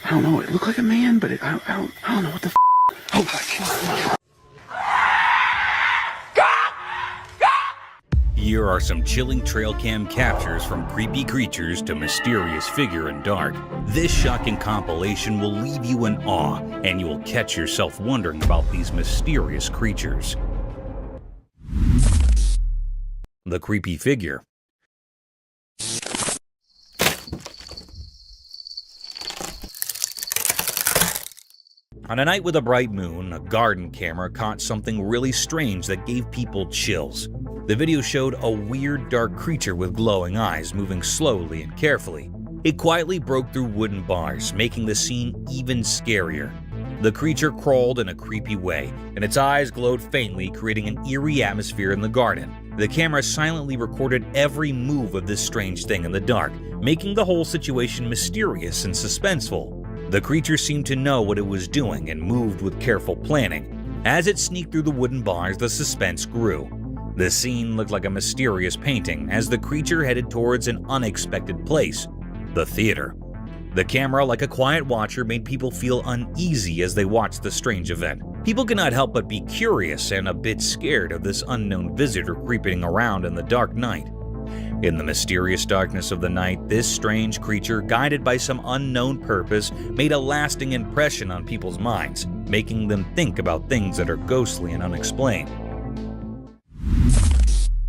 I don't know. It looked like a man, but I don't know what the. Oh, Here are some chilling trail cam captures from creepy creatures to mysterious figure in dark. This shocking compilation will leave you in awe, and you will catch yourself wondering about these mysterious creatures. The creepy figure. On a night with a bright moon, a garden camera caught something really strange that gave people chills. The video showed a weird dark creature with glowing eyes moving slowly and carefully. It quietly broke through wooden bars, making the scene even scarier. The creature crawled in a creepy way, and its eyes glowed faintly, creating an eerie atmosphere in the garden. The camera silently recorded every move of this strange thing in the dark, making the whole situation mysterious and suspenseful. The creature seemed to know what it was doing and moved with careful planning. As it sneaked through the wooden bars, the suspense grew. The scene looked like a mysterious painting as the creature headed towards an unexpected place, the theater. The camera, like a quiet watcher, made people feel uneasy as they watched the strange event. People could not help but be curious and a bit scared of this unknown visitor creeping around in the dark night. In the mysterious darkness of the night, this strange creature, guided by some unknown purpose, made a lasting impression on people's minds, making them think about things that are ghostly and unexplained.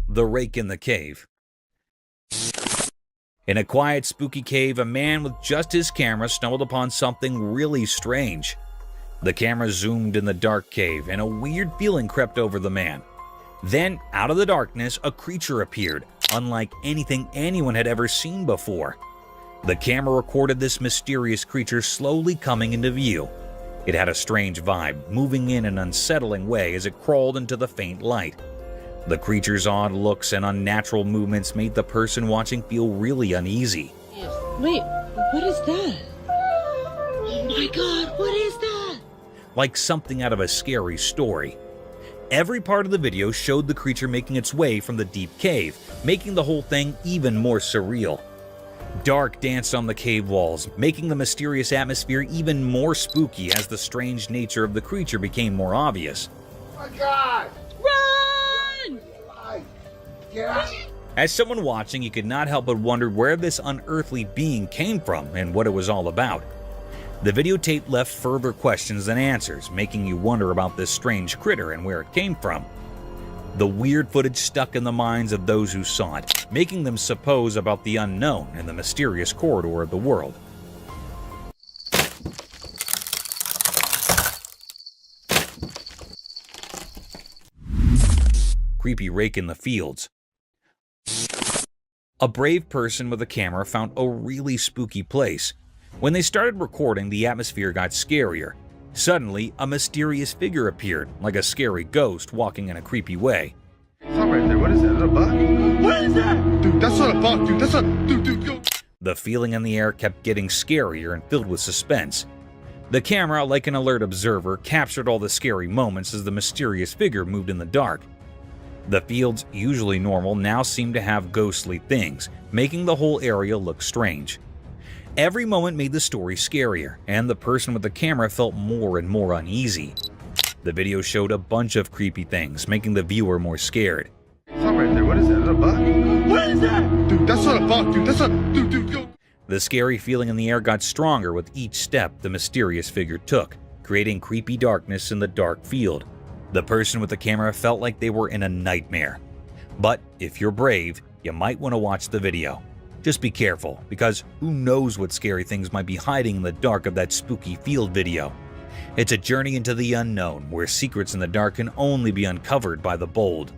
The Rake in the Cave. In a quiet, spooky cave, a man with just his camera stumbled upon something really strange. The camera zoomed in the dark cave, and a weird feeling crept over the man. Then, out of the darkness, a creature appeared, unlike anything anyone had ever seen before. The camera recorded this mysterious creature slowly coming into view. It had a strange vibe, moving in an unsettling way as it crawled into the faint light. The creature's odd looks and unnatural movements made the person watching feel really uneasy. Wait, what is that? Oh my god, what is that? Like something out of a scary story. Every part of the video showed the creature making its way from the deep cave, making the whole thing even more surreal. Dark danced on the cave walls, making the mysterious atmosphere even more spooky as the strange nature of the creature became more obvious. Oh my God! Run! Get out! As someone watching, you could not help but wonder where this unearthly being came from and what it was all about. The videotape left further questions than answers, making you wonder about this strange critter and where it came from. The weird footage stuck in the minds of those who saw it, making them suppose about the unknown in the mysterious corridor of the world. Creepy Rake in the Fields. A brave person with a camera found a really spooky place. When they started recording, the atmosphere got scarier. Suddenly, a mysterious figure appeared, like a scary ghost walking in a creepy way. Stop right there. What is that? Is that a bug? What is that? Dude, that's not a bug, dude. That's a... Dude, yo. The feeling in the air kept getting scarier and filled with suspense. The camera, like an alert observer, captured all the scary moments as the mysterious figure moved in the dark. The fields, usually normal, now seemed to have ghostly things, making the whole area look strange. Every moment made the story scarier, and the person with the camera felt more and more uneasy. The video showed a bunch of creepy things, making the viewer more scared. Stop right there. What is that? Is that a bug? What is that? Dude, that's not a bug, dude. That's a... Dude, yo. The scary feeling in the air got stronger with each step the mysterious figure took, creating creepy darkness in the dark field. The person with the camera felt like they were in a nightmare. But if you're brave, you might want to watch the video. Just be careful, because who knows what scary things might be hiding in the dark of that spooky field video. It's a journey into the unknown, where secrets in the dark can only be uncovered by the bold.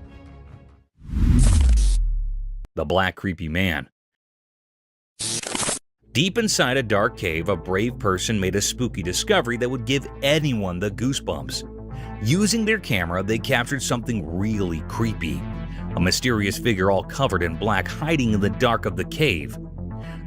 The Black Creepy Man. Deep inside a dark cave, a brave person made a spooky discovery that would give anyone the goosebumps. Using their camera, they captured something really creepy. A mysterious figure all covered in black hiding in the dark of the cave.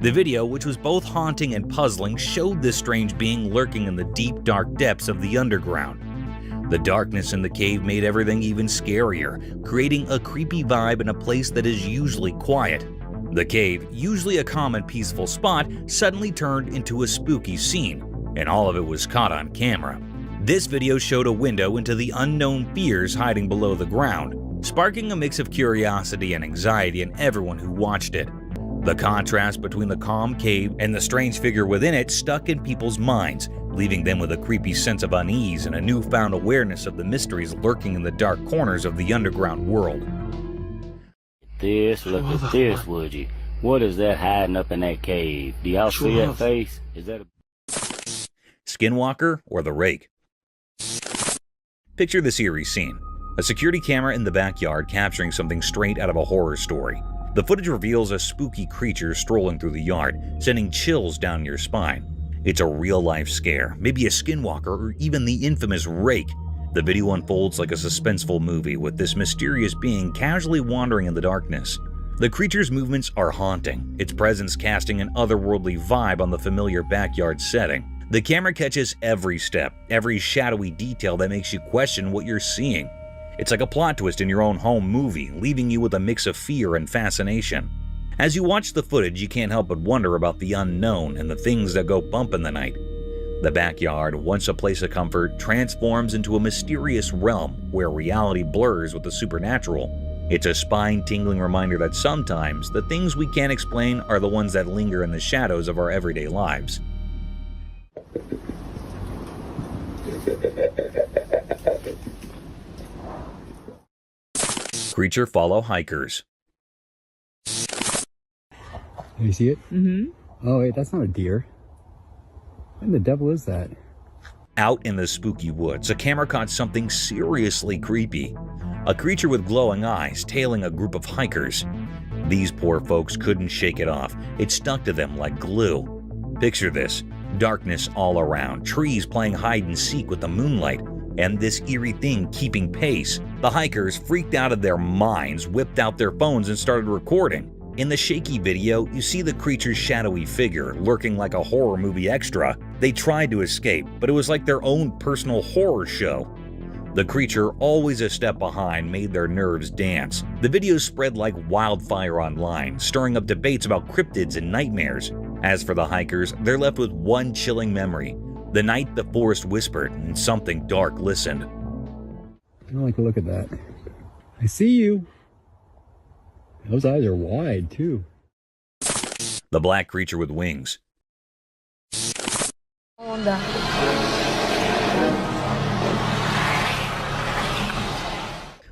The video, which was both haunting and puzzling, showed this strange being lurking in the deep, dark depths of the underground. The darkness in the cave made everything even scarier, creating a creepy vibe in a place that is usually quiet. The cave, usually a calm and peaceful spot, suddenly turned into a spooky scene. and all of it was caught on camera. This video showed a window into the unknown fears hiding below the ground, sparking a mix of curiosity and anxiety in everyone who watched it. The contrast between the calm cave and the strange figure within it stuck in people's minds, leaving them with a creepy sense of unease and a newfound awareness of the mysteries lurking in the dark corners of the underground world. Look at this, would you? What is that hiding up in that cave? Do y'all see that face? Is that a Skinwalker or the Rake? Picture this eerie scene. A security camera in the backyard capturing something straight out of a horror story. The footage reveals a spooky creature strolling through the yard, sending chills down your spine. It's a real-life scare, maybe a skinwalker or even the infamous Rake. The video unfolds like a suspenseful movie with this mysterious being casually wandering in the darkness. The creature's movements are haunting, its presence casting an otherworldly vibe on the familiar backyard setting. The camera catches every step, every shadowy detail that makes you question what you're seeing. It's like a plot twist in your own home movie, leaving you with a mix of fear and fascination. As you watch the footage, you can't help but wonder about the unknown and the things that go bump in the night. The backyard, once a place of comfort, transforms into a mysterious realm where reality blurs with the supernatural. It's a spine-tingling reminder that sometimes the things we can't explain are the ones that linger in the shadows of our everyday lives. Creature follow hikers. You see it? Mm-hmm. Oh, wait, that's not a deer. What in the devil is that? Out in the spooky woods, a camera caught something seriously creepy. A creature with glowing eyes tailing a group of hikers. These poor folks couldn't shake it off. It stuck to them like glue. Picture this. Darkness all around, trees playing hide and seek with the moonlight, and this eerie thing keeping pace. The hikers, freaked out of their minds, whipped out their phones and started recording. In the shaky video, you see the creature's shadowy figure lurking like a horror movie extra. They tried to escape, but it was like their own personal horror show. The creature, always a step behind, made their nerves dance. The video spread like wildfire online, stirring up debates about cryptids and nightmares. As for the hikers, they're left with one chilling memory. The night the forest whispered and something dark listened. I don't like to look at that. I see you. Those eyes are wide, too. The black creature with wings.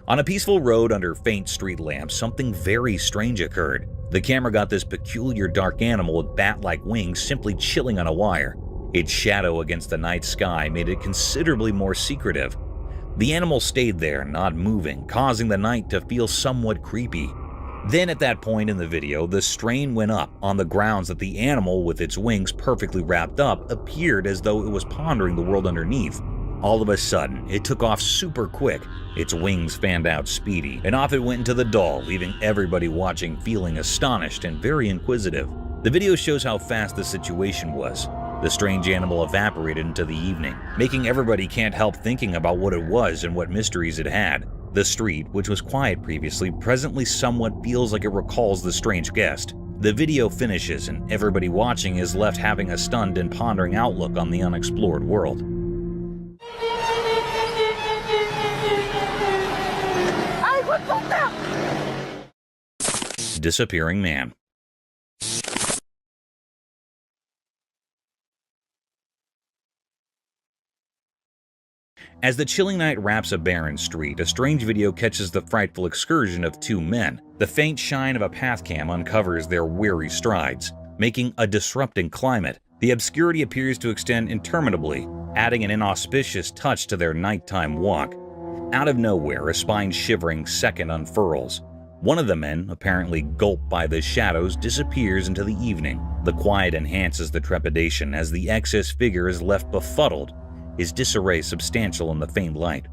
On a peaceful road under faint street lamps, something very strange occurred. The camera got this peculiar dark animal with bat-like wings simply chilling on a wire. Its shadow against the night sky made it considerably more secretive. The animal stayed there, not moving, causing the night to feel somewhat creepy. Then at that point in the video, the strain went up on the grounds that the animal, with its wings perfectly wrapped up, appeared as though it was pondering the world underneath. All of a sudden, it took off super quick. Its wings fanned out speedy, and off it went into the doll, leaving everybody watching feeling astonished and very inquisitive. The video shows how fast the situation was. The strange animal evaporated into the evening, making everybody can't help thinking about what it was and what mysteries it had. The street, which was quiet previously, presently somewhat feels like it recalls the strange guest. The video finishes, and everybody watching is left having a stunned and pondering outlook on the unexplored world. Disappearing man. As the chilling night wraps a barren street, a strange video catches the frightful excursion of two men. The faint shine of a pathcam uncovers their weary strides, making a disrupting climate. The obscurity appears to extend interminably, adding an inauspicious touch to their nighttime walk. Out of nowhere, a spine-shivering second unfurls. One of the men, apparently gulped by the shadows, disappears into the evening. The quiet enhances the trepidation as the excess figure is left befuddled, his disarray substantial in the faint light.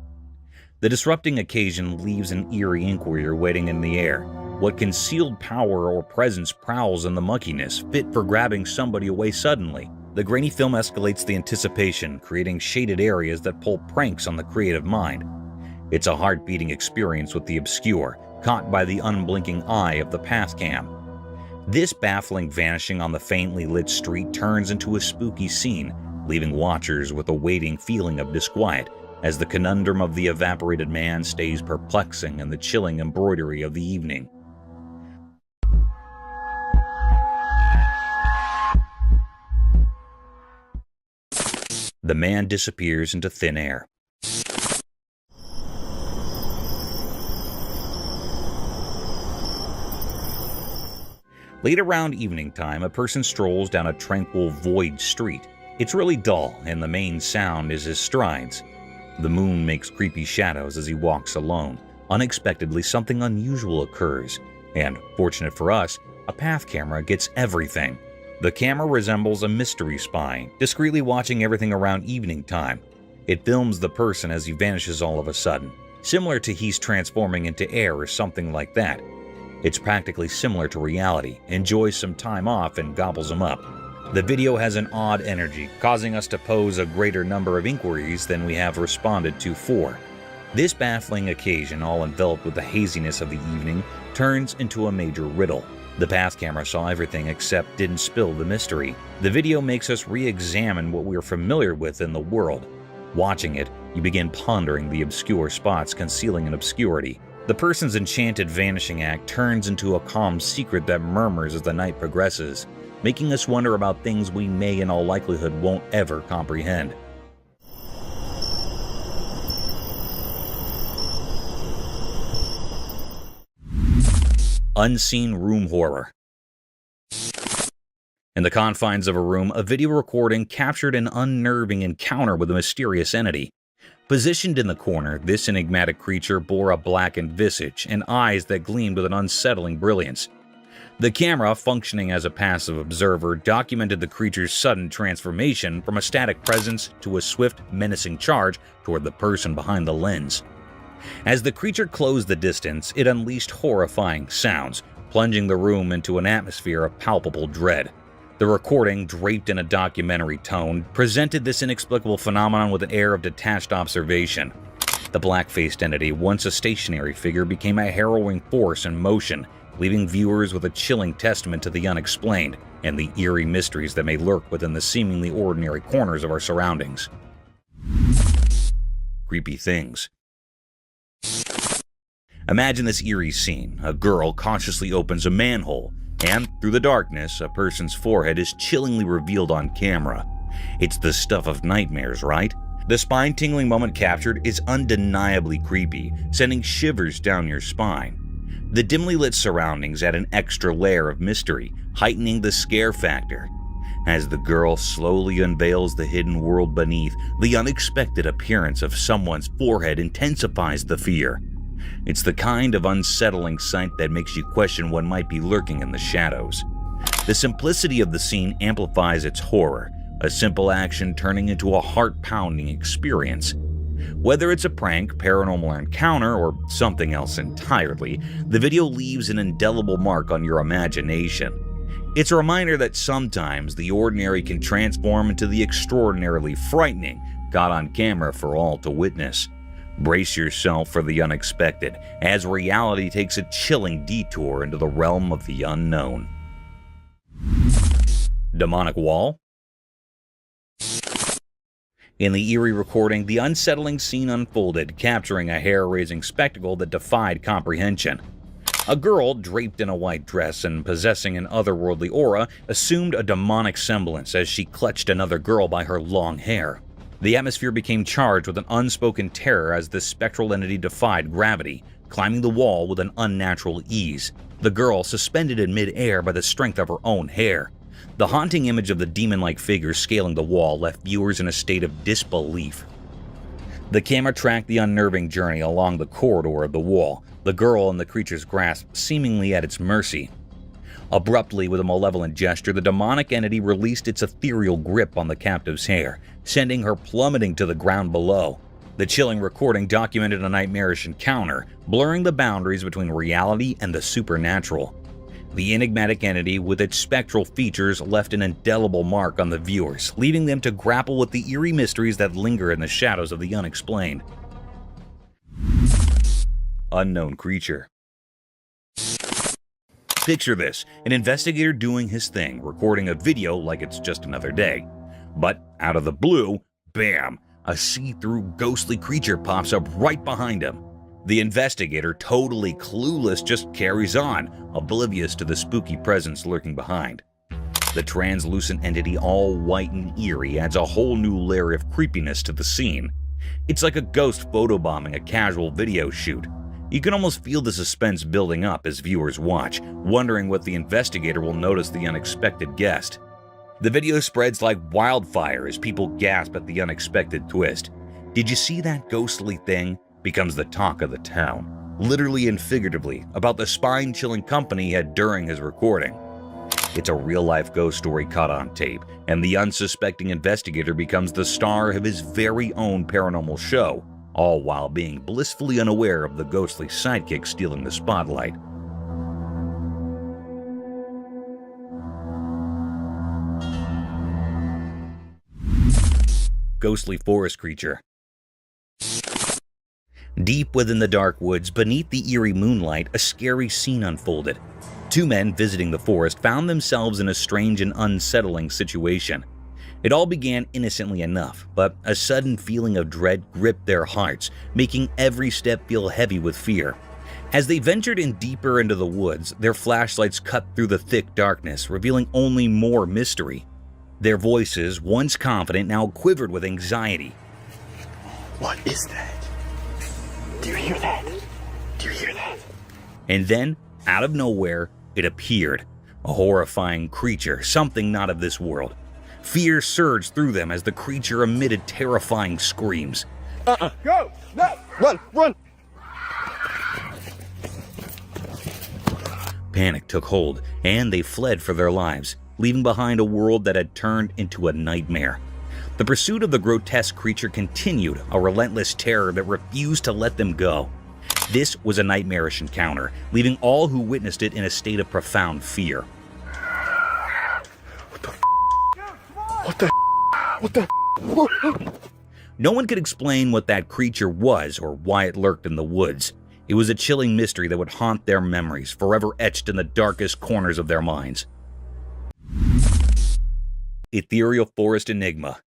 The disrupting occasion leaves an eerie inquiry waiting in the air. What concealed power or presence prowls in the muckiness, fit for grabbing somebody away suddenly? The grainy film escalates the anticipation, creating shaded areas that pull pranks on the creative mind. It's a heart-beating experience with the obscure, caught by the unblinking eye of the pathcam. This baffling vanishing on the faintly lit street turns into a spooky scene, leaving watchers with a waiting feeling of disquiet as the conundrum of the evaporated man stays perplexing in the chilling embroidery of the evening. The man disappears into thin air. Late around evening time, a person strolls down a tranquil, void street. It's really dull, and the main sound is his strides. The moon makes creepy shadows as he walks alone. Unexpectedly, something unusual occurs, and, fortunate for us, a path camera gets everything. The camera resembles a mystery spy, discreetly watching everything around evening time. It films the person as he vanishes all of a sudden, similar to he's transforming into air or something like that. It's practically similar to reality, enjoys some time off and gobbles him up. The video has an odd energy, causing us to pose a greater number of inquiries than we have responded to for. This baffling occasion, all enveloped with the haziness of the evening, turns into a major riddle. The path camera saw everything except didn't spill the mystery. The video makes us re-examine what we're familiar with in the world. Watching it, you begin pondering the obscure spots concealing an obscurity. The person's enchanted vanishing act turns into a calm secret that murmurs as the night progresses, making us wonder about things we may in all likelihood won't ever comprehend. Unseen room horror. In the confines of a room, a video recording captured an unnerving encounter with a mysterious entity. Positioned in the corner, this enigmatic creature bore a blackened visage and eyes that gleamed with an unsettling brilliance. The camera, functioning as a passive observer, documented the creature's sudden transformation from a static presence to a swift, menacing charge toward the person behind the lens. As the creature closed the distance, it unleashed horrifying sounds, plunging the room into an atmosphere of palpable dread. The recording, draped in a documentary tone, presented this inexplicable phenomenon with an air of detached observation. The black-faced entity, once a stationary figure, became a harrowing force in motion, leaving viewers with a chilling testament to the unexplained and the eerie mysteries that may lurk within the seemingly ordinary corners of our surroundings. Creepy things. Imagine this eerie scene. A girl cautiously opens a manhole, and through the darkness, a person's forehead is chillingly revealed on camera. It's the stuff of nightmares, right? The spine-tingling moment captured is undeniably creepy, sending shivers down your spine. The dimly lit surroundings add an extra layer of mystery, heightening the scare factor. As the girl slowly unveils the hidden world beneath, the unexpected appearance of someone's forehead intensifies the fear. It's the kind of unsettling sight that makes you question what might be lurking in the shadows. The simplicity of the scene amplifies its horror, a simple action turning into a heart-pounding experience. Whether it's a prank, paranormal encounter, or something else entirely, the video leaves an indelible mark on your imagination. It's a reminder that sometimes the ordinary can transform into the extraordinarily frightening, caught on camera for all to witness. Brace yourself for the unexpected, as reality takes a chilling detour into the realm of the unknown. Demonic wall? In the eerie recording, the unsettling scene unfolded, capturing a hair-raising spectacle that defied comprehension. A girl, draped in a white dress and possessing an otherworldly aura, assumed a demonic semblance as she clutched another girl by her long hair. The atmosphere became charged with an unspoken terror as this spectral entity defied gravity, climbing the wall with an unnatural ease, the girl suspended in mid-air by the strength of her own hair. The haunting image of the demon-like figure scaling the wall left viewers in a state of disbelief. The camera tracked the unnerving journey along the corridor of the wall, the girl in the creature's grasp seemingly at its mercy. Abruptly, with a malevolent gesture, the demonic entity released its ethereal grip on the captive's hair, sending her plummeting to the ground below. The chilling recording documented a nightmarish encounter, blurring the boundaries between reality and the supernatural. The enigmatic entity, with its spectral features, left an indelible mark on the viewers, leaving them to grapple with the eerie mysteries that linger in the shadows of the unexplained. Unknown creature. Picture this, an investigator doing his thing, recording a video like it's just another day. But out of the blue, bam, a see-through ghostly creature pops up right behind him. The investigator, totally clueless, just carries on, oblivious to the spooky presence lurking behind. The translucent entity, all white and eerie, adds a whole new layer of creepiness to the scene. It's like a ghost photobombing a casual video shoot. You can almost feel the suspense building up as viewers watch, wondering what the investigator will notice the unexpected guest. The video spreads like wildfire as people gasp at the unexpected twist. "Did you see that ghostly thing?" becomes the talk of the town, literally and figuratively, about the spine-chilling company he had during his recording. It's a real-life ghost story caught on tape, and the unsuspecting investigator becomes the star of his very own paranormal show, all while being blissfully unaware of the ghostly sidekick stealing the spotlight. Ghostly forest creature. Deep within the dark woods, beneath the eerie moonlight, a scary scene unfolded. Two men visiting the forest found themselves in a strange and unsettling situation. It all began innocently enough, but a sudden feeling of dread gripped their hearts, making every step feel heavy with fear. As they ventured in deeper into the woods, their flashlights cut through the thick darkness, revealing only more mystery. Their voices, once confident, now quivered with anxiety. What is that? Do you hear that? Do you hear that? And then, out of nowhere, it appeared. A horrifying creature, something not of this world. Fear surged through them as the creature emitted terrifying screams. Go! No! Run! Run! Panic took hold, and they fled for their lives, leaving behind a world that had turned into a nightmare. The pursuit of the grotesque creature continued, a relentless terror that refused to let them go. This was a nightmarish encounter, leaving all who witnessed it in a state of profound fear. What the? No one could explain what that creature was or why it lurked in the woods. It was a chilling mystery that would haunt their memories, forever etched in the darkest corners of their minds. Ethereal Forest Enigma.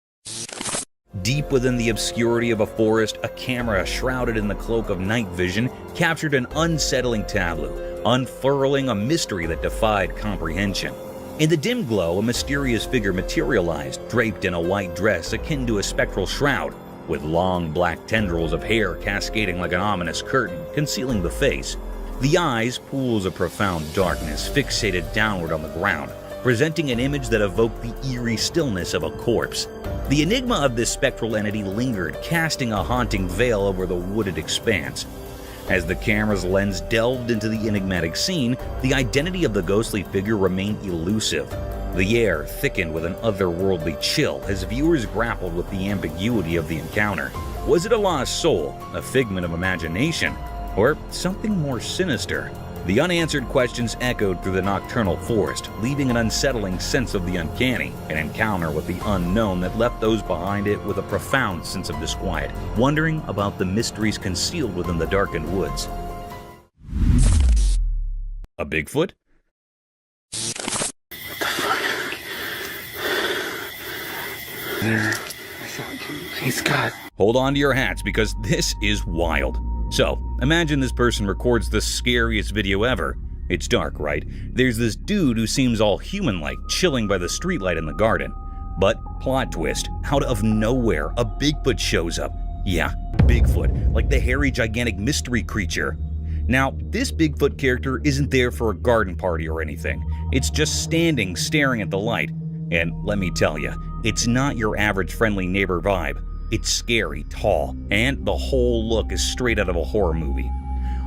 Deep within the obscurity of a forest, a camera shrouded in the cloak of night vision captured an unsettling tableau, unfurling a mystery that defied comprehension. In the dim glow, a mysterious figure materialized, draped in a white dress akin to a spectral shroud, with long black tendrils of hair cascading like an ominous curtain, concealing the face. The eyes, pools of profound darkness, fixated downward on the ground, presenting an image that evoked the eerie stillness of a corpse. The enigma of this spectral entity lingered, casting a haunting veil over the wooded expanse. As the camera's lens delved into the enigmatic scene, the identity of the ghostly figure remained elusive. The air thickened with an otherworldly chill as viewers grappled with the ambiguity of the encounter. Was it a lost soul, a figment of imagination, or something more sinister? The unanswered questions echoed through the nocturnal forest, leaving an unsettling sense of the uncanny, an encounter with the unknown that left those behind it with a profound sense of disquiet, wondering about the mysteries concealed within the darkened woods. A Bigfoot? There. He's got. Hold on to your hats because this is wild. So, imagine this person records the scariest video ever. It's dark, right? There's this dude who seems all human-like, chilling by the streetlight in the garden. But, plot twist, out of nowhere, a Bigfoot shows up. Yeah, Bigfoot, like the hairy, gigantic mystery creature. Now, this Bigfoot character isn't there for a garden party or anything. It's just standing, staring at the light. And let me tell you, it's not your average friendly neighbor vibe. It's scary, tall, and the whole look is straight out of a horror movie.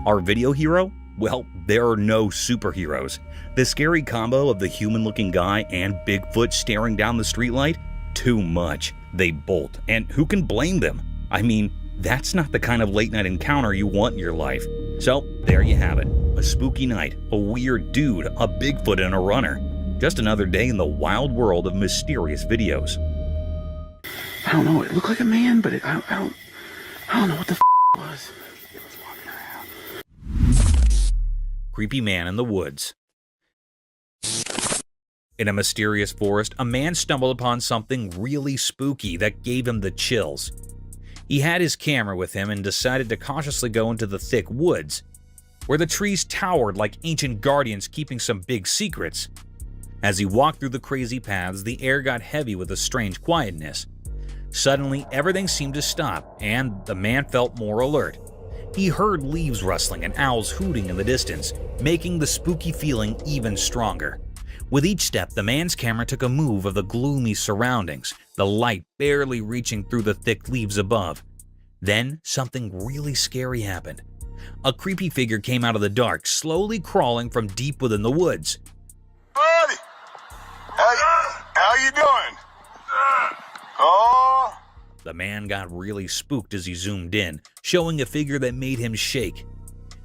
Our video hero? Well, there are no superheroes. The scary combo of the human-looking guy and Bigfoot staring down the streetlight? Too much. They bolt, and who can blame them? I mean, that's not the kind of late-night encounter you want in your life. So, there you have it. A spooky night, a weird dude, a Bigfoot, and a runner. Just another day in the wild world of mysterious videos. I don't know. It looked like a man, but I don't know what the it was. It was walking around. Creepy man in the woods. In a mysterious forest, a man stumbled upon something really spooky that gave him the chills. He had his camera with him and decided to cautiously go into the thick woods, where the trees towered like ancient guardians keeping some big secrets. As he walked through the crazy paths, the air got heavy with a strange quietness. Suddenly, everything seemed to stop, and the man felt more alert. He heard leaves rustling and owls hooting in the distance, making the spooky feeling even stronger. With each step, the man's camera took a move of the gloomy surroundings, the light barely reaching through the thick leaves above. Then, something really scary happened. A creepy figure came out of the dark, slowly crawling from deep within the woods. Buddy! How you doing? Oh! The man got really spooked as he zoomed in, showing a figure that made him shake.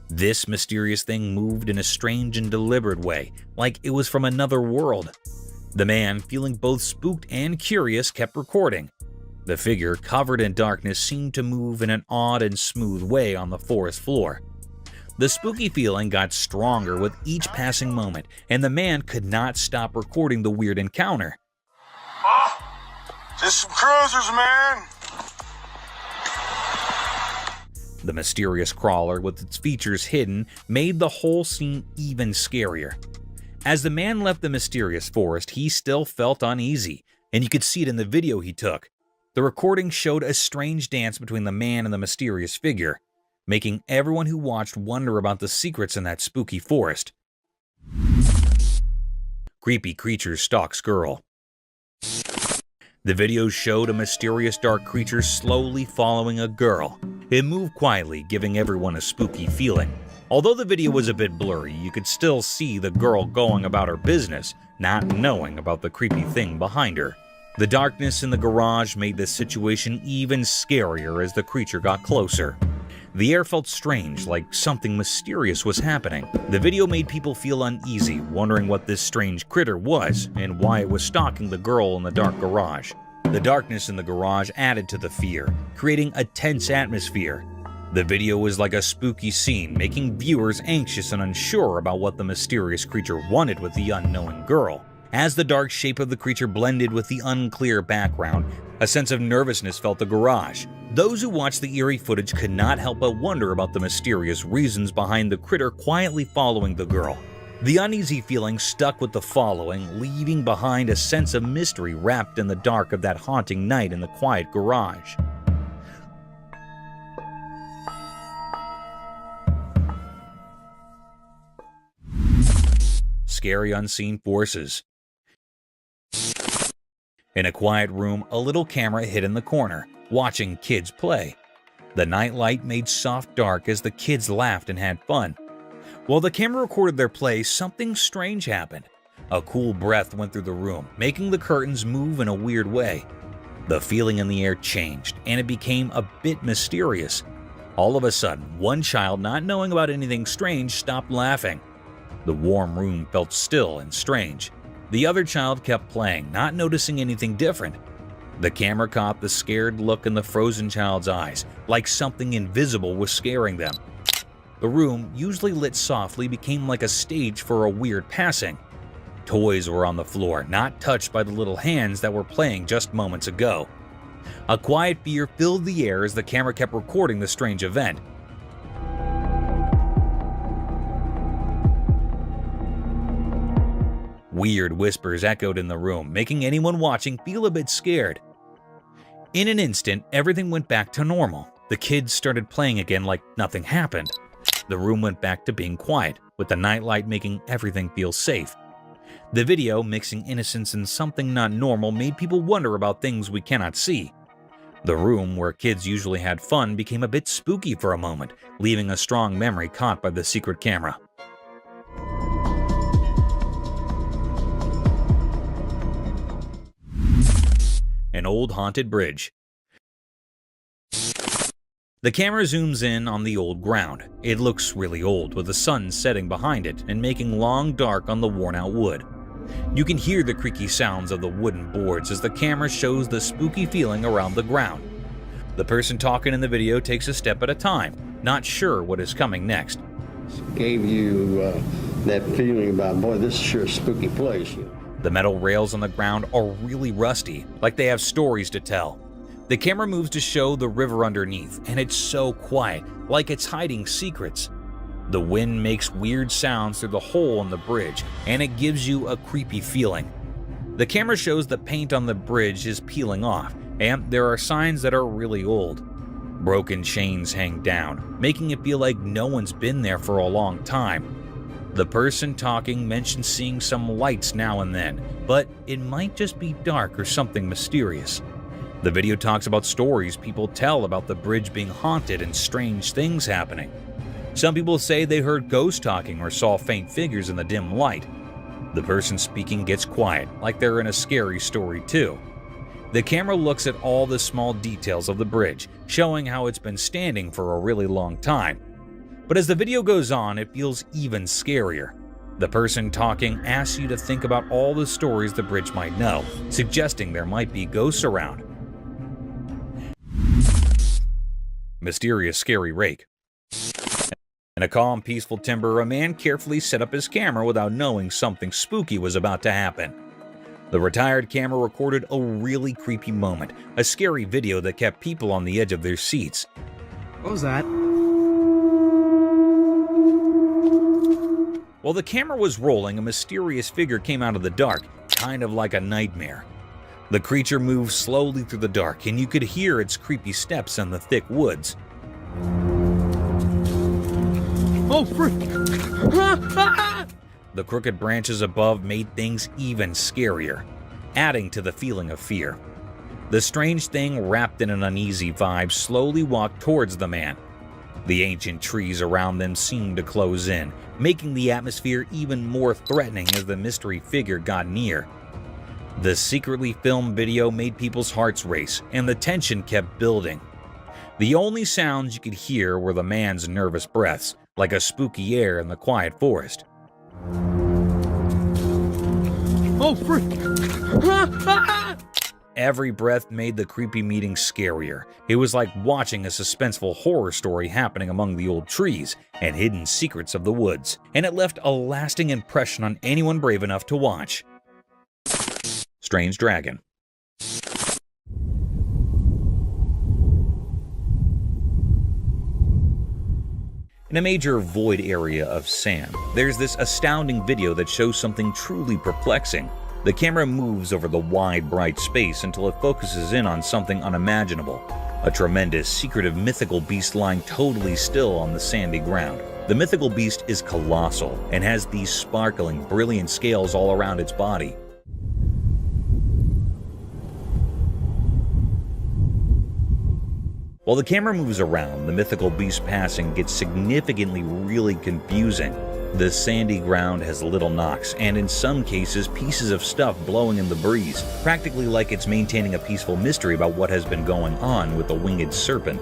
This mysterious thing moved in a strange and deliberate way, like it was from another world. The man, feeling both spooked and curious, kept recording. The figure, covered in darkness, seemed to move in an odd and smooth way on the forest floor. The spooky feeling got stronger with each passing moment, and the man could not stop recording the weird encounter. Just some cruisers, man. The mysterious crawler, with its features hidden, made the whole scene even scarier. As the man left the mysterious forest, he still felt uneasy, and you could see it in the video he took. The recording showed a strange dance between the man and the mysterious figure, making everyone who watched wonder about the secrets in that spooky forest. Creepy creature stalks girl. The video showed a mysterious dark creature slowly following a girl. It moved quietly, giving everyone a spooky feeling. Although the video was a bit blurry, you could still see the girl going about her business, not knowing about the creepy thing behind her. The darkness in the garage made the situation even scarier as the creature got closer. The air felt strange, like something mysterious was happening. The video made people feel uneasy, wondering what this strange critter was and why it was stalking the girl in the dark garage. The darkness in the garage added to the fear, creating a tense atmosphere. The video was like a spooky scene, making viewers anxious and unsure about what the mysterious creature wanted with the unknown girl. As the dark shape of the creature blended with the unclear background, a sense of nervousness felt the garage. Those who watched the eerie footage could not help but wonder about the mysterious reasons behind the critter quietly following the girl. The uneasy feeling stuck with the following, leaving behind a sense of mystery wrapped in the dark of that haunting night in the quiet garage. Scary unseen forces. In a quiet room, a little camera hid in the corner, watching kids play. The nightlight made soft dark as the kids laughed and had fun. While the camera recorded their play, something strange happened. A cool breath went through the room, making the curtains move in a weird way. The feeling in the air changed, and it became a bit mysterious. All of a sudden, one child, not knowing about anything strange, stopped laughing. The warm room felt still and strange. The other child kept playing, not noticing anything different. The camera caught the scared look in the frozen child's eyes, like something invisible was scaring them. The room, usually lit softly, became like a stage for a weird passing. Toys were on the floor, not touched by the little hands that were playing just moments ago. A quiet fear filled the air as the camera kept recording the strange event. Weird whispers echoed in the room, making anyone watching feel a bit scared. In an instant, everything went back to normal. The kids started playing again like nothing happened. The room went back to being quiet, with the nightlight making everything feel safe. The video, mixing innocence and something not normal, made people wonder about things we cannot see. The room, where kids usually had fun, became a bit spooky for a moment, leaving a strong memory caught by the secret camera. An old haunted bridge. The camera zooms in on the old ground. It looks really old, with the sun setting behind it and making long dark on the worn-out wood. You can hear the creaky sounds of the wooden boards as the camera shows the spooky feeling around the ground. The person talking in the video takes a step at a time, not sure what is coming next. Gave you that feeling about, boy, this is sure a spooky place. The metal rails on the ground are really rusty, like they have stories to tell. The camera moves to show the river underneath, and it's so quiet, like it's hiding secrets. The wind makes weird sounds through the hole in the bridge, and it gives you a creepy feeling. The camera shows the paint on the bridge is peeling off, and there are signs that are really old. Broken chains hang down, making it feel like no one's been there for a long time. The person talking mentions seeing some lights now and then, but it might just be dark or something mysterious. The video talks about stories people tell about the bridge being haunted and strange things happening. Some people say they heard ghosts talking or saw faint figures in the dim light. The person speaking gets quiet, like they're in a scary story too. The camera looks at all the small details of the bridge, showing how it's been standing for a really long time. But as the video goes on, it feels even scarier. The person talking asks you to think about all the stories the bridge might know, suggesting there might be ghosts around. Mysterious scary rake. In a calm, peaceful timber, a man carefully set up his camera without knowing something spooky was about to happen. The retired camera recorded a really creepy moment, a scary video that kept people on the edge of their seats. What was that? While the camera was rolling, a mysterious figure came out of the dark, kind of like a nightmare. The creature moved slowly through the dark, and you could hear its creepy steps in the thick woods. Oh, frick! The crooked branches above made things even scarier, adding to the feeling of fear. The strange thing, wrapped in an uneasy vibe, slowly walked towards the man. The ancient trees around them seemed to close in, making the atmosphere even more threatening as the mystery figure got near. The secretly filmed video made people's hearts race, and the tension kept building. The only sounds you could hear were the man's nervous breaths, like a spooky air in the quiet forest. Oh, frick! Every breath made the creepy meeting scarier. It was like watching a suspenseful horror story happening among the old trees and hidden secrets of the woods, and it left a lasting impression on anyone brave enough to watch. Strange Dragon. In a major void area of sand, there's this astounding video that shows something truly perplexing. The camera moves over the wide, bright space until it focuses in on something unimaginable. A tremendous, secretive, mythical beast lying totally still on the sandy ground. The mythical beast is colossal and has these sparkling, brilliant scales all around its body. While the camera moves around, the mythical beast passing gets significantly really confusing. The sandy ground has little knocks, and in some cases, pieces of stuff blowing in the breeze, practically like it's maintaining a peaceful mystery about what has been going on with the winged serpent.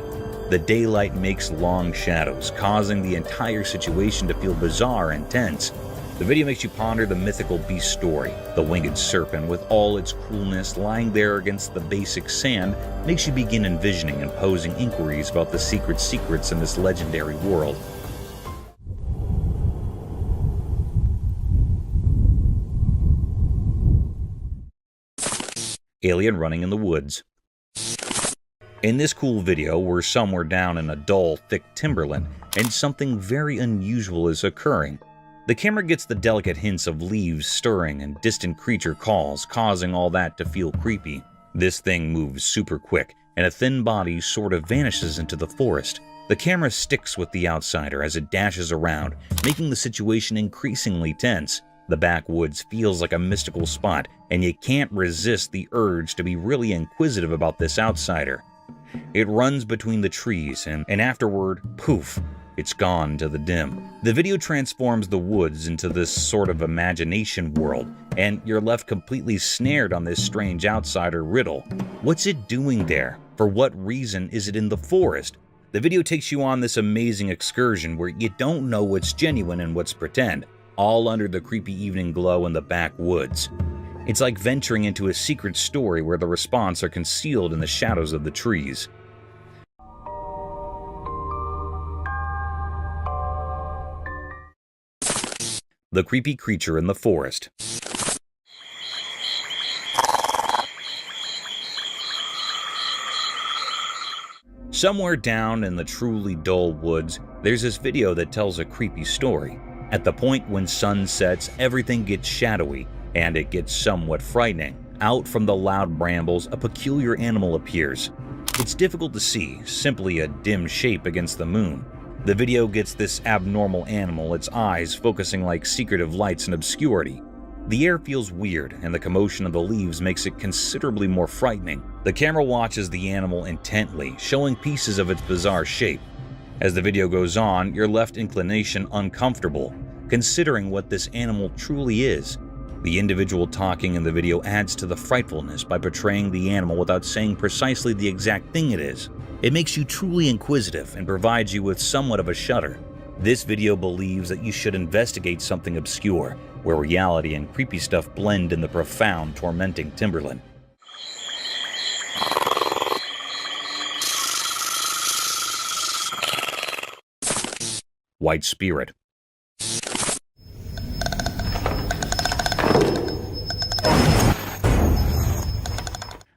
The daylight makes long shadows, causing the entire situation to feel bizarre and tense. The video makes you ponder the mythical beast story. The winged serpent, with all its coolness lying there against the basic sand, makes you begin envisioning and posing inquiries about the secrets in this legendary world. Alien running in the woods. In this cool video, we're somewhere down in a dull, thick timberland, and something very unusual is occurring. The camera gets the delicate hints of leaves stirring and distant creature calls, causing all that to feel creepy. This thing moves super quick, and a thin body sort of vanishes into the forest. The camera sticks with the outsider as it dashes around, making the situation increasingly tense. The backwoods feels like a mystical spot, and you can't resist the urge to be really inquisitive about this outsider. It runs between the trees, and afterward, poof, it's gone to the dim. The video transforms the woods into this sort of imagination world, and you're left completely snared on this strange outsider riddle. What's it doing there? For what reason is it in the forest? The video takes you on this amazing excursion where you don't know what's genuine and what's pretend, all under the creepy evening glow in the backwoods. It's like venturing into a secret story where the response are concealed in the shadows of the trees. The creepy creature in the forest. Somewhere down in the truly dull woods, there's this video that tells a creepy story. At the point when sun sets, everything gets shadowy, and it gets somewhat frightening. Out from the loud brambles, a peculiar animal appears. It's difficult to see, simply a dim shape against the moon. The video gets this abnormal animal, its eyes focusing like secretive lights in obscurity. The air feels weird, and the commotion of the leaves makes it considerably more frightening. The camera watches the animal intently, showing pieces of its bizarre shape. As the video goes on, you're left inclination uncomfortable, considering what this animal truly is. The individual talking in the video adds to the frightfulness by portraying the animal without saying precisely the exact thing it is. It makes you truly inquisitive and provides you with somewhat of a shudder. This video believes that you should investigate something obscure, where reality and creepy stuff blend in the profound, tormenting Timberland. White Spirit.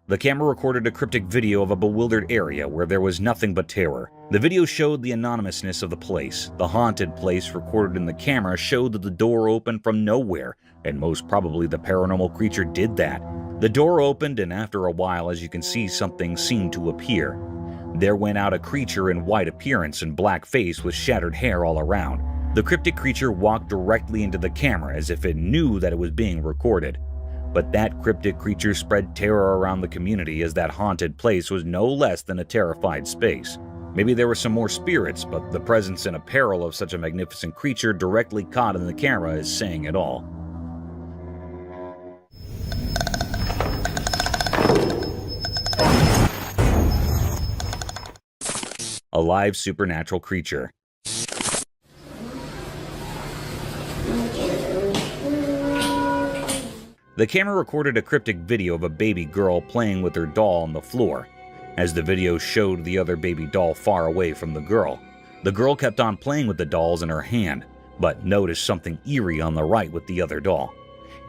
The camera recorded a cryptic video of a bewildered area where there was nothing but terror. The video showed the anonymousness of the place. The haunted place recorded in the camera showed that the door opened from nowhere, and most probably the paranormal creature did that. The door opened, and after a while, as you can see, something seemed to appear. There went out a creature in white appearance and black face with shattered hair all around. The cryptic creature walked directly into the camera as if it knew that it was being recorded. But that cryptic creature spread terror around the community, as that haunted place was no less than a terrified space. Maybe there were some more spirits, but the presence and apparel of such a magnificent creature directly caught in the camera is saying it all. A live supernatural creature. The camera recorded a cryptic video of a baby girl playing with her doll on the floor. As the video showed the other baby doll far away from the girl kept on playing with the dolls in her hand, but noticed something eerie on the right with the other doll.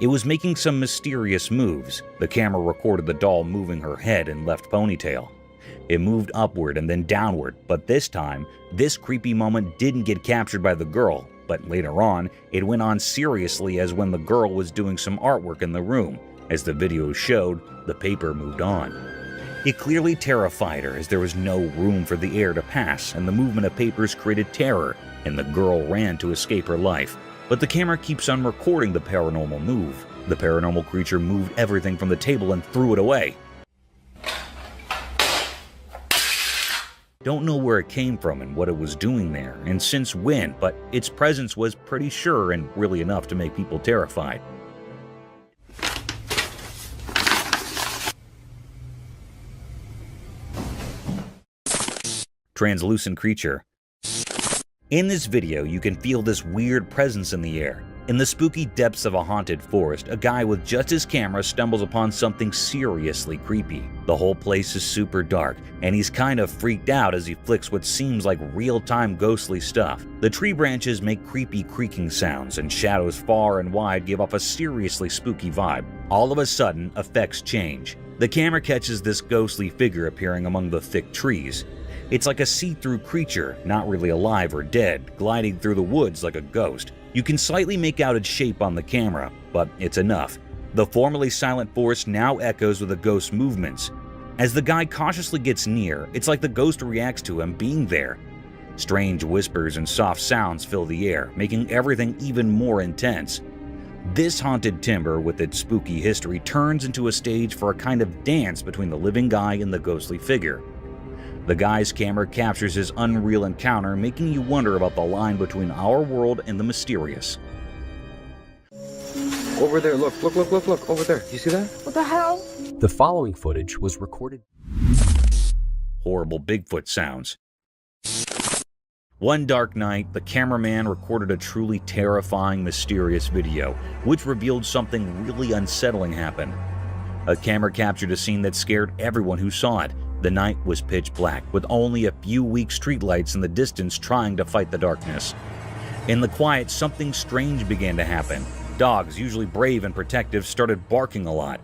It was making some mysterious moves. The camera recorded the doll moving her head and left ponytail. It moved upward and then downward, but this time, this creepy moment didn't get captured by the girl. But later on, it went on seriously as when the girl was doing some artwork in the room. As the video showed, the paper moved on. It clearly terrified her, as there was no room for the air to pass, and the movement of papers created terror, and the girl ran to escape her life. But the camera keeps on recording the paranormal move. The paranormal creature moved everything from the table and threw it away. Don't know where it came from and what it was doing there, and since when, but its presence was pretty sure and really enough to make people terrified. Translucent creature. In this video, you can feel this weird presence in the air. In the spooky depths of a haunted forest, a guy with just his camera stumbles upon something seriously creepy. The whole place is super dark, and he's kind of freaked out as he flicks what seems like real-time ghostly stuff. The tree branches make creepy creaking sounds, and shadows far and wide give off a seriously spooky vibe. All of a sudden, effects change. The camera catches this ghostly figure appearing among the thick trees. It's like a see-through creature, not really alive or dead, gliding through the woods like a ghost. You can slightly make out its shape on the camera, but it's enough. The formerly silent forest now echoes with the ghost's movements. As the guy cautiously gets near, it's like the ghost reacts to him being there. Strange whispers and soft sounds fill the air, making everything even more intense. This haunted timber, with its spooky history, turns into a stage for a kind of dance between the living guy and the ghostly figure. The guy's camera captures his unreal encounter, making you wonder about the line between our world and the mysterious. Over there, look, over there. You see that? What the hell? The following footage was recorded. Horrible Bigfoot sounds. One dark night, the cameraman recorded a truly terrifying, mysterious video, which revealed something really unsettling happened. A camera captured a scene that scared everyone who saw it. The night was pitch black, with only a few weak streetlights in the distance trying to fight the darkness. In the quiet, something strange began to happen. Dogs, usually brave and protective, started barking a lot.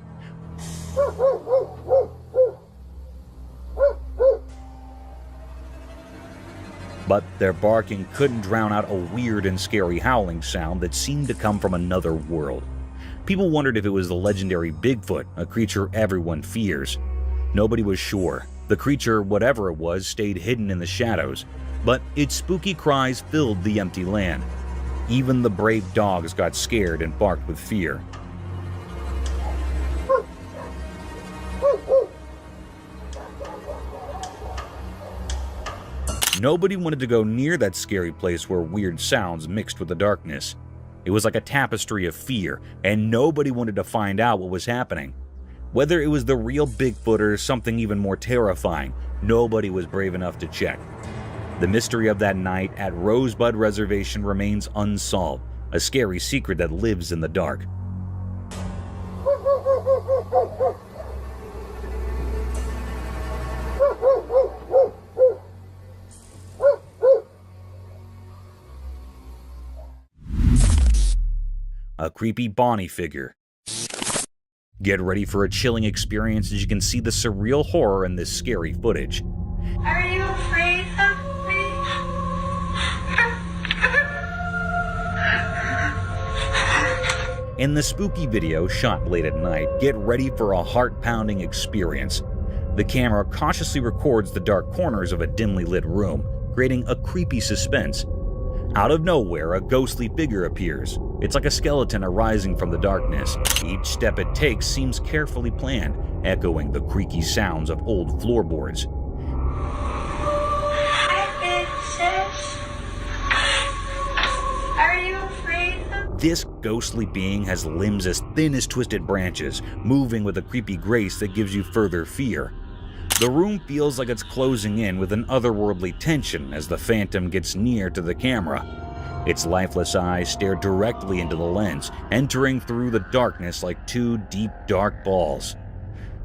but their barking couldn't drown out a weird and scary howling sound that seemed to come from another world. People wondered if it was the legendary Bigfoot, a creature everyone fears. Nobody was sure. The creature, whatever it was, stayed hidden in the shadows, but its spooky cries filled the empty land. Even the brave dogs got scared and barked with fear. Nobody wanted to go near that scary place where weird sounds mixed with the darkness. It was like a tapestry of fear, and nobody wanted to find out what was happening. Whether it was the real Bigfoot or something even more terrifying, nobody was brave enough to check. The mystery of that night at Rosebud Reservation remains unsolved, a scary secret that lives in the dark. A creepy Bonnie figure. Get ready for a chilling experience as you can see the surreal horror in this scary footage. Are you afraid of me? In the spooky video shot late at night, get ready for a heart-pounding experience. The camera cautiously records the dark corners of a dimly lit room, creating a creepy suspense. Out of nowhere, a ghostly figure appears. It's like a skeleton arising from the darkness. Each step it takes seems carefully planned, echoing the creaky sounds of old floorboards. Are you afraid of This ghostly being has limbs as thin as twisted branches, moving with a creepy grace that gives you further fear. The room feels like it's closing in with an otherworldly tension as the phantom gets near to the camera. Its lifeless eyes stare directly into the lens, entering through the darkness like two deep, dark balls.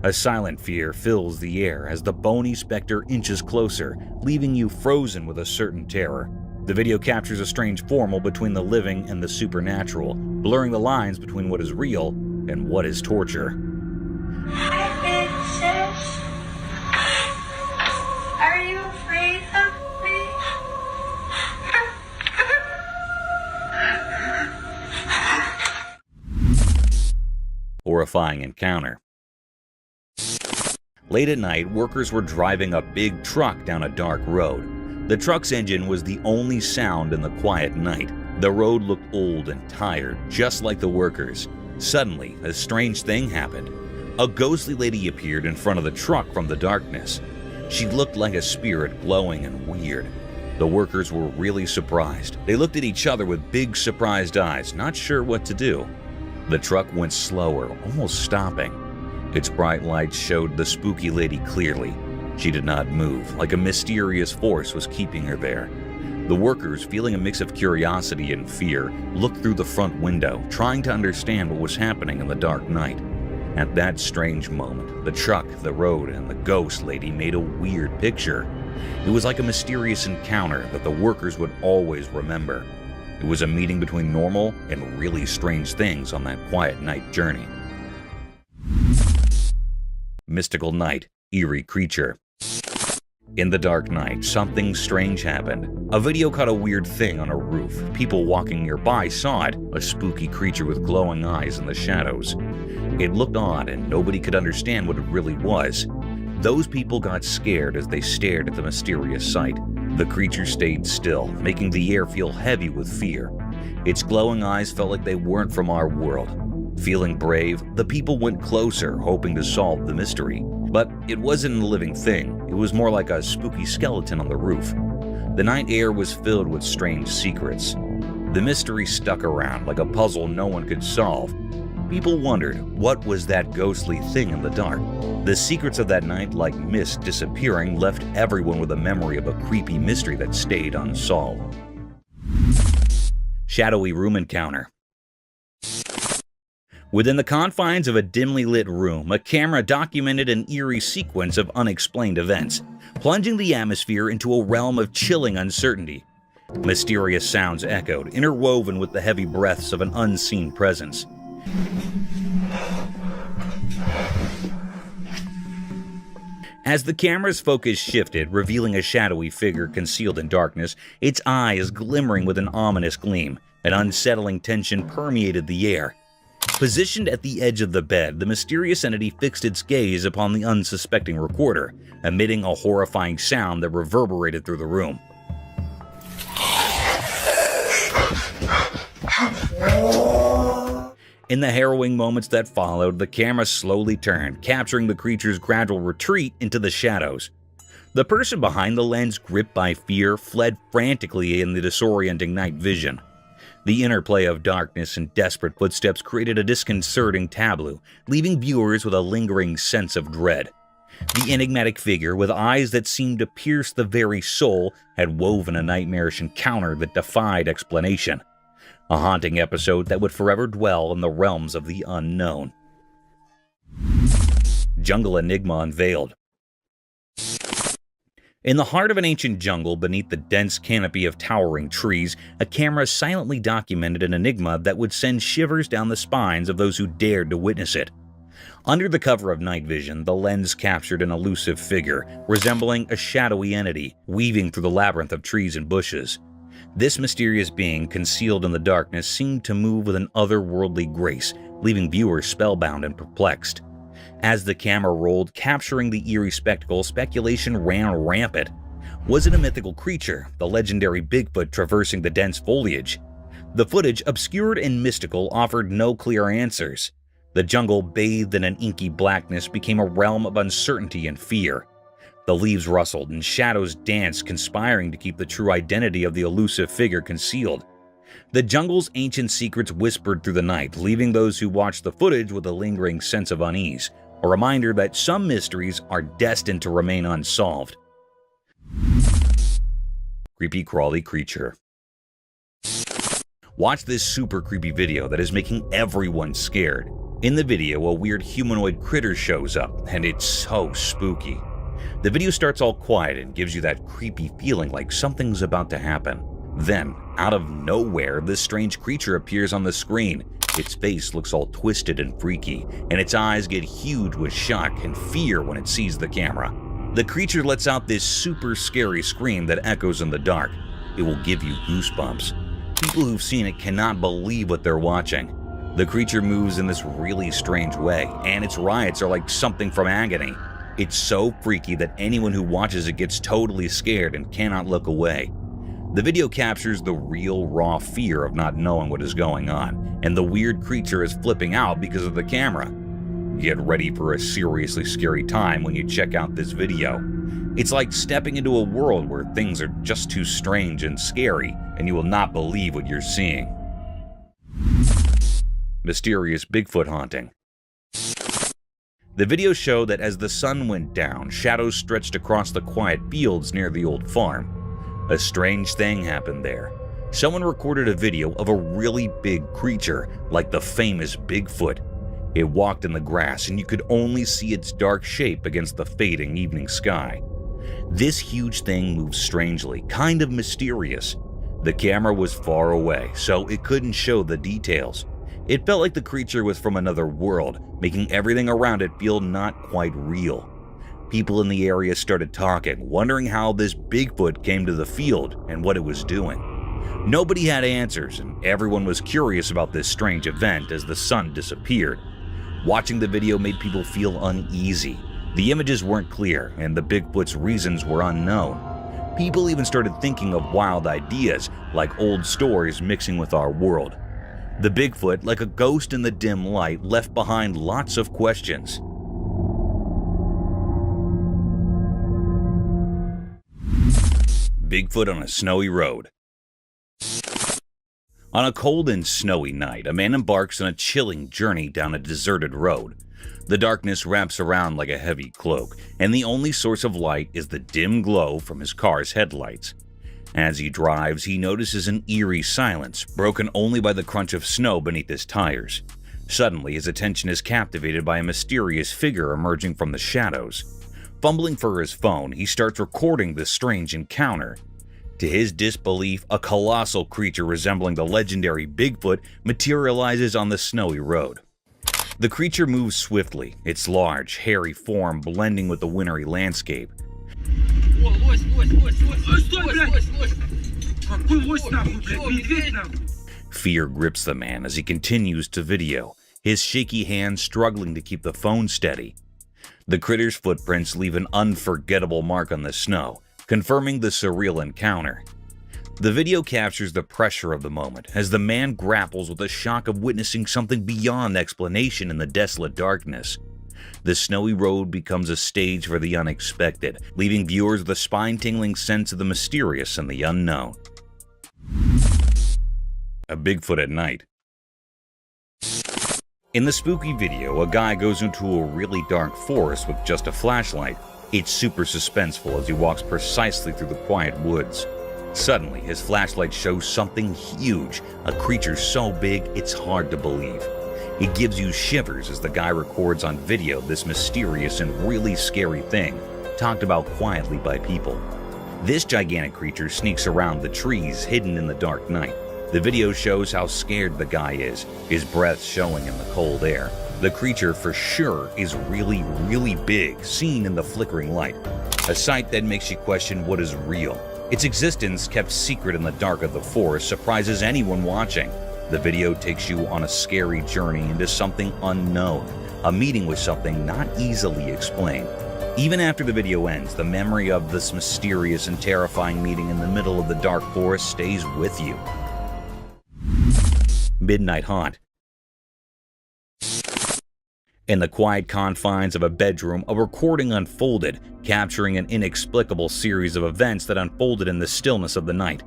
A silent fear fills the air as the bony specter inches closer, leaving you frozen with a certain terror. The video captures a strange formula between the living and the supernatural, blurring the lines between what is real and what is torture. Are you afraid of me? Horrifying encounter. Late at night, workers were driving a big truck down a dark road. The truck's engine was the only sound in the quiet night. The road looked old and tired, just like the workers. Suddenly, a strange thing happened. A ghostly lady appeared in front of the truck from the darkness. She looked like a spirit, glowing and weird. The workers were really surprised. They looked at each other with big, surprised eyes, not sure what to do. The truck went slower, almost stopping. Its bright lights showed the spooky lady clearly. She did not move, like a mysterious force was keeping her there. The workers, feeling a mix of curiosity and fear, looked through the front window, trying to understand what was happening in the dark night. At that strange moment, the truck, the road, and the ghost lady made a weird picture. It was like a mysterious encounter that the workers would always remember. It was a meeting between normal and really strange things on that quiet night journey. Mystical night, eerie creature. In the dark night, something strange happened. A video caught a weird thing on a roof. People walking nearby saw it, a spooky creature with glowing eyes in the shadows. It looked odd and nobody could understand what it really was. Those people got scared as they stared at the mysterious sight. The creature stayed still, making the air feel heavy with fear. Its glowing eyes felt like they weren't from our world. Feeling brave, the people went closer, hoping to solve the mystery. But it wasn't a living thing. It was more like a spooky skeleton on the roof. The night air was filled with strange secrets. The mystery stuck around like a puzzle no one could solve. People wondered, what was that ghostly thing in the dark? The secrets of that night, like mist disappearing, left everyone with a memory of a creepy mystery that stayed unsolved. Shadowy room encounter. Within the confines of a dimly lit room, a camera documented an eerie sequence of unexplained events, plunging the atmosphere into a realm of chilling uncertainty. Mysterious sounds echoed, interwoven with the heavy breaths of an unseen presence. As the camera's focus shifted, revealing a shadowy figure concealed in darkness, its eyes glimmering with an ominous gleam. An unsettling tension permeated the air. Positioned at the edge of the bed, the mysterious entity fixed its gaze upon the unsuspecting recorder, emitting a horrifying sound that reverberated through the room. In the harrowing moments that followed, the camera slowly turned, capturing the creature's gradual retreat into the shadows. The person behind the lens, gripped by fear, fled frantically in the disorienting night vision. The interplay of darkness and desperate footsteps created a disconcerting tableau, leaving viewers with a lingering sense of dread. The enigmatic figure, with eyes that seemed to pierce the very soul, had woven a nightmarish encounter that defied explanation. A haunting episode that would forever dwell in the realms of the unknown. Jungle Enigma Unveiled. In the heart of an ancient jungle, beneath the dense canopy of towering trees, a camera silently documented an enigma that would send shivers down the spines of those who dared to witness it. Under the cover of night vision, the lens captured an elusive figure, resembling a shadowy entity, weaving through the labyrinth of trees and bushes. This mysterious being, concealed in the darkness, seemed to move with an otherworldly grace, leaving viewers spellbound and perplexed. As the camera rolled, capturing the eerie spectacle, speculation ran rampant. Was it a mythical creature, the legendary Bigfoot traversing the dense foliage? The footage, obscured and mystical, offered no clear answers. The jungle, bathed in an inky blackness, became a realm of uncertainty and fear. The leaves rustled and shadows danced, conspiring to keep the true identity of the elusive figure concealed. The jungle's ancient secrets whispered through the night, leaving those who watched the footage with a lingering sense of unease, a reminder that some mysteries are destined to remain unsolved. Creepy crawly creature. Watch this super creepy video that is making everyone scared. In the video, a weird humanoid critter shows up, and it's so spooky. The video starts all quiet and gives you that creepy feeling like something's about to happen. Then, out of nowhere, this strange creature appears on the screen. Its face looks all twisted and freaky, and its eyes get huge with shock and fear when it sees the camera. The creature lets out this super scary scream that echoes in the dark. It will give you goosebumps. People who've seen it cannot believe what they're watching. The creature moves in this really strange way, and its riots are like something from Agony. It's so freaky that anyone who watches it gets totally scared and cannot look away. The video captures the real, raw fear of not knowing what is going on, and the weird creature is flipping out because of the camera. Get ready for a seriously scary time when you check out this video. It's like stepping into a world where things are just too strange and scary, and you will not believe what you're seeing. Mysterious Bigfoot haunting. The video showed that as the sun went down, shadows stretched across the quiet fields near the old farm. A strange thing happened there. Someone recorded a video of a really big creature, like the famous Bigfoot. It walked in the grass, and you could only see its dark shape against the fading evening sky. This huge thing moved strangely, kind of mysterious. The camera was far away, so it couldn't show the details. It felt like the creature was from another world, making everything around it feel not quite real. People in the area started talking, wondering how this Bigfoot came to the field and what it was doing. Nobody had answers, and everyone was curious about this strange event as the sun disappeared. Watching the video made people feel uneasy. The images weren't clear, and the Bigfoot's reasons were unknown. People even started thinking of wild ideas, like old stories mixing with our world. The Bigfoot, like a ghost in the dim light, left behind lots of questions. Bigfoot on a snowy road. On a cold and snowy night, a man embarks on a chilling journey down a deserted road. The darkness wraps around like a heavy cloak, and the only source of light is the dim glow from his car's headlights. As he drives, he notices an eerie silence, broken only by the crunch of snow beneath his tires. Suddenly, his attention is captivated by a mysterious figure emerging from the shadows. Fumbling for his phone, he starts recording this strange encounter. To his disbelief, a colossal creature resembling the legendary Bigfoot materializes on the snowy road. The creature moves swiftly, its large, hairy form blending with the wintry landscape. Fear grips the man as he continues to video, his shaky hands struggling to keep the phone steady. The critter's footprints leave an unforgettable mark on the snow, confirming the surreal encounter. The video captures the pressure of the moment as the man grapples with the shock of witnessing something beyond explanation in the desolate darkness. The snowy road becomes a stage for the unexpected, leaving viewers with a spine-tingling sense of the mysterious and the unknown. A Bigfoot at night. In the spooky video, a guy goes into a really dark forest with just a flashlight. It's super suspenseful as he walks precisely through the quiet woods. Suddenly, his flashlight shows something huge, a creature so big it's hard to believe. It gives you shivers as the guy records on video this mysterious and really scary thing, talked about quietly by people. This gigantic creature sneaks around the trees hidden in the dark night. The video shows how scared the guy is, his breath showing in the cold air. The creature for sure is really, really big, seen in the flickering light. A sight that makes you question what is real. Its existence, kept secret in the dark of the forest, surprises anyone watching. The video takes you on a scary journey into something unknown, a meeting with something not easily explained. Even after the video ends, the memory of this mysterious and terrifying meeting in the middle of the dark forest stays with you. Midnight Haunt. In the quiet confines of a bedroom, a recording unfolded, capturing an inexplicable series of events that unfolded in the stillness of the night.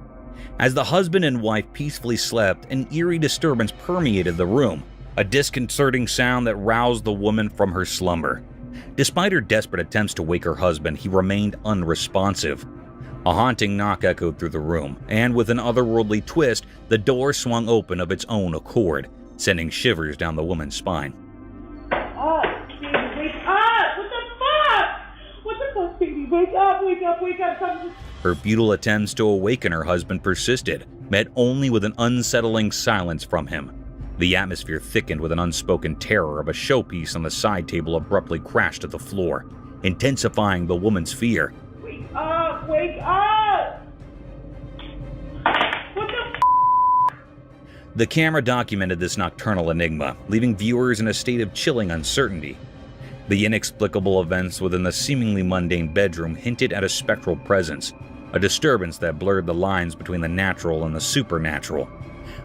As the husband and wife peacefully slept, an eerie disturbance permeated the room, a disconcerting sound that roused the woman from her slumber. Despite her desperate attempts to wake her husband, he remained unresponsive. A haunting knock echoed through the room, and with an otherworldly twist, the door swung open of its own accord, sending shivers down the woman's spine. Wake up. Her futile attempts to awaken her husband persisted, met only with an unsettling silence from him. The atmosphere thickened with an unspoken terror of a showpiece on the side table abruptly crashed to the floor, intensifying the woman's fear. Wake up! Wake up! What the The camera documented this nocturnal enigma, leaving viewers in a state of chilling uncertainty. The inexplicable events within the seemingly mundane bedroom hinted at a spectral presence, a disturbance that blurred the lines between the natural and the supernatural,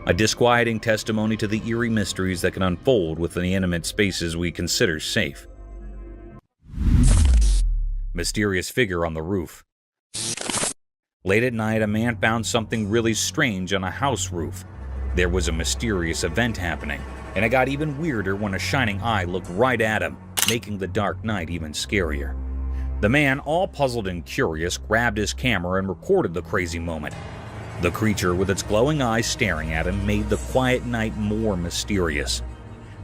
a disquieting testimony to the eerie mysteries that can unfold within the intimate spaces we consider safe. Mysterious figure on the roof. Late at night, a man found something really strange on a house roof. There was a mysterious event happening, and it got even weirder when a shining eye looked right at him, making the dark night even scarier. The man, all puzzled and curious, grabbed his camera and recorded the crazy moment. The creature, with its glowing eyes staring at him, made the quiet night more mysterious.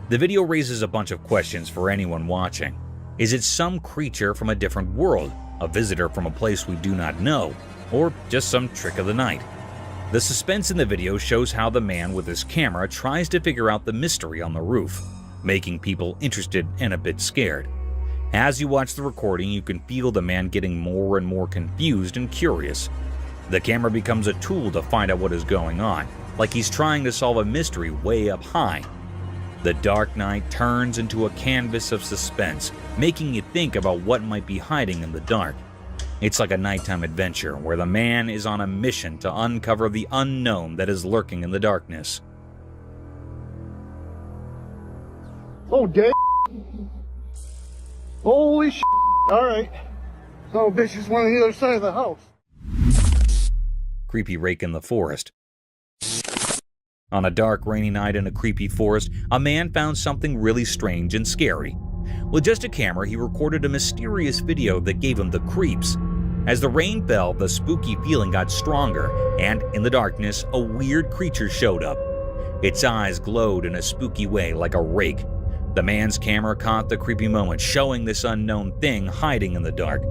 The video raises a bunch of questions for anyone watching. Is it some creature from a different world, a visitor from a place we do not know, or just some trick of the night? The suspense in the video shows how the man with his camera tries to figure out the mystery on the roof, making people interested and a bit scared. As you watch the recording, you can feel the man getting more and more confused and curious. The camera becomes a tool to find out what is going on, like he's trying to solve a mystery way up high. The dark night turns into a canvas of suspense, making you think about what might be hiding in the dark. It's like a nighttime adventure where the man is on a mission to uncover the unknown that is lurking in the darkness. Oh, dead. Holy shit. Alright. Oh, bitch is one on the other side of the house. Creepy rake in the forest. On a dark, rainy night in a creepy forest, a man found something really strange and scary. With just a camera, he recorded a mysterious video that gave him the creeps. As the rain fell, the spooky feeling got stronger, and in the darkness, a weird creature showed up. Its eyes glowed in a spooky way like a rake. The man's camera caught the creepy moment, showing this unknown thing hiding in the dark.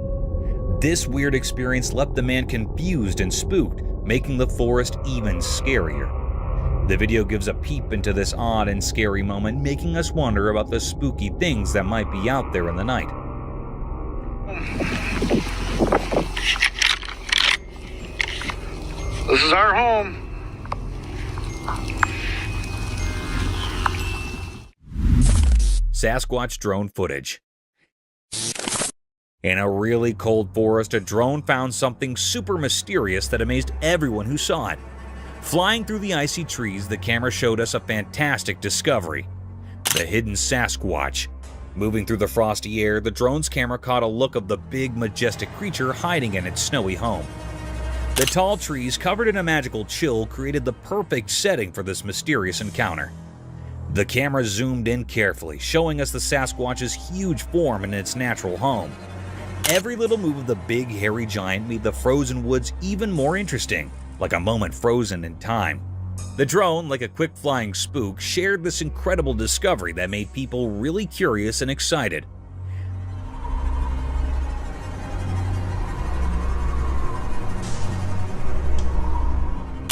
This weird experience left the man confused and spooked, making the forest even scarier. The video gives a peep into this odd and scary moment, making us wonder about the spooky things that might be out there in the night. This is our home. Sasquatch drone footage. In a really cold forest, a drone found something super mysterious that amazed everyone who saw it. Flying through the icy trees, the camera showed us a fantastic discovery: the hidden Sasquatch. Moving through the frosty air, the drone's camera caught a look of the big, majestic creature hiding in its snowy home. The tall trees, covered in a magical chill, created the perfect setting for this mysterious encounter. The camera zoomed in carefully, showing us the Sasquatch's huge form in its natural home. Every little move of the big, hairy giant made the frozen woods even more interesting, like a moment frozen in time. The drone, like a quick flying spook, shared this incredible discovery that made people really curious and excited.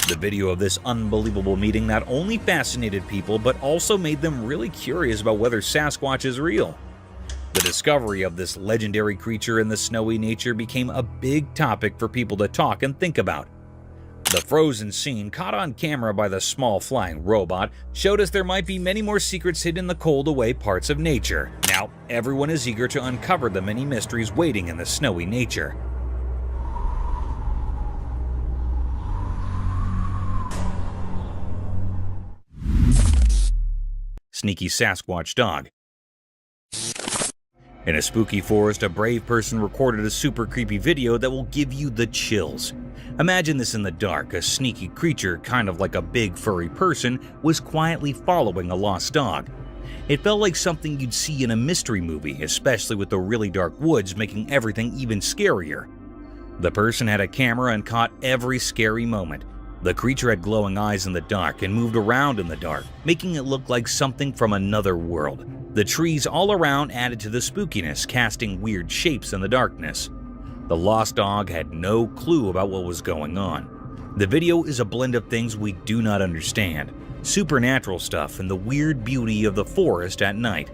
The video of this unbelievable meeting not only fascinated people, but also made them really curious about whether Sasquatch is real. The discovery of this legendary creature in the snowy nature became a big topic for people to talk and think about. The frozen scene, caught on camera by the small flying robot, showed us there might be many more secrets hidden in the cold away parts of nature. Now, everyone is eager to uncover the many mysteries waiting in the snowy nature. Sneaky Sasquatch dog. In a spooky forest, a brave person recorded a super creepy video that will give you the chills. Imagine this in the dark: a sneaky creature, kind of like a big furry person, was quietly following a lost dog. It felt like something you'd see in a mystery movie, especially with the really dark woods making everything even scarier. The person had a camera and caught every scary moment. The creature had glowing eyes in the dark and moved around in the dark, making it look like something from another world. The trees all around added to the spookiness, casting weird shapes in the darkness. The lost dog had no clue about what was going on. The video is a blend of things we do not understand: supernatural stuff and the weird beauty of the forest at night.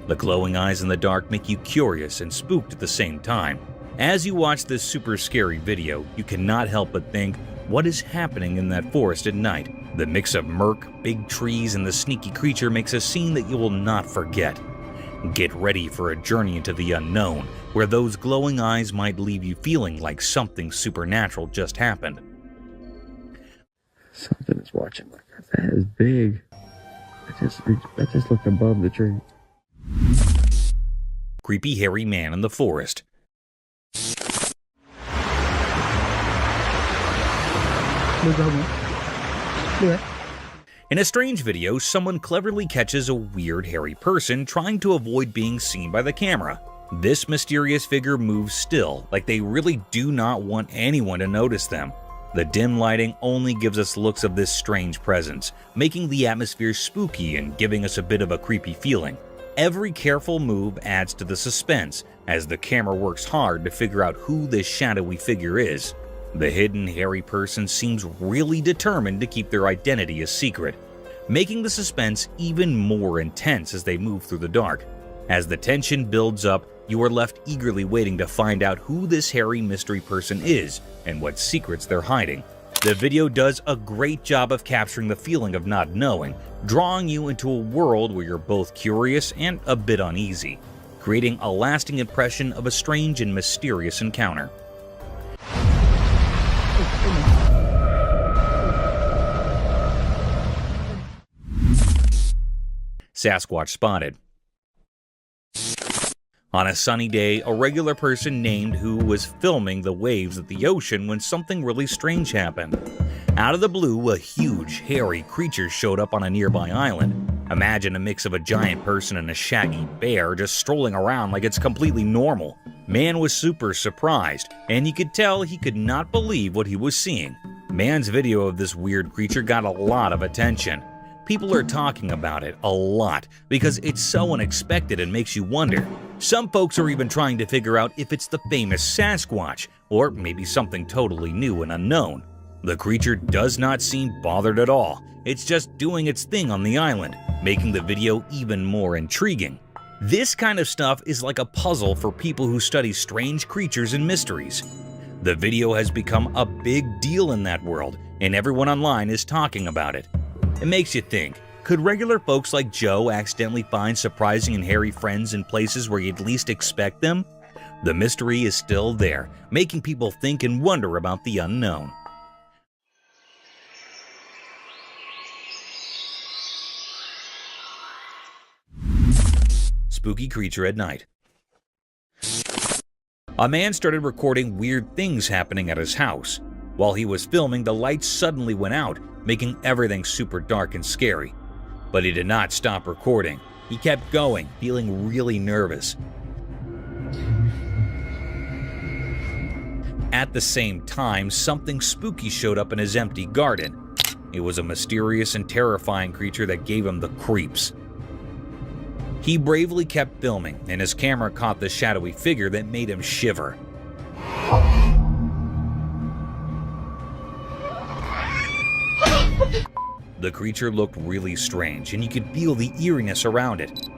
The glowing eyes in the dark make you curious and spooked at the same time. As you watch this super scary video, you cannot help but think, what is happening in that forest at night? The mix of murk, big trees, and the sneaky creature makes a scene that you will not forget. Get ready for a journey into the unknown, where those glowing eyes might leave you feeling like something supernatural just happened. Something is watching like that. That is big. I just looked above the tree. Creepy hairy man in the forest. In a strange video, someone cleverly catches a weird hairy person trying to avoid being seen by the camera. This mysterious figure moves still, like they really do not want anyone to notice them. The dim lighting only gives us looks of this strange presence, making the atmosphere spooky and giving us a bit of a creepy feeling. Every careful move adds to the suspense, as the camera works hard to figure out who this shadowy figure is. The hidden hairy person seems really determined to keep their identity a secret, making the suspense even more intense as they move through the dark. As the tension builds up, you are left eagerly waiting to find out who this hairy mystery person is and what secrets they're hiding. The video does a great job of capturing the feeling of not knowing, drawing you into a world where you're both curious and a bit uneasy, creating a lasting impression of a strange and mysterious encounter. Sasquatch spotted. On a sunny day, a regular person named who was filming the waves at the ocean when something really strange happened. Out of the blue, a huge, hairy creature showed up on a nearby island. Imagine a mix of a giant person and a shaggy bear just strolling around like it's completely normal. Man was super surprised, and you could tell he could not believe what he was seeing. Man's video of this weird creature got a lot of attention. People are talking about it a lot because it's so unexpected and makes you wonder. Some folks are even trying to figure out if it's the famous Sasquatch, or maybe something totally new and unknown. The creature does not seem bothered at all. It's just doing its thing on the island, making the video even more intriguing. This kind of stuff is like a puzzle for people who study strange creatures and mysteries. The video has become a big deal in that world, and everyone online is talking about it. It makes you think, could regular folks like Joe accidentally find surprising and hairy friends in places where you'd least expect them? The mystery is still there, making people think and wonder about the unknown. Spooky creature at night. A man started recording weird things happening at his house. While he was filming, the lights suddenly went out, making everything super dark and scary. But he did not stop recording. He kept going, feeling really nervous. At the same time, something spooky showed up in his empty garden. It was a mysterious and terrifying creature that gave him the creeps. He bravely kept filming, and his camera caught the shadowy figure that made him shiver. The creature looked really strange, and you could feel the eeriness around it.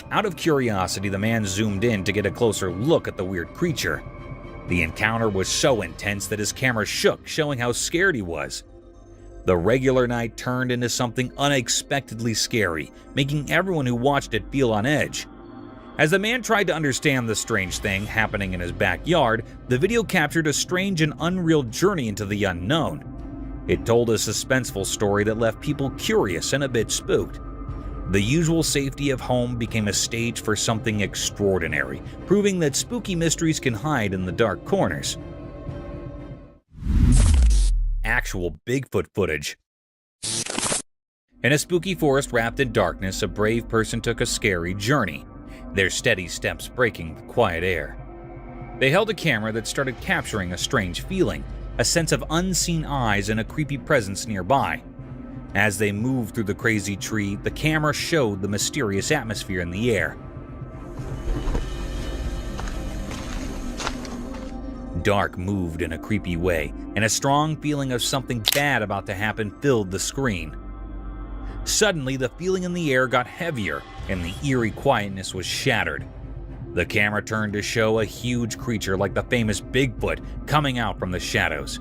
Out of curiosity, the man zoomed in to get a closer look at the weird creature. The encounter was so intense that his camera shook, showing how scared he was. The regular night turned into something unexpectedly scary, making everyone who watched it feel on edge. As the man tried to understand the strange thing happening in his backyard, the video captured a strange and unreal journey into the unknown. It told a suspenseful story that left people curious and a bit spooked. The usual safety of home became a stage for something extraordinary, proving that spooky mysteries can hide in the dark corners. Actual Bigfoot footage. In a spooky forest wrapped in darkness, a brave person took a scary journey, their steady steps breaking the quiet air. They held a camera that started capturing a strange feeling, a sense of unseen eyes and a creepy presence nearby. As they moved through the crazy tree, the camera showed the mysterious atmosphere in the air. Dark moved in a creepy way, and a strong feeling of something bad about to happen filled the screen. Suddenly, the feeling in the air got heavier, and the eerie quietness was shattered. The camera turned to show a huge creature like the famous Bigfoot coming out from the shadows.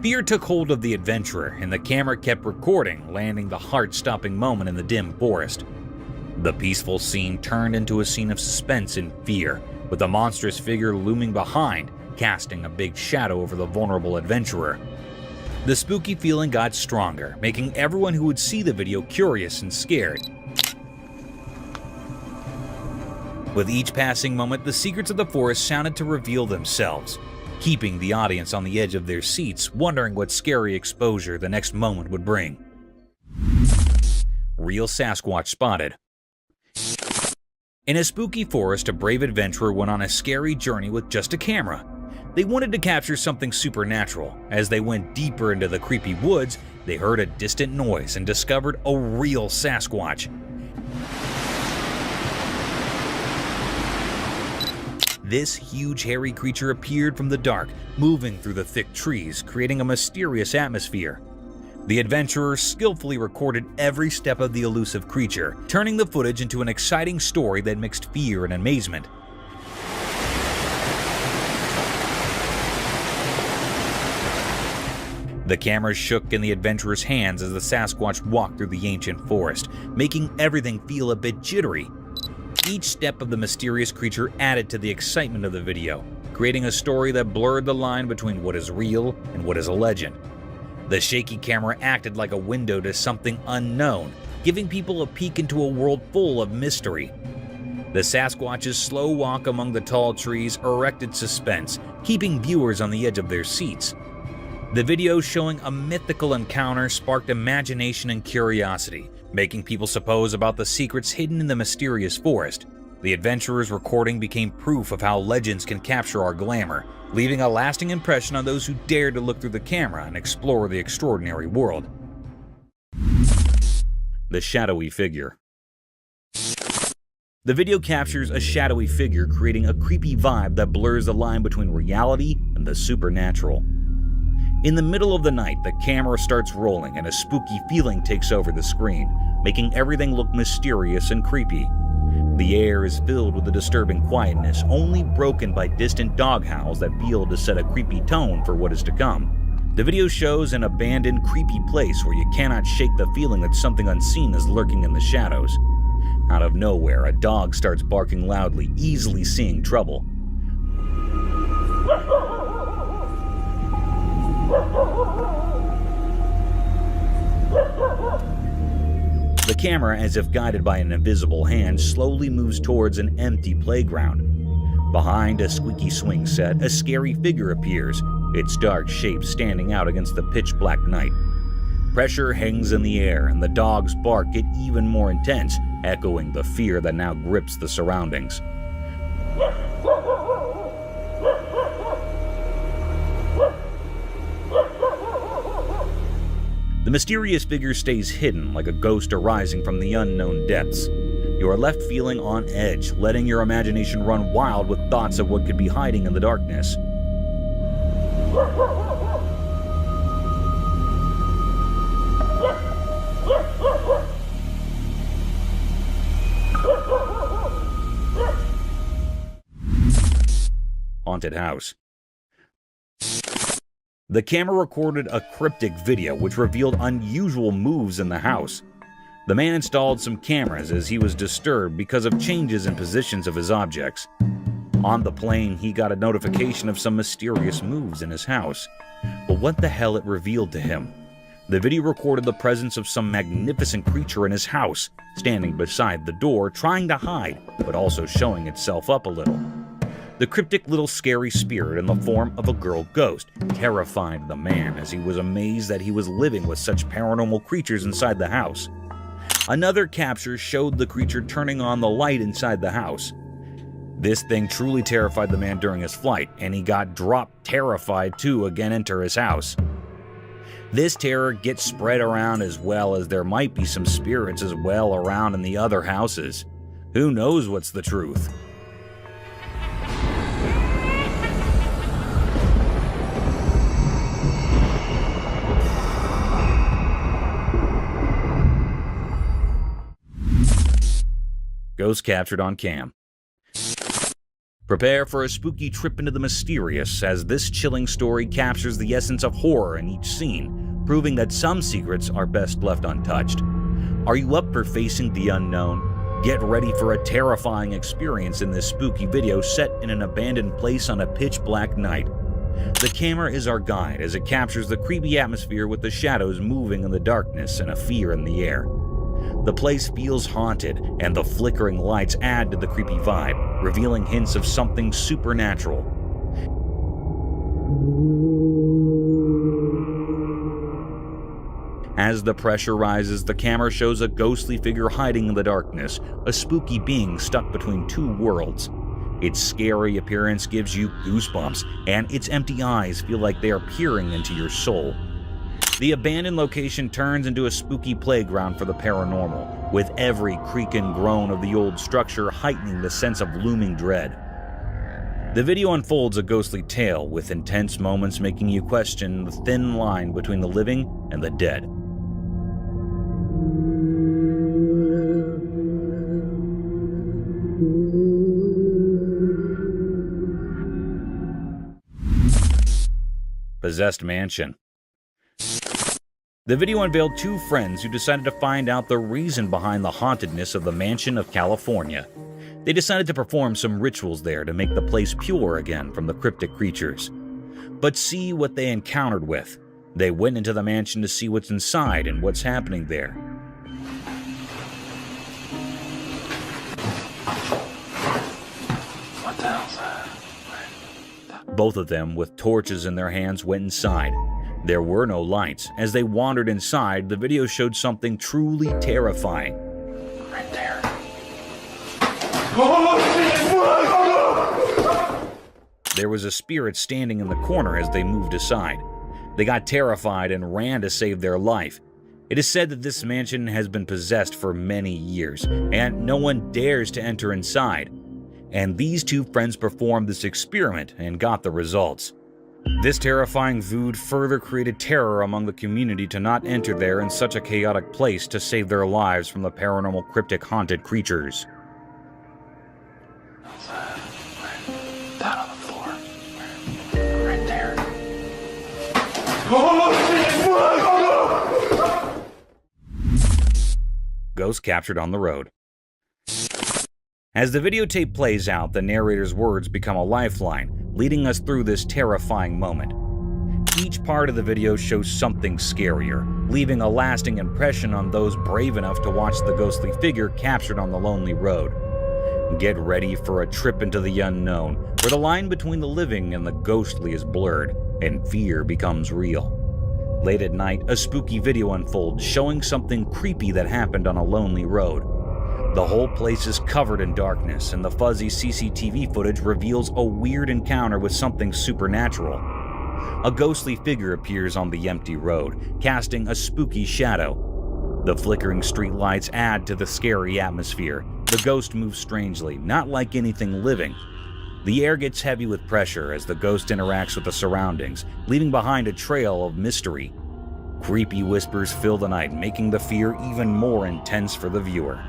Fear took hold of the adventurer, and the camera kept recording, landing the heart-stopping moment in the dim forest. The peaceful scene turned into a scene of suspense and fear, with a monstrous figure looming behind, casting a big shadow over the vulnerable adventurer. The spooky feeling got stronger, making everyone who would see the video curious and scared. With each passing moment, the secrets of the forest sounded to reveal themselves, keeping the audience on the edge of their seats, wondering what scary exposure the next moment would bring. Real Sasquatch spotted. In a spooky forest, a brave adventurer went on a scary journey with just a camera. They wanted to capture something supernatural. As they went deeper into the creepy woods, they heard a distant noise and discovered a real Sasquatch. This huge hairy creature appeared from the dark, moving through the thick trees, creating a mysterious atmosphere. The adventurers skillfully recorded every step of the elusive creature, turning the footage into an exciting story that mixed fear and amazement. The camera shook in the adventurer's hands as the Sasquatch walked through the ancient forest, making everything feel a bit jittery. Each step of the mysterious creature added to the excitement of the video, creating a story that blurred the line between what is real and what is a legend. The shaky camera acted like a window to something unknown, giving people a peek into a world full of mystery. The Sasquatch's slow walk among the tall trees erected suspense, keeping viewers on the edge of their seats. The video showing a mythical encounter sparked imagination and curiosity, making people suppose about the secrets hidden in the mysterious forest. The adventurers' recording became proof of how legends can capture our glamour, leaving a lasting impression on those who dare to look through the camera and explore the extraordinary world. The shadowy figure. The video captures a shadowy figure, creating a creepy vibe that blurs the line between reality and the supernatural. In the middle of the night, the camera starts rolling and a spooky feeling takes over the screen, making everything look mysterious and creepy. The air is filled with a disturbing quietness, only broken by distant dog howls that feel to set a creepy tone for what is to come. The video shows an abandoned, creepy place where you cannot shake the feeling that something unseen is lurking in the shadows. Out of nowhere, a dog starts barking loudly, easily seeing trouble. The camera, as if guided by an invisible hand, slowly moves towards an empty playground. Behind a squeaky swing set, a scary figure appears, its dark shape standing out against the pitch-black night. Pressure hangs in the air, and the dog's bark get even more intense, echoing the fear that now grips the surroundings. The mysterious figure stays hidden like a ghost arising from the unknown depths. You are left feeling on edge, letting your imagination run wild with thoughts of what could be hiding in the darkness. Haunted house. The camera recorded a cryptic video which revealed unusual moves in the house. The man installed some cameras as he was disturbed because of changes in positions of his objects. On the plane, he got a notification of some mysterious moves in his house. But what the hell it revealed to him? The video recorded the presence of some magnificent creature in his house, standing beside the door, trying to hide, but also showing itself up a little. The cryptic little scary spirit in the form of a girl ghost terrified the man as he was amazed that he was living with such paranormal creatures inside the house. Another capture showed the creature turning on the light inside the house. This thing truly terrified the man during his flight, and he got dropped terrified to again enter his house. This terror gets spread around as well as there might be some spirits as well around in the other houses. Who knows what's the truth? Ghost captured on cam. Prepare for a spooky trip into the mysterious as this chilling story captures the essence of horror in each scene, proving that some secrets are best left untouched. Are you up for facing the unknown? Get ready for a terrifying experience in this spooky video set in an abandoned place on a pitch-black night. The camera is our guide as it captures the creepy atmosphere with the shadows moving in the darkness and a fear in the air. The place feels haunted, and the flickering lights add to the creepy vibe, revealing hints of something supernatural. As the pressure rises, the camera shows a ghostly figure hiding in the darkness, a spooky being stuck between two worlds. Its scary appearance gives you goosebumps, and its empty eyes feel like they are peering into your soul. The abandoned location turns into a spooky playground for the paranormal, with every creak and groan of the old structure heightening the sense of looming dread. The video unfolds a ghostly tale, with intense moments making you question the thin line between the living and the dead. Possessed mansion. The video unveiled two friends who decided to find out the reason behind the hauntedness of the mansion of California. They decided to perform some rituals there to make the place pure again from the cryptic creatures. But see what they encountered with. They went into the mansion to see what's inside and what's happening there. What the hell's that? Both of them, with torches in their hands, went inside. There were no lights. As they wandered inside, the video showed something truly terrifying. Right there. There was a spirit standing in the corner as they moved aside. They got terrified and ran to save their life. It is said that this mansion has been possessed for many years, and no one dares to enter inside. And these two friends performed this experiment and got the results. This terrifying food further created terror among the community to not enter there in such a chaotic place to save their lives from the paranormal cryptic haunted creatures. Down on the floor. Right there. Ghost captured on the road. As the videotape plays out, the narrator's words become a lifeline, leading us through this terrifying moment. Each part of the video shows something scarier, leaving a lasting impression on those brave enough to watch the ghostly figure captured on the lonely road. Get ready for a trip into the unknown, where the line between the living and the ghostly is blurred, and fear becomes real. Late at night, a spooky video unfolds showing something creepy that happened on a lonely road. The whole place is covered in darkness, and the fuzzy CCTV footage reveals a weird encounter with something supernatural. A ghostly figure appears on the empty road, casting a spooky shadow. The flickering streetlights add to the scary atmosphere. The ghost moves strangely, not like anything living. The air gets heavy with pressure as the ghost interacts with the surroundings, leaving behind a trail of mystery. Creepy whispers fill the night, making the fear even more intense for the viewer.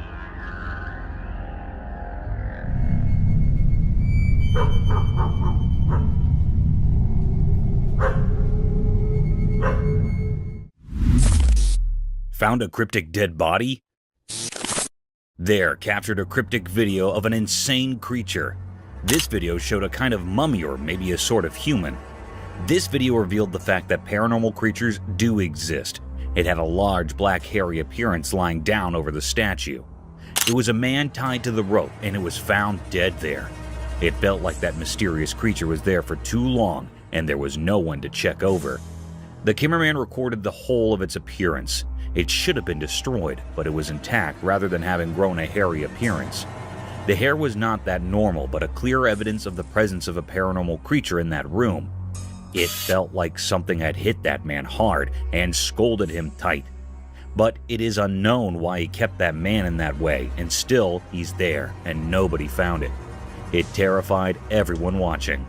Found a cryptic dead body? There, captured a cryptic video of an insane creature. This video showed a kind of mummy or maybe a sort of human. This video revealed the fact that paranormal creatures do exist. It had a large black hairy appearance lying down over the statue. It was a man tied to the rope and it was found dead there. It felt like that mysterious creature was there for too long and there was no one to check over. The cameraman recorded the whole of its appearance. It should have been destroyed, but it was intact rather than having grown a hairy appearance. The hair was not that normal, but a clear evidence of the presence of a paranormal creature in that room. It felt like something had hit that man hard and scolded him tight. But it is unknown why he kept that man in that way, and still he's there, and nobody found it. It terrified everyone watching.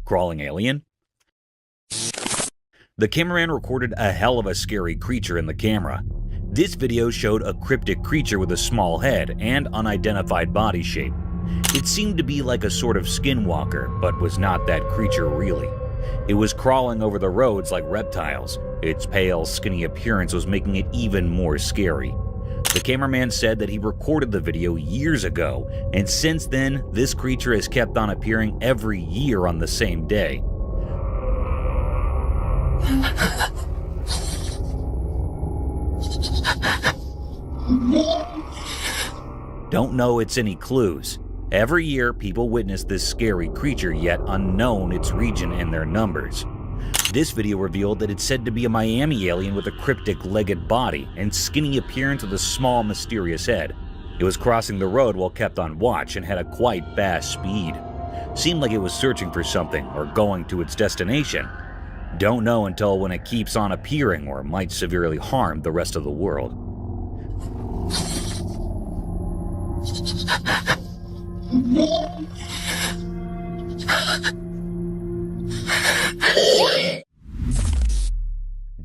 Crawling alien? The cameraman recorded a hell of a scary creature in the camera. This video showed a cryptic creature with a small head and unidentified body shape. It seemed to be like a sort of skinwalker, but was not that creature really. It was crawling over the roads like reptiles. Its pale, skinny appearance was making it even more scary. The cameraman said that he recorded the video years ago, and since then, this creature has kept on appearing every year on the same day. Don't know it's any clues. Every year, people witness this scary creature, yet unknown its region and their numbers. This video revealed that it's said to be a Miami alien with a cryptic legged body and skinny appearance with a small mysterious head. It was crossing the road while kept on watch and had a quite fast speed. Seemed like it was searching for something or going to its destination. Don't know until when it keeps on appearing or might severely harm the rest of the world.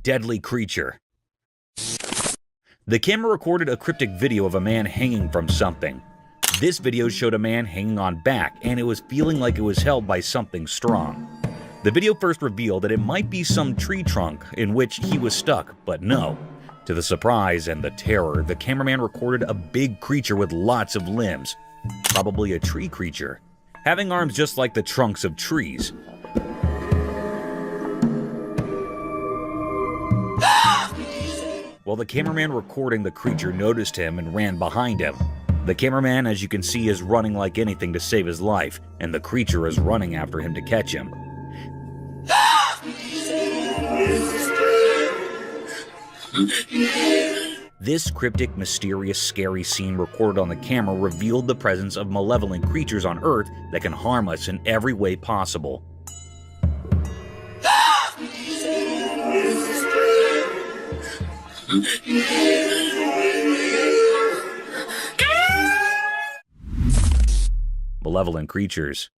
Deadly creature. The camera recorded a cryptic video of a man hanging from something. This video showed a man hanging on back, and it was feeling like it was held by something strong. The video first revealed that it might be some tree trunk in which he was stuck, but no. To the surprise and the terror, the cameraman recorded a big creature with lots of limbs. Probably a tree creature, having arms just like the trunks of trees. While the cameraman recording the creature noticed him and ran behind him. The cameraman, as you can see, is running like anything to save his life, and the creature is running after him to catch him. This cryptic, mysterious, scary scene recorded on the camera revealed the presence of malevolent creatures on Earth that can harm us in every way possible. Malevolent creatures.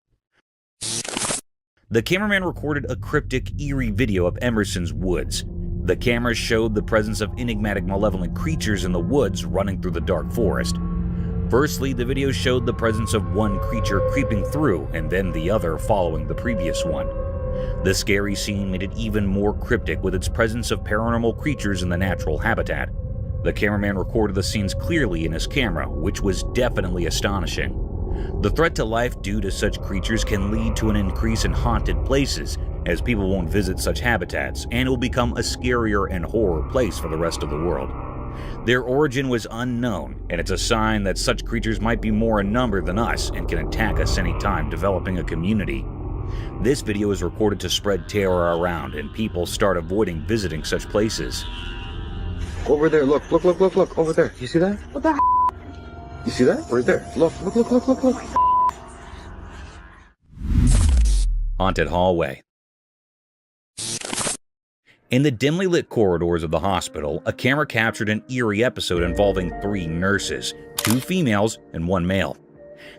The cameraman recorded a cryptic, eerie video of Emerson's woods. The camera showed the presence of enigmatic malevolent creatures in the woods running through the dark forest. Firstly, the video showed the presence of one creature creeping through and then the other following the previous one. The scary scene made it even more cryptic with its presence of paranormal creatures in the natural habitat. The cameraman recorded the scenes clearly in his camera, which was definitely astonishing. The threat to life due to such creatures can lead to an increase in haunted places, as people won't visit such habitats, and it will become a scarier and horror place for the rest of the world. Their origin was unknown, and it's a sign that such creatures might be more in number than us and can attack us anytime, developing a community. This video is recorded to spread terror around, and people start avoiding visiting such places. Over there, look, over there. You see that? What the You see that? Right there. Look. Haunted hallway. In the dimly lit corridors of the hospital, a camera captured an eerie episode involving 3 nurses, 2 females and 1 male.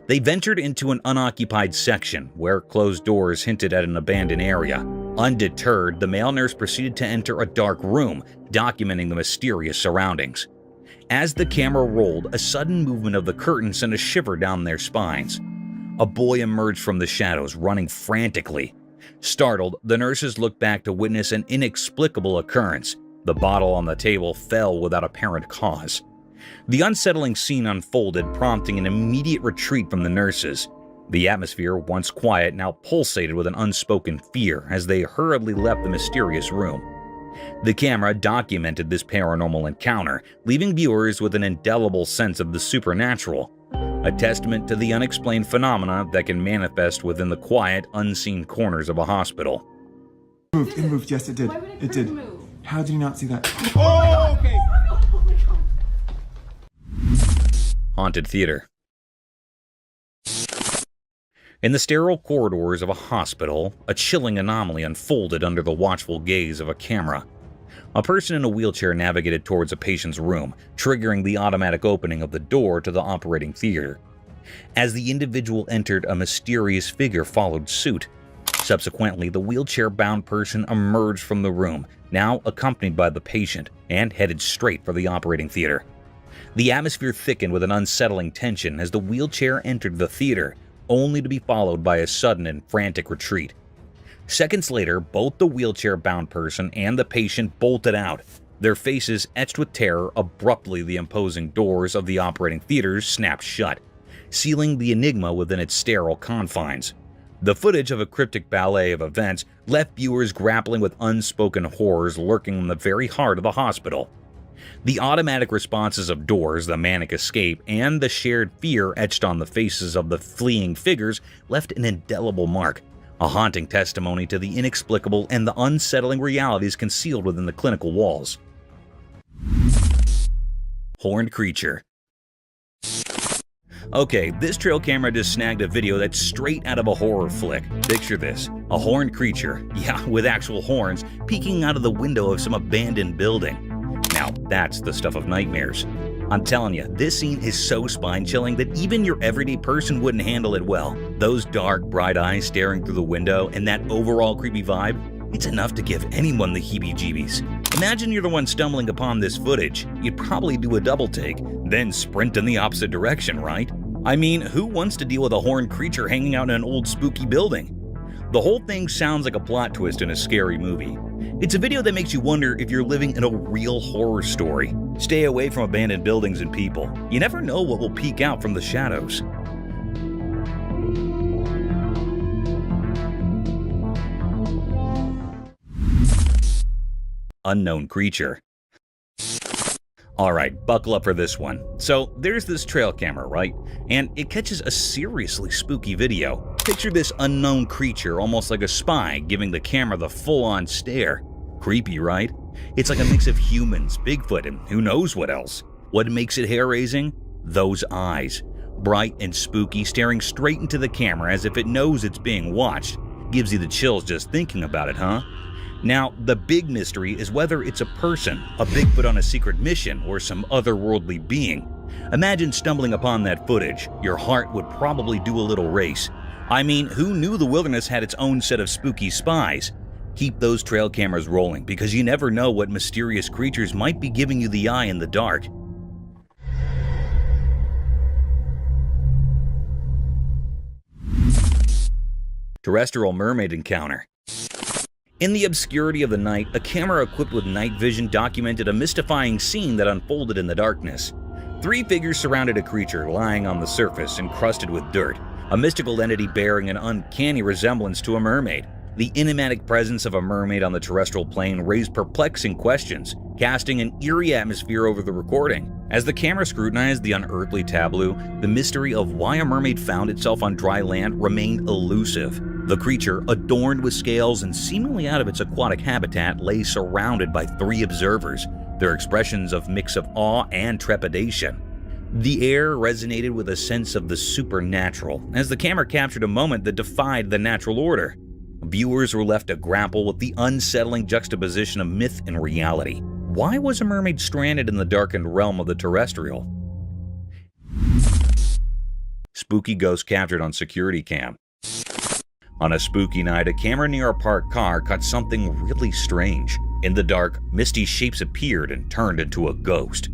They ventured into an unoccupied section where closed doors hinted at an abandoned area. Undeterred, the male nurse proceeded to enter a dark room, documenting the mysterious surroundings. As the camera rolled, a sudden movement of the curtain sent a shiver down their spines. A boy emerged from the shadows, running frantically. Startled, the nurses looked back to witness an inexplicable occurrence. The bottle on the table fell without apparent cause. The unsettling scene unfolded, prompting an immediate retreat from the nurses. The atmosphere, once quiet, now pulsated with an unspoken fear as they hurriedly left the mysterious room. The camera documented this paranormal encounter, leaving viewers with an indelible sense of the supernatural, a testament to the unexplained phenomena that can manifest within the quiet, unseen corners of a hospital. It moved, yes it did. It did. How did you not see that? Oh, okay. Haunted theater. In the sterile corridors of a hospital, a chilling anomaly unfolded under the watchful gaze of a camera. A person in a wheelchair navigated towards a patient's room, triggering the automatic opening of the door to the operating theater. As the individual entered, a mysterious figure followed suit. Subsequently, the wheelchair-bound person emerged from the room, now accompanied by the patient, and headed straight for the operating theater. The atmosphere thickened with an unsettling tension as the wheelchair entered the theater, only to be followed by a sudden and frantic retreat. Seconds later, both the wheelchair-bound person and the patient bolted out, their faces etched with terror. Abruptly, the imposing doors of the operating theater snapped shut, sealing the enigma within its sterile confines. The footage of a cryptic ballet of events left viewers grappling with unspoken horrors lurking in the very heart of the hospital. The automatic responses of doors, the manic escape, and the shared fear etched on the faces of the fleeing figures left an indelible mark, a haunting testimony to the inexplicable and the unsettling realities concealed within the clinical walls. Horned creature. Okay, this trail camera just snagged a video that's straight out of a horror flick. Picture this, a horned creature, yeah, with actual horns, peeking out of the window of some abandoned building. Now, that's the stuff of nightmares. I'm telling you, this scene is so spine-chilling that even your everyday person wouldn't handle it well. Those dark, bright eyes staring through the window and that overall creepy vibe, it's enough to give anyone the heebie-jeebies. Imagine you're the one stumbling upon this footage. You'd probably do a double take, then sprint in the opposite direction, right? I mean, who wants to deal with a horned creature hanging out in an old spooky building? The whole thing sounds like a plot twist in a scary movie. It's a video that makes you wonder if you're living in a real horror story. Stay away from abandoned buildings and people. You never know what will peek out from the shadows. Unknown creature. Alright, buckle up for this one. So, there's this trail camera, right? And it catches a seriously spooky video. Picture this unknown creature almost like a spy giving the camera the full-on stare. Creepy, right? It's like a mix of humans, Bigfoot, and who knows what else. What makes it hair-raising? Those eyes. Bright and spooky, staring straight into the camera as if it knows it's being watched. Gives you the chills just thinking about it, huh? Now, the big mystery is whether it's a person, a Bigfoot on a secret mission, or some otherworldly being. Imagine stumbling upon that footage. Your heart would probably do a little race. I mean, who knew the wilderness had its own set of spooky spies? Keep those trail cameras rolling, because you never know what mysterious creatures might be giving you the eye in the dark. Terrestrial mermaid encounter. In the obscurity of the night, a camera equipped with night vision documented a mystifying scene that unfolded in the darkness. 3 figures surrounded a creature lying on the surface, encrusted with dirt, a mystical entity bearing an uncanny resemblance to a mermaid. The enigmatic presence of a mermaid on the terrestrial plane raised perplexing questions, casting an eerie atmosphere over the recording. As the camera scrutinized the unearthly tableau, the mystery of why a mermaid found itself on dry land remained elusive. The creature, adorned with scales and seemingly out of its aquatic habitat, lay surrounded by 3 observers, their expressions of mix of awe and trepidation. The air resonated with a sense of the supernatural, as the camera captured a moment that defied the natural order. Viewers were left to grapple with the unsettling juxtaposition of myth and reality. Why was a mermaid stranded in the darkened realm of the terrestrial? Spooky ghost captured on security cam. On a spooky night, a camera near a parked car caught something really strange. In the dark, misty shapes appeared and turned into a ghost.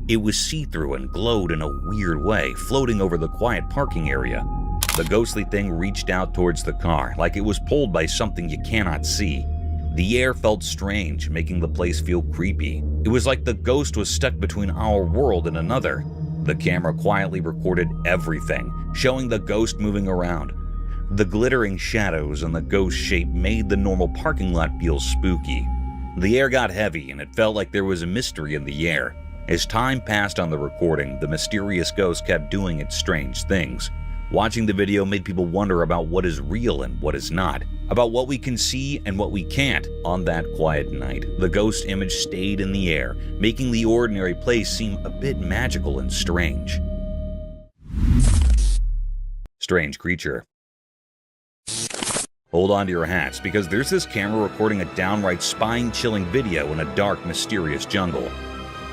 It was see-through and glowed in a weird way, floating over the quiet parking area. The ghostly thing reached out towards the car, like it was pulled by something you cannot see. The air felt strange, making the place feel creepy. It was like the ghost was stuck between our world and another. The camera quietly recorded everything, showing the ghost moving around. The glittering shadows and the ghost shape made the normal parking lot feel spooky. The air got heavy, and it felt like there was a mystery in the air. As time passed on the recording, the mysterious ghost kept doing its strange things. Watching the video made people wonder about what is real and what is not, about what we can see and what we can't. On that quiet night, the ghost image stayed in the air, making the ordinary place seem a bit magical and strange. Strange creature. Hold on to your hats, because there's this camera recording a downright spine-chilling video in a dark, mysterious jungle.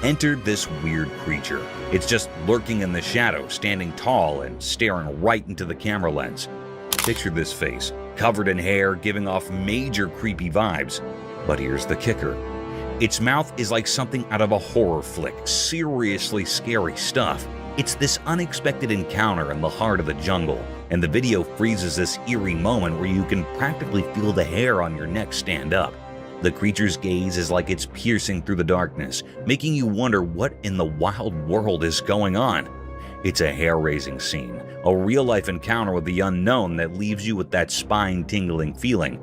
Enter this weird creature. It's just lurking in the shadow, standing tall and staring right into the camera lens. Picture this face, covered in hair, giving off major creepy vibes. But here's the kicker. Its mouth is like something out of a horror flick, seriously scary stuff. It's this unexpected encounter in the heart of the jungle, and the video freezes this eerie moment where you can practically feel the hair on your neck stand up. The creature's gaze is like it's piercing through the darkness, making you wonder what in the wild world is going on. It's a hair-raising scene, a real-life encounter with the unknown that leaves you with that spine-tingling feeling.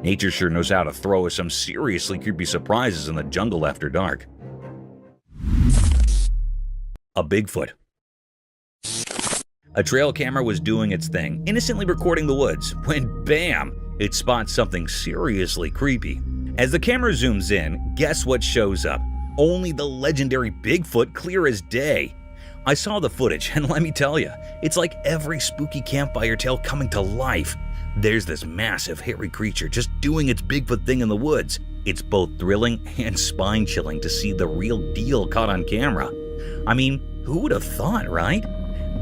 Nature sure knows how to throw us some seriously creepy surprises in the jungle after dark. A Bigfoot. A trail camera was doing its thing, innocently recording the woods, when bam! It spots something seriously creepy. As the camera zooms in, guess what shows up? Only the legendary Bigfoot, clear as day. I saw the footage, and let me tell you, it's like every spooky campfire tale coming to life. There's this massive, hairy creature just doing its Bigfoot thing in the woods. It's both thrilling and spine-chilling to see the real deal caught on camera. I mean, who would have thought, right?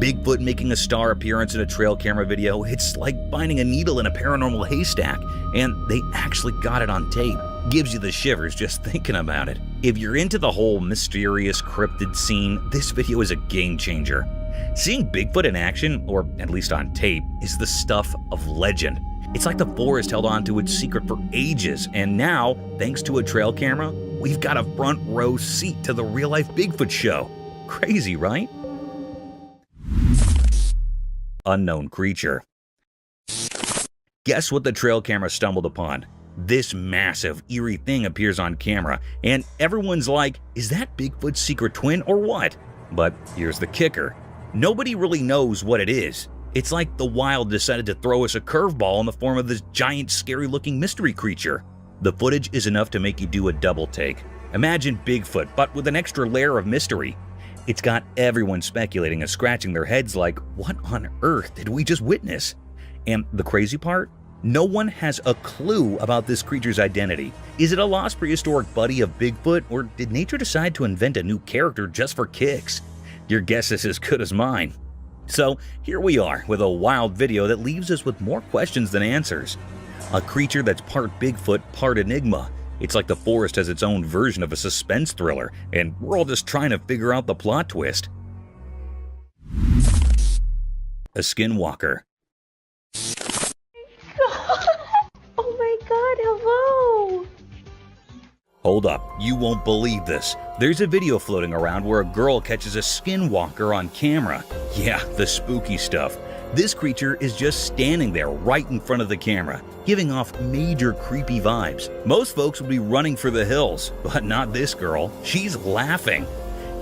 Bigfoot making a star appearance in a trail camera video, it's like finding a needle in a paranormal haystack, and they actually got it on tape. Gives you the shivers just thinking about it. If you're into the whole mysterious cryptid scene, this video is a game changer. Seeing Bigfoot in action, or at least on tape, is the stuff of legend. It's like the forest held on to its secret for ages, and now, thanks to a trail camera, we've got a front row seat to the real-life Bigfoot show. Crazy, right? Unknown creature. Guess what the trail camera stumbled upon? This massive, eerie thing appears on camera, and everyone's like, is that Bigfoot's secret twin or what? But here's the kicker. Nobody really knows what it is. It's like the wild decided to throw us a curveball in the form of this giant, scary-looking mystery creature. The footage is enough to make you do a double take. Imagine Bigfoot, but with an extra layer of mystery. It's got everyone speculating and scratching their heads like, what on earth did we just witness? And the crazy part? No one has a clue about this creature's identity. Is it a lost prehistoric buddy of Bigfoot, or did nature decide to invent a new character just for kicks? Your guess is as good as mine. So here we are with a wild video that leaves us with more questions than answers. A creature that's part Bigfoot, part Enigma. It's like the forest has its own version of a suspense thriller, and we're all just trying to figure out the plot twist. A skinwalker. Oh my god, hello! Hold up, you won't believe this. There's a video floating around where a girl catches a skinwalker on camera. Yeah, the spooky stuff. This creature is just standing there right in front of the camera, giving off major creepy vibes. Most folks would be running for the hills, but not this girl. She's laughing.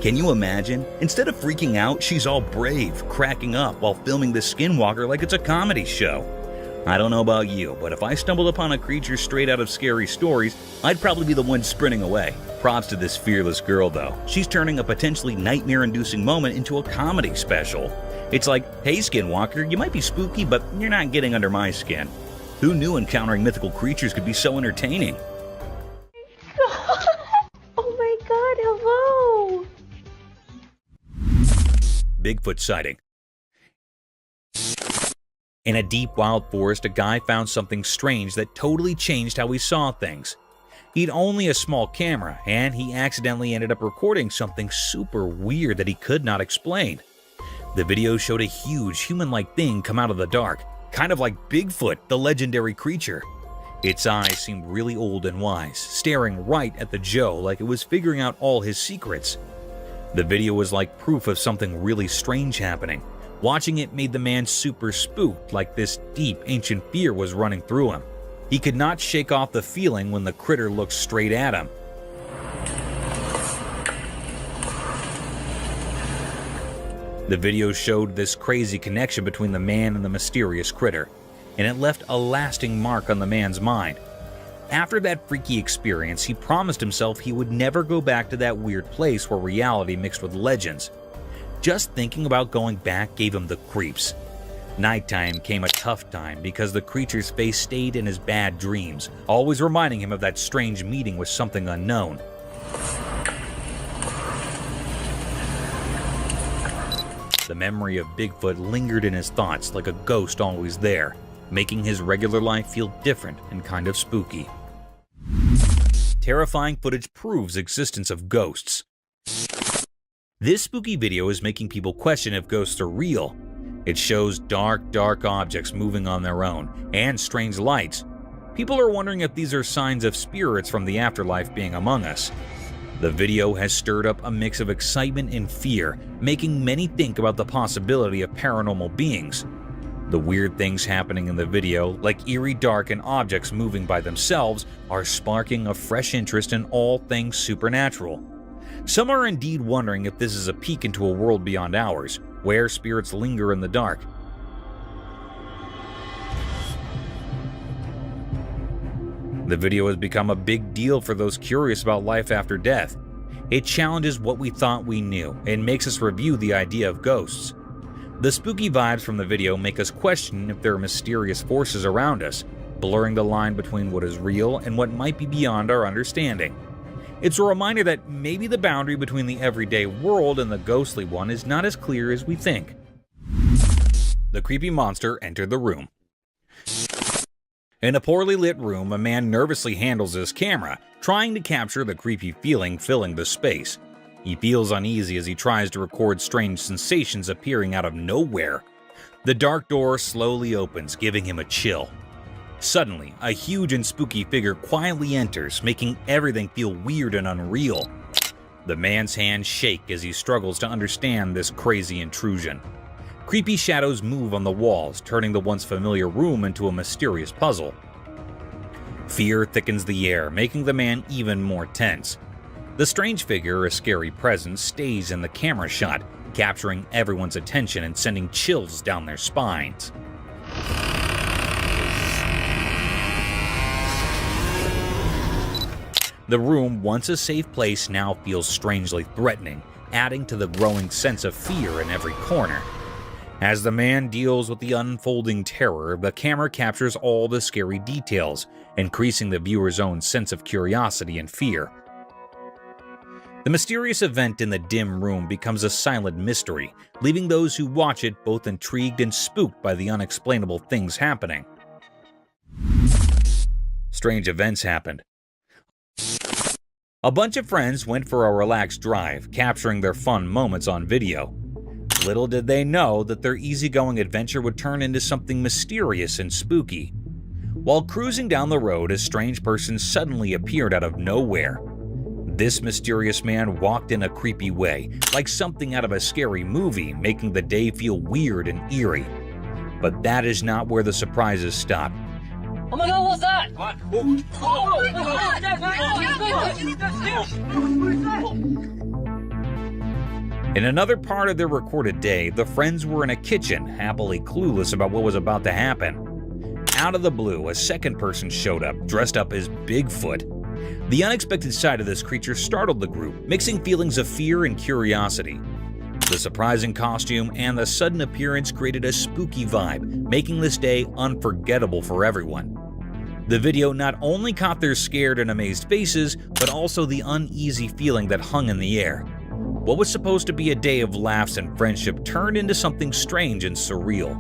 Can you imagine? Instead of freaking out, she's all brave, cracking up while filming the skinwalker like it's a comedy show. I don't know about you, but if I stumbled upon a creature straight out of scary stories, I'd probably be the one sprinting away. Props to this fearless girl though. She's turning a potentially nightmare-inducing moment into a comedy special. It's like, hey skinwalker, you might be spooky, but you're not getting under my skin. Who knew encountering mythical creatures could be so entertaining? Oh my god, hello! Bigfoot sighting. In a deep wild forest, a guy found something strange that totally changed how he saw things. He'd only a small camera, and he accidentally ended up recording something super weird that he could not explain. The video showed a huge human-like thing come out of the dark, kind of like Bigfoot, the legendary creature. Its eyes seemed really old and wise, staring right at the Joe like it was figuring out all his secrets. The video was like proof of something really strange happening. Watching it made the man super spooked, like this deep, ancient fear was running through him. He could not shake off the feeling when the critter looked straight at him. The video showed this crazy connection between the man and the mysterious critter, and it left a lasting mark on the man's mind. After that freaky experience, he promised himself he would never go back to that weird place where reality mixed with legends. Just thinking about going back gave him the creeps. Nighttime came a tough time because the creature's face stayed in his bad dreams, always reminding him of that strange meeting with something unknown. The memory of Bigfoot lingered in his thoughts like a ghost always there, making his regular life feel different and kind of spooky. Terrifying footage proves existence of ghosts. This spooky video is making people question if ghosts are real. It shows dark objects moving on their own, and strange lights. People are wondering if these are signs of spirits from the afterlife being among us. The video has stirred up a mix of excitement and fear, making many think about the possibility of paranormal beings. The weird things happening in the video, like eerie dark and objects moving by themselves, are sparking a fresh interest in all things supernatural. Some are indeed wondering if this is a peek into a world beyond ours, where spirits linger in the dark. The video has become a big deal for those curious about life after death. It challenges what we thought we knew and makes us review the idea of ghosts. The spooky vibes from the video make us question if there are mysterious forces around us, blurring the line between what is real and what might be beyond our understanding. It's a reminder that maybe the boundary between the everyday world and the ghostly one is not as clear as we think. The creepy monster entered the room. In a poorly lit room, a man nervously handles his camera, trying to capture the creepy feeling filling the space. He feels uneasy as he tries to record strange sensations appearing out of nowhere. The dark door slowly opens, giving him a chill. Suddenly, a huge and spooky figure quietly enters, making everything feel weird and unreal. The man's hands shake as he struggles to understand this crazy intrusion. Creepy shadows move on the walls, turning the once familiar room into a mysterious puzzle. Fear thickens the air, making the man even more tense. The strange figure, a scary presence, stays in the camera shot, capturing everyone's attention and sending chills down their spines. The room, once a safe place, now feels strangely threatening, adding to the growing sense of fear in every corner. As the man deals with the unfolding terror, the camera captures all the scary details, increasing the viewer's own sense of curiosity and fear. The mysterious event in the dim room becomes a silent mystery, leaving those who watch it both intrigued and spooked by the unexplainable things happening. Strange events happened. A bunch of friends went for a relaxed drive, capturing their fun moments on video. Little did they know that their easygoing adventure would turn into something mysterious and spooky. While cruising down the road, a strange person suddenly appeared out of nowhere. This mysterious man walked in a creepy way, like something out of a scary movie, making the day feel weird and eerie. But that is not where the surprises stop. Oh my God, what's that? What? In another part of their recorded day, the friends were in a kitchen, happily clueless about what was about to happen. Out of the blue, a second person showed up, dressed up as Bigfoot. The unexpected sight of this creature startled the group, mixing feelings of fear and curiosity. The surprising costume and the sudden appearance created a spooky vibe, making this day unforgettable for everyone. The video not only caught their scared and amazed faces, but also the uneasy feeling that hung in the air. What was supposed to be a day of laughs and friendship turned into something strange and surreal.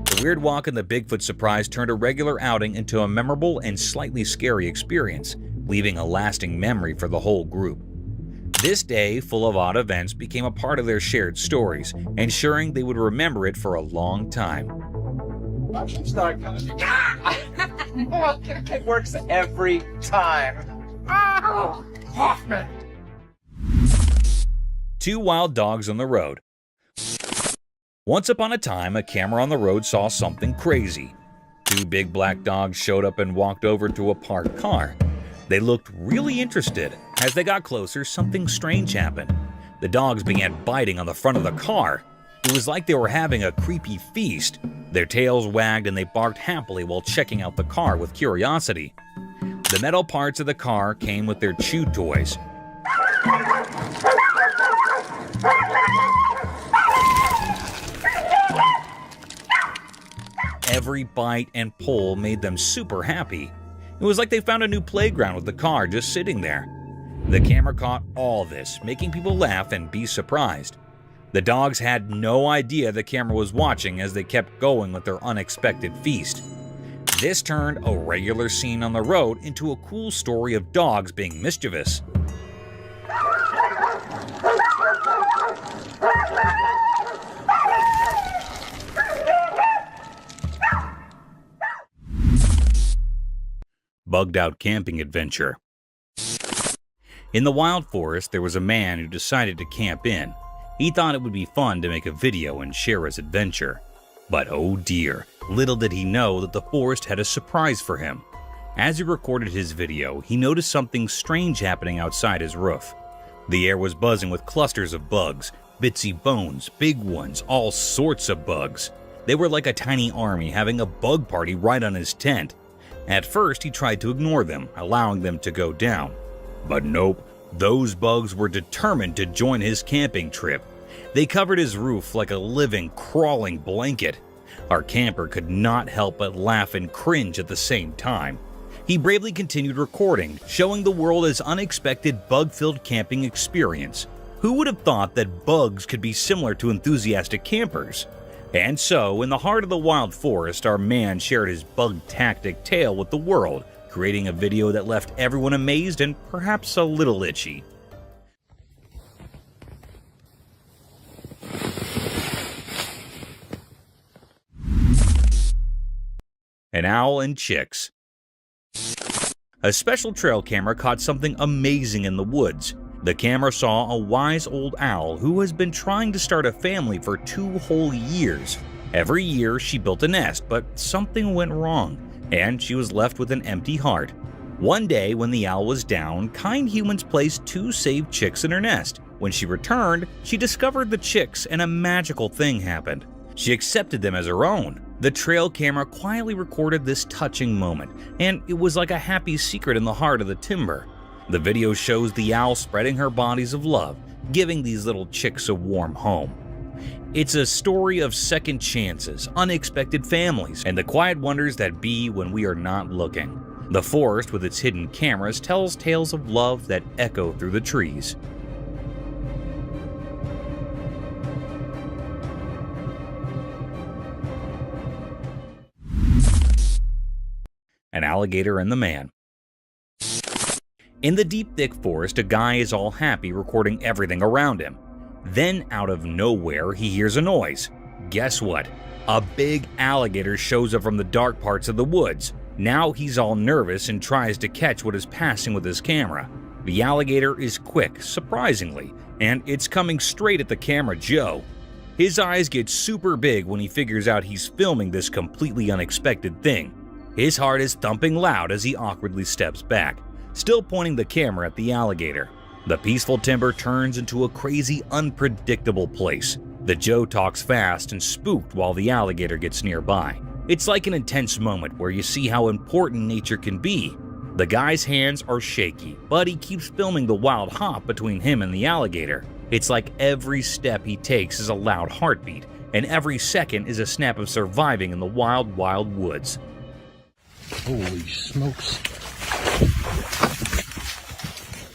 The weird walk and the Bigfoot surprise turned a regular outing into a memorable and slightly scary experience, leaving a lasting memory for the whole group. This day, full of odd events, became a part of their shared stories, ensuring they would remember it for a long time. It works every time. Oh, Hoffman! Two wild dogs on the road. Once upon a time, a camera on the road saw something crazy. Two big black dogs showed up and walked over to a parked car. They looked really interested. As they got closer, something strange happened. The dogs began biting on the front of the car. It was like they were having a creepy feast. Their tails wagged and they barked happily while checking out the car with curiosity. The metal parts of the car came with their chew toys. Every bite and pull made them super happy. It was like they found a new playground with the car just sitting there. The camera caught all this, making people laugh and be surprised. The dogs had no idea the camera was watching as they kept going with their unexpected feast. This turned a regular scene on the road into a cool story of dogs being mischievous. Bugged out camping adventure. In the wild forest, there was a man who decided to camp in. He thought it would be fun to make a video and share his adventure. But oh dear, little did he know that the forest had a surprise for him. As he recorded his video, he noticed something strange happening outside his roof. The air was buzzing with clusters of bugs, bitsy bones, big ones, all sorts of bugs. They were like a tiny army having a bug party right on his tent. At first, he tried to ignore them, allowing them to go down. But nope, those bugs were determined to join his camping trip. They covered his roof like a living, crawling blanket. Our camper could not help but laugh and cringe at the same time. He bravely continued recording, showing the world his unexpected bug-filled camping experience. Who would have thought that bugs could be similar to enthusiastic campers? And so, in the heart of the wild forest, our man shared his bug-tactic tale with the world, creating a video that left everyone amazed and perhaps a little itchy. An owl and chicks. A special trail camera caught something amazing in the woods. The camera saw a wise old owl who has been trying to start a family for 2 whole years. Every year she built a nest, but something went wrong, and she was left with an empty heart. One day when the owl was down, kind humans placed 2 saved chicks in her nest. When she returned, she discovered the chicks and a magical thing happened. She accepted them as her own. The trail camera quietly recorded this touching moment, and it was like a happy secret in the heart of the timber. The video shows the owl spreading her bodies of love, giving these little chicks a warm home. It's a story of second chances, unexpected families, and the quiet wonders that be when we are not looking. The forest with its hidden cameras tells tales of love that echo through the trees. An alligator and the man. In the deep, thick forest, a guy is all happy recording everything around him. Then, out of nowhere, he hears a noise. Guess what? A big alligator shows up from the dark parts of the woods. Now he's all nervous and tries to catch what is passing with his camera. The alligator is quick, surprisingly, and it's coming straight at the camera Joe. His eyes get super big when he figures out he's filming this completely unexpected thing. His heart is thumping loud as he awkwardly steps back, still pointing the camera at the alligator. The peaceful timber turns into a crazy, unpredictable place. The Joe talks fast and spooked while the alligator gets nearby. It's like an intense moment where you see how important nature can be. The guy's hands are shaky, but he keeps filming the wild hop between him and the alligator. It's like every step he takes is a loud heartbeat, and every second is a snap of surviving in the wild, wild woods. Holy smokes.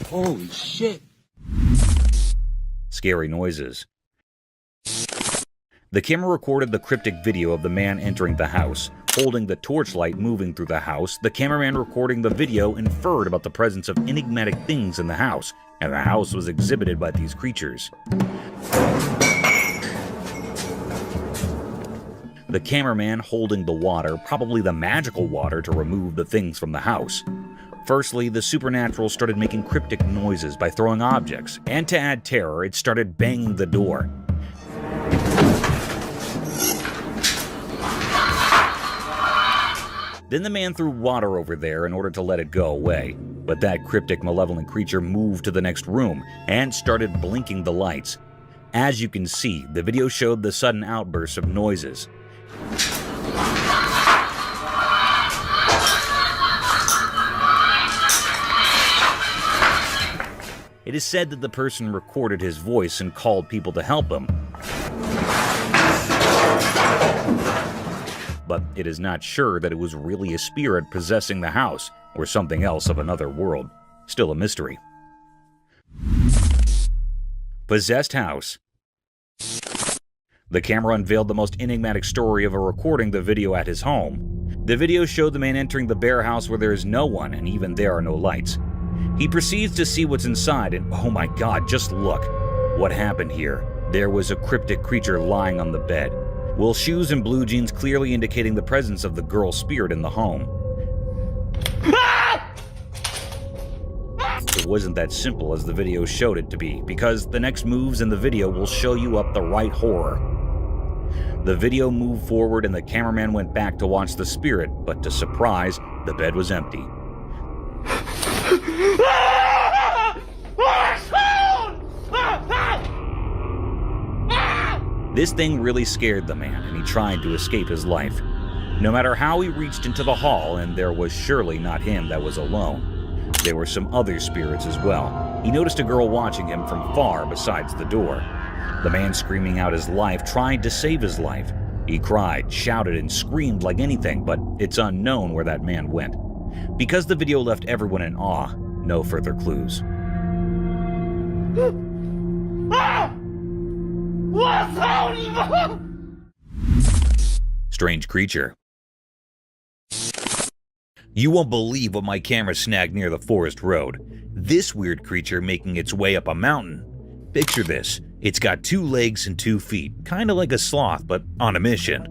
Holy shit. Scary noises. The camera recorded the cryptic video of the man entering the house. Holding the torchlight moving through the house, the cameraman recording the video inferred about the presence of enigmatic things in the house, and the house was exhibited by these creatures. The cameraman holding the water, probably the magical water to remove the things from the house. Firstly, the supernatural started making cryptic noises by throwing objects, and to add terror, it started banging the door. Then the man threw water over there in order to let it go away, but that cryptic, malevolent creature moved to the next room and started blinking the lights. As you can see, the video showed the sudden outbursts of noises. It is said that the person recorded his voice and called people to help him, but it is not sure that it was really a spirit possessing the house or something else of another world. Still a mystery. Possessed house. The camera unveiled the most enigmatic story of a recording the video at his home. The video showed the man entering the bare house where there is no one, and even there are no lights. He proceeds to see what's inside, and oh my god, just look. What happened here? There was a cryptic creature lying on the bed, with shoes and blue jeans clearly indicating the presence of the girl spirit in the home. It wasn't that simple as the video showed it to be, because the next moves in the video will show you up the right horror. The video moved forward and the cameraman went back to watch the spirit, but to surprise, the bed was empty. This thing really scared the man, and he tried to escape his life. No matter how he reached into the hall, and there was surely not him that was alone. There were some other spirits as well. He noticed a girl watching him from far besides the door. The man screaming out his life tried to save his life. He cried, shouted, and screamed like anything, but it's unknown where that man went. Because the video left everyone in awe, no further clues. Strange creature. You won't believe what my camera snagged near the forest road. This weird creature making its way up a mountain. Picture this. It's got 2 legs and 2 feet, kinda like a sloth, but on a mission.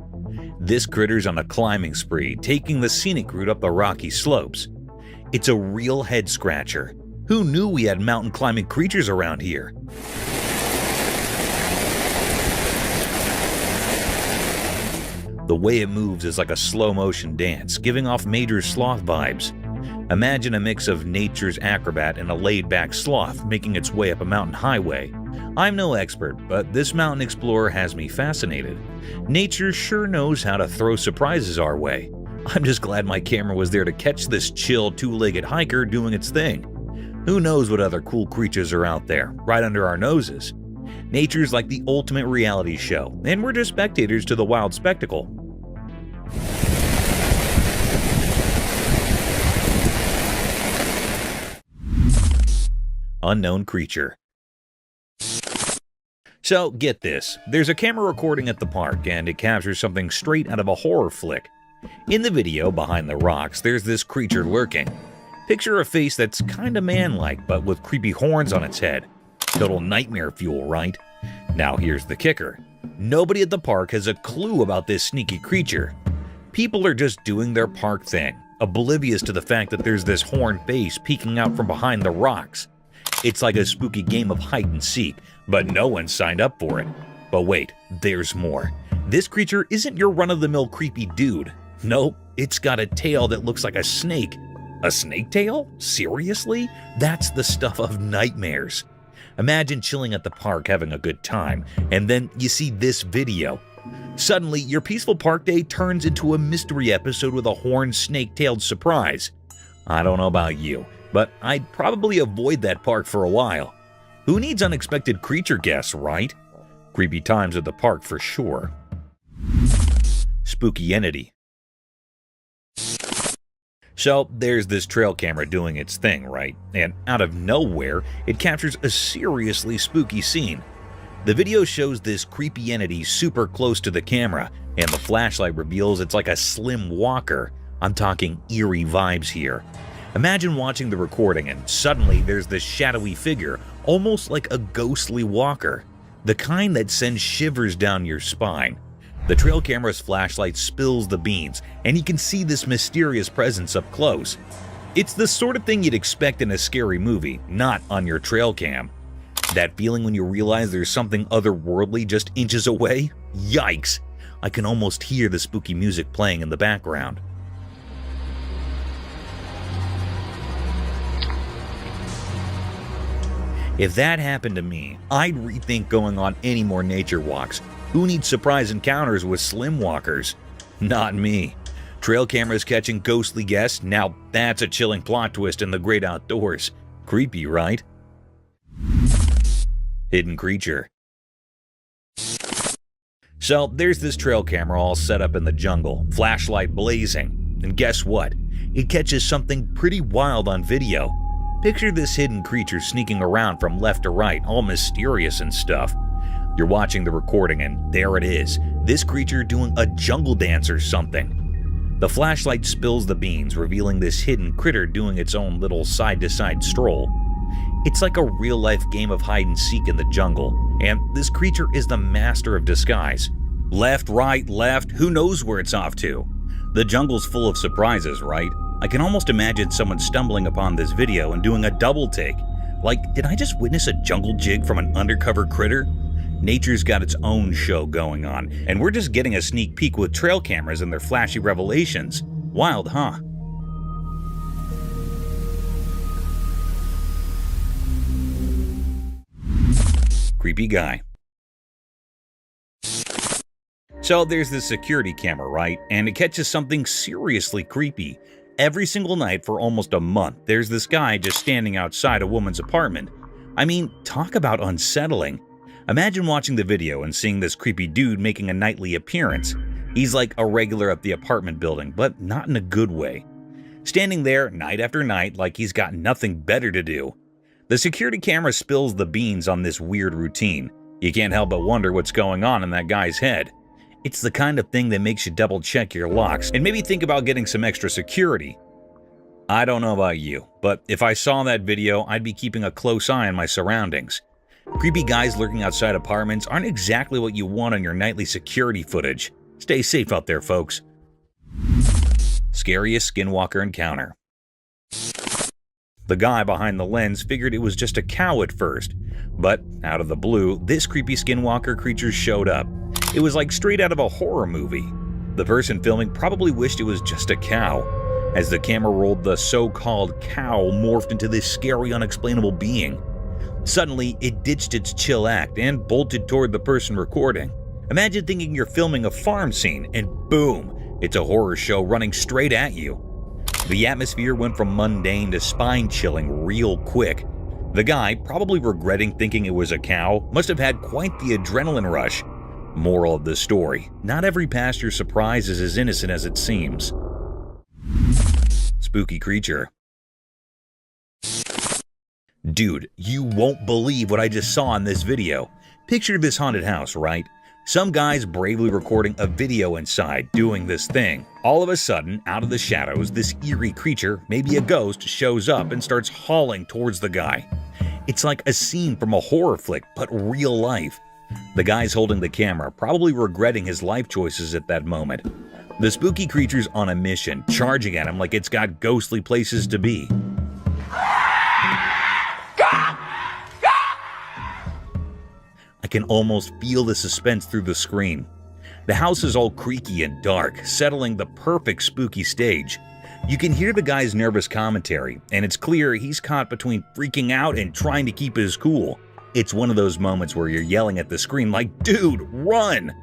This critter's on a climbing spree, taking the scenic route up the rocky slopes. It's a real head scratcher. Who knew we had mountain climbing creatures around here? The way it moves is like a slow-motion dance, giving off major sloth vibes. Imagine a mix of nature's acrobat and a laid-back sloth making its way up a mountain highway. I'm no expert, but this mountain explorer has me fascinated. Nature sure knows how to throw surprises our way. I'm just glad my camera was there to catch this chill 2-legged hiker doing its thing. Who knows what other cool creatures are out there, right under our noses? Nature's like the ultimate reality show, and we're just spectators to the wild spectacle. Unknown creature. So, get this. There's a camera recording at the park, and it captures something straight out of a horror flick. In the video, behind the rocks, there's this creature lurking. Picture a face that's kinda man-like, but with creepy horns on its head. Total nightmare fuel, right? Now here's the kicker. Nobody at the park has a clue about this sneaky creature. People are just doing their park thing, oblivious to the fact that there's this horned face peeking out from behind the rocks. It's like a spooky game of hide and seek, but no one signed up for it. But wait, there's more. This creature isn't your run-of-the-mill creepy dude. Nope, it's got a tail that looks like a snake. A snake tail? Seriously? That's the stuff of nightmares. Imagine chilling at the park having a good time, and then you see this video. Suddenly, your peaceful park day turns into a mystery episode with a horned snake-tailed surprise. I don't know about you, but I'd probably avoid that park for a while. Who needs unexpected creature guests, right? Creepy times at the park for sure. Spooky entity. So, there's this trail camera doing its thing, right? And out of nowhere, it captures a seriously spooky scene. The video shows this creepy entity super close to the camera, and the flashlight reveals it's like a slim walker. I'm talking eerie vibes here. Imagine watching the recording and suddenly there's this shadowy figure, almost like a ghostly walker. The kind that sends shivers down your spine. The trail camera's flashlight spills the beans, and you can see this mysterious presence up close. It's the sort of thing you'd expect in a scary movie, not on your trail cam. That feeling when you realize there's something otherworldly just inches away? Yikes! I can almost hear the spooky music playing in the background. If that happened to me, I'd rethink going on any more nature walks. Who needs surprise encounters with slim walkers? Not me. Trail cameras catching ghostly guests? Now that's a chilling plot twist in the great outdoors. Creepy, right? Hidden creature. So there's this trail camera all set up in the jungle, flashlight blazing. And guess what? It catches something pretty wild on video. Picture this hidden creature sneaking around from left to right, all mysterious and stuff. You're watching the recording and there it is, this creature doing a jungle dance or something. The flashlight spills the beans, revealing this hidden critter doing its own little side-to-side stroll. It's like a real-life game of hide-and-seek in the jungle, and this creature is the master of disguise. Left, right, left, who knows where it's off to? The jungle's full of surprises, right? I can almost imagine someone stumbling upon this video and doing a double take. Like, did I just witness a jungle jig from an undercover critter? Nature's got its own show going on, and we're just getting a sneak peek with trail cameras and their flashy revelations. Wild, huh? Creepy guy. So there's this security camera, right? And it catches something seriously creepy. Every single night for almost a month, there's this guy just standing outside a woman's apartment. I mean, talk about unsettling. Imagine watching the video and seeing this creepy dude making a nightly appearance. He's like a regular at the apartment building, but not in a good way. Standing there night after night like he's got nothing better to do. The security camera spills the beans on this weird routine. You can't help but wonder what's going on in that guy's head. It's the kind of thing that makes you double check your locks and maybe think about getting some extra security. I don't know about you, but if I saw that video, I'd be keeping a close eye on my surroundings. Creepy guys lurking outside apartments aren't exactly what you want on your nightly security footage. Stay safe out there, folks. Scariest skinwalker encounter. The guy behind the lens figured it was just a cow at first, but out of the blue, this creepy skinwalker creature showed up. It was like straight out of a horror movie. The person filming probably wished it was just a cow. As the camera rolled, the so-called cow morphed into this scary, unexplainable being. Suddenly, it ditched its chill act and bolted toward the person recording. Imagine thinking you're filming a farm scene, and boom, it's a horror show running straight at you. The atmosphere went from mundane to spine-chilling real quick. The guy, probably regretting thinking it was a cow, must have had quite the adrenaline rush. Moral of the story: not every pasture surprise is as innocent as it seems. Spooky creature. Dude, you won't believe what I just saw in this video. Picture this haunted house, right? Some guy's bravely recording a video inside, doing this thing. All of a sudden, out of the shadows, this eerie creature, maybe a ghost, shows up and starts hauling towards the guy. It's like a scene from a horror flick, but real life. The guy's holding the camera, probably regretting his life choices at that moment. The spooky creature's on a mission, charging at him like it's got ghostly places to be. I can almost feel the suspense through the screen. The house is all creaky and dark, settling the perfect spooky stage. You can hear the guy's nervous commentary, and it's clear he's caught between freaking out and trying to keep his cool. It's one of those moments where you're yelling at the screen like, "Dude, run!"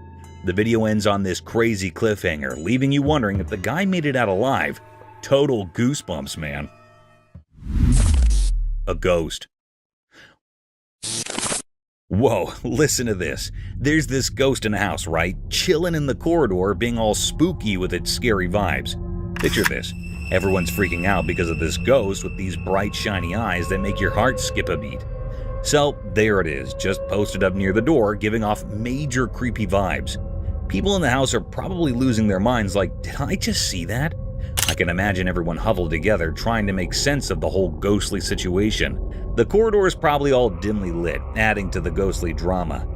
The video ends on this crazy cliffhanger, leaving you wondering if the guy made it out alive. Total goosebumps, man. A ghost. Whoa, listen to this. There's this ghost in the house, right? Chilling in the corridor, being all spooky with its scary vibes. Picture this. Everyone's freaking out because of this ghost with these bright, shiny eyes that make your heart skip a beat. So, there it is, just posted up near the door, giving off major creepy vibes. People in the house are probably losing their minds like, did I just see that? I can imagine everyone huddled together trying to make sense of the whole ghostly situation. The corridor is probably all dimly lit, adding to the ghostly drama.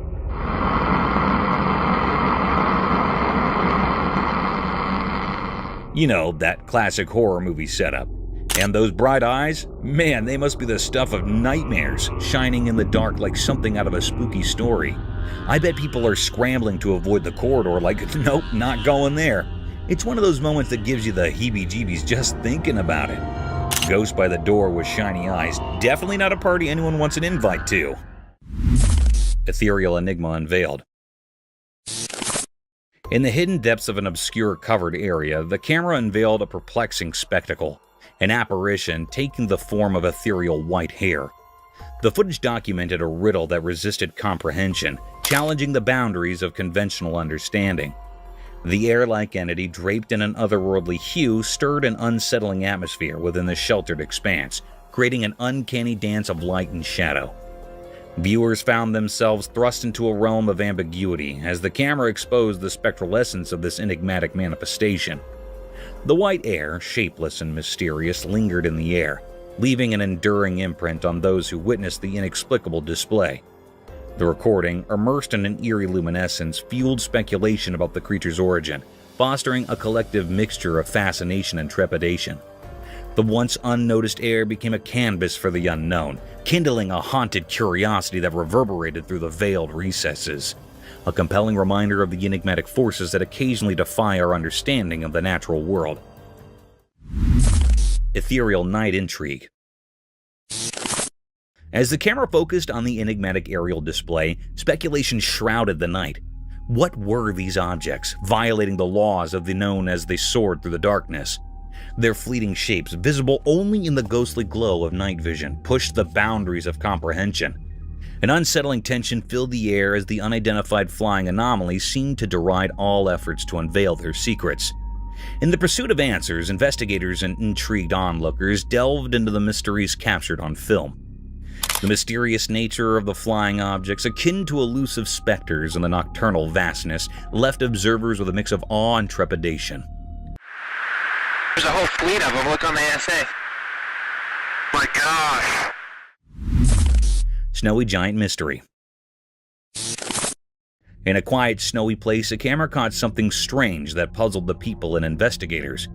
You know, that classic horror movie setup. And those bright eyes? Man, they must be the stuff of nightmares, shining in the dark like something out of a spooky story. I bet people are scrambling to avoid the corridor like, nope, not going there. It's one of those moments that gives you the heebie-jeebies just thinking about it. Ghost by the door with shiny eyes. Definitely not a party anyone wants an invite to. Ethereal enigma unveiled. In the hidden depths of an obscure covered area, the camera unveiled a perplexing spectacle. An apparition taking the form of ethereal white hair. The footage documented a riddle that resisted comprehension, challenging the boundaries of conventional understanding. The air-like entity, draped in an otherworldly hue, stirred an unsettling atmosphere within the sheltered expanse, creating an uncanny dance of light and shadow. Viewers found themselves thrust into a realm of ambiguity as the camera exposed the spectral essence of this enigmatic manifestation. The white air, shapeless and mysterious, lingered in the air, leaving an enduring imprint on those who witnessed the inexplicable display. The recording, immersed in an eerie luminescence, fueled speculation about the creature's origin, fostering a collective mixture of fascination and trepidation. The once unnoticed air became a canvas for the unknown, kindling a haunted curiosity that reverberated through the veiled recesses. A compelling reminder of the enigmatic forces that occasionally defy our understanding of the natural world. Ethereal night intrigue. As the camera focused on the enigmatic aerial display, speculation shrouded the night. What were these objects, violating the laws of the known as they soared through the darkness? Their fleeting shapes, visible only in the ghostly glow of night vision, pushed the boundaries of comprehension. An unsettling tension filled the air as the unidentified flying anomalies seemed to deride all efforts to unveil their secrets. In the pursuit of answers, investigators and intrigued onlookers delved into the mysteries captured on film. The mysterious nature of the flying objects, akin to elusive specters in the nocturnal vastness, left observers with a mix of awe and trepidation. There's a whole fleet of them. Look on the ASA. My gosh. Snowy giant mystery. In a quiet, snowy place, a camera caught something strange that puzzled the people and investigators.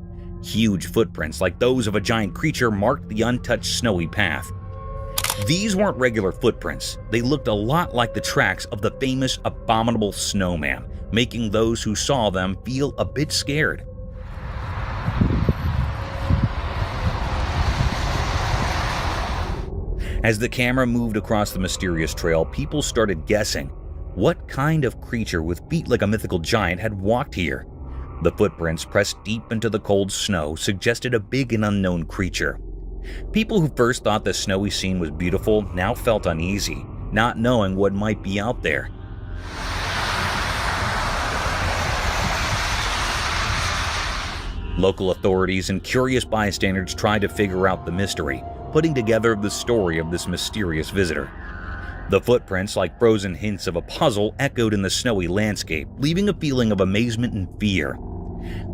Huge footprints, like those of a giant creature, marked the untouched snowy path. These weren't regular footprints. They looked a lot like the tracks of the famous abominable snowman, making those who saw them feel a bit scared. As the camera moved across the mysterious trail, people started guessing. What kind of creature with feet like a mythical giant had walked here? The footprints, pressed deep into the cold snow, suggested a big and unknown creature. People who first thought the snowy scene was beautiful now felt uneasy, not knowing what might be out there. Local authorities and curious bystanders tried to figure out the mystery, putting together the story of this mysterious visitor. The footprints, like frozen hints of a puzzle, echoed in the snowy landscape, leaving a feeling of amazement and fear.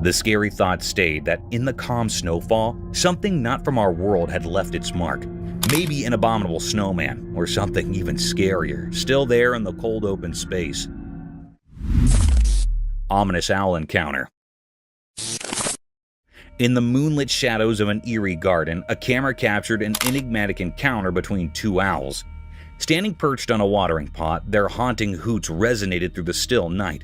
The scary thought stayed that in the calm snowfall, something not from our world had left its mark. Maybe an abominable snowman, or something even scarier, still there in the cold open space. Ominous owl encounter. In the moonlit shadows of an eerie garden, a camera captured an enigmatic encounter between two owls. Standing perched on a watering pot, their haunting hoots resonated through the still night.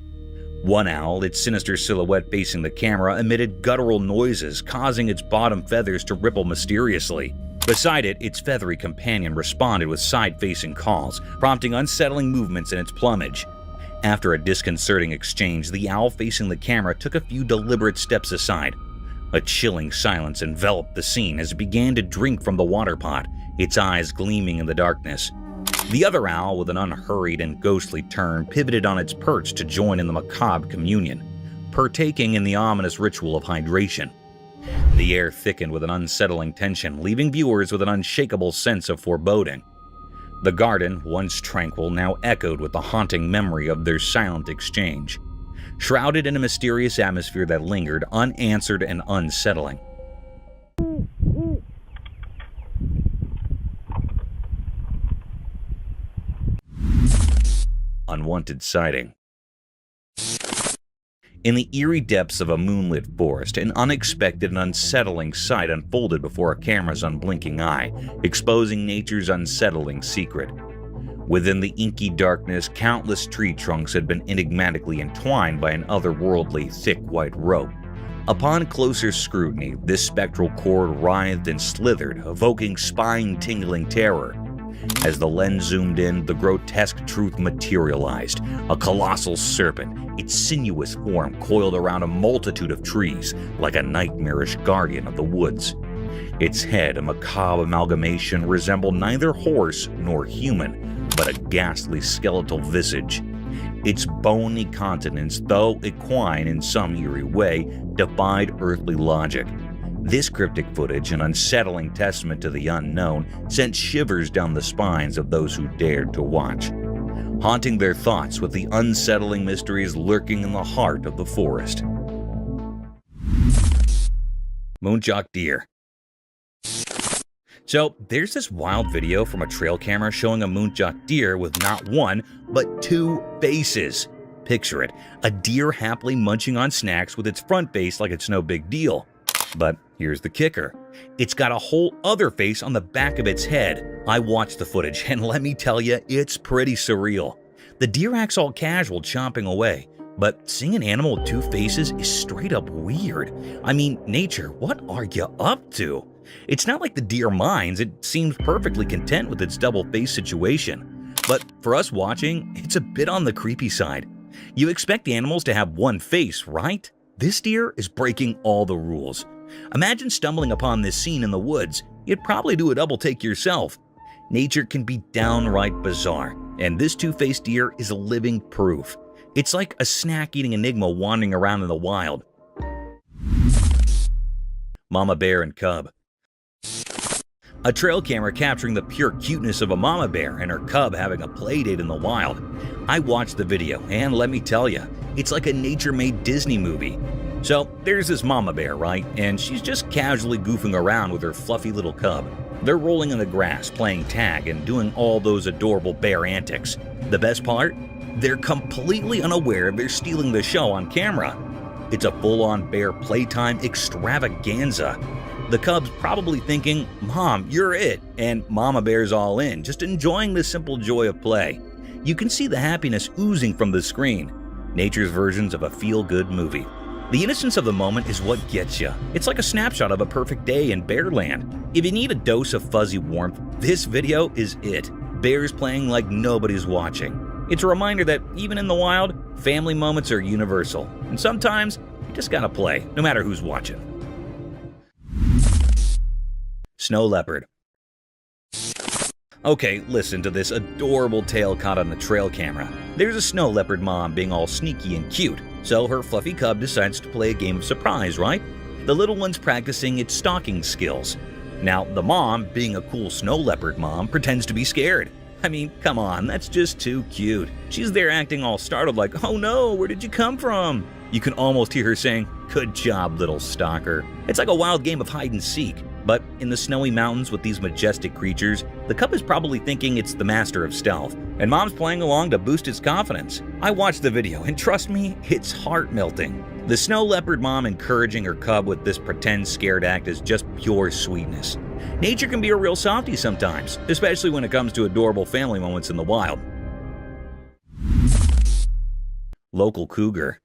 One owl, its sinister silhouette facing the camera, emitted guttural noises, causing its bottom feathers to ripple mysteriously. Beside it, its feathery companion responded with side-facing calls, prompting unsettling movements in its plumage. After a disconcerting exchange, the owl facing the camera took a few deliberate steps aside. A chilling silence enveloped the scene as it began to drink from the water pot, its eyes gleaming in the darkness. The other owl, with an unhurried and ghostly turn, pivoted on its perch to join in the macabre communion, partaking in the ominous ritual of hydration. The air thickened with an unsettling tension, leaving viewers with an unshakable sense of foreboding. The garden, once tranquil, now echoed with the haunting memory of their silent exchange, shrouded in a mysterious atmosphere that lingered, unanswered and unsettling. Unwanted sighting. In the eerie depths of a moonlit forest, an unexpected and unsettling sight unfolded before a camera's unblinking eye, exposing nature's unsettling secret. Within the inky darkness, countless tree trunks had been enigmatically entwined by an otherworldly, thick white rope. Upon closer scrutiny, this spectral cord writhed and slithered, evoking spine-tingling terror. As the lens zoomed in, the grotesque truth materialized. A colossal serpent, its sinuous form coiled around a multitude of trees, like a nightmarish guardian of the woods. Its head, a macabre amalgamation, resembled neither horse nor human, but a ghastly skeletal visage. Its bony countenance, though equine in some eerie way, defied earthly logic. This cryptic footage, an unsettling testament to the unknown, sent shivers down the spines of those who dared to watch, haunting their thoughts with the unsettling mysteries lurking in the heart of the forest. Muntjac deer. So, there's this wild video from a trail camera showing a muntjac deer with not one, but two faces. Picture it, a deer happily munching on snacks with its front face like it's no big deal. But here's the kicker. It's got a whole other face on the back of its head. I watched the footage, and let me tell you, it's pretty surreal. The deer acts all casual, chomping away. But seeing an animal with two faces is straight up weird. I mean, nature, what are you up to? It's not like the deer minds. It seems perfectly content with its double face situation. But for us watching, it's a bit on the creepy side. You expect animals to have one face, right? This deer is breaking all the rules. Imagine stumbling upon this scene in the woods. You'd probably do a double take yourself. Nature can be downright bizarre, and this two-faced deer is living proof. It's like a snack-eating enigma wandering around in the wild. Mama bear and cub. A trail camera capturing the pure cuteness of a mama bear and her cub having a play date in the wild. I watched the video, and let me tell you, it's like a nature-made Disney movie. So there's this mama bear, right? And she's just casually goofing around with her fluffy little cub. They're rolling in the grass, playing tag, and doing all those adorable bear antics. The best part? They're completely unaware they're stealing the show on camera. It's a full-on bear playtime extravaganza. The cub's probably thinking, "Mom, you're it," and Mama Bear's all in, just enjoying the simple joy of play. You can see the happiness oozing from the screen. Nature's versions of a feel-good movie. The innocence of the moment is what gets you. It's like a snapshot of a perfect day in Bearland. If you need a dose of fuzzy warmth, this video is it. Bears playing like nobody's watching. It's a reminder that even in the wild, family moments are universal. And sometimes, you just gotta play, no matter who's watching. Snow leopard. Okay, listen to this adorable tale caught on the trail camera. There's a snow leopard mom being all sneaky and cute, so her fluffy cub decides to play a game of surprise, right? The little one's practicing its stalking skills. Now, the mom, being a cool snow leopard mom, pretends to be scared. I mean, come on, that's just too cute. She's there acting all startled like, oh no, where did you come from? You can almost hear her saying, good job, little stalker. It's like a wild game of hide and seek. But in the snowy mountains with these majestic creatures, the cub is probably thinking it's the master of stealth, and mom's playing along to boost its confidence. I watched the video, and trust me, it's heart-melting. The snow leopard mom encouraging her cub with this pretend scared act is just pure sweetness. Nature can be a real softie sometimes, especially when it comes to adorable family moments in the wild. Local cougar.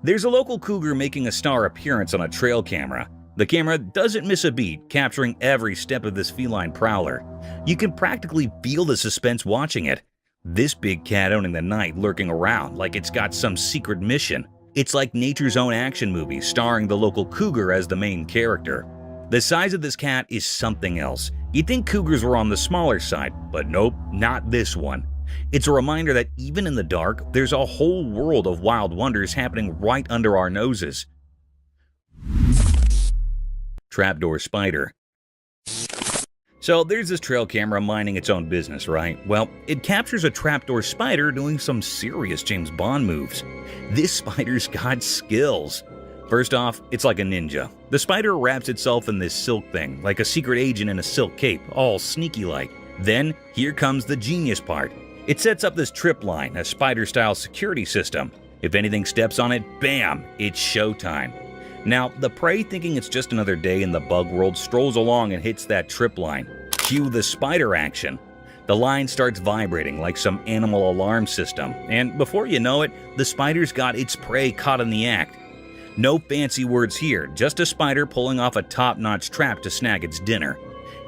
There's a local cougar making a star appearance on a trail camera. The camera doesn't miss a beat, capturing every step of this feline prowler. You can practically feel the suspense watching it. This big cat owning the night lurking around like it's got some secret mission. It's like nature's own action movie starring the local cougar as the main character. The size of this cat is something else. You'd think cougars were on the smaller side, but nope, not this one. It's a reminder that even in the dark, there's a whole world of wild wonders happening right under our noses. Trapdoor spider. So there's this trail camera minding its own business, right? Well, it captures a trapdoor spider doing some serious James Bond moves. This spider's got skills. First off, it's like a ninja. The spider wraps itself in this silk thing, like a secret agent in a silk cape, all sneaky-like. Then, here comes the genius part. It sets up this trip line, a spider-style security system. If anything steps on it, bam, it's showtime. Now, the prey, thinking it's just another day in the bug world, strolls along and hits that trip line. Cue the spider action. The line starts vibrating like some animal alarm system, and before you know it, the spider's got its prey caught in the act. No fancy words here, just a spider pulling off a top-notch trap to snag its dinner.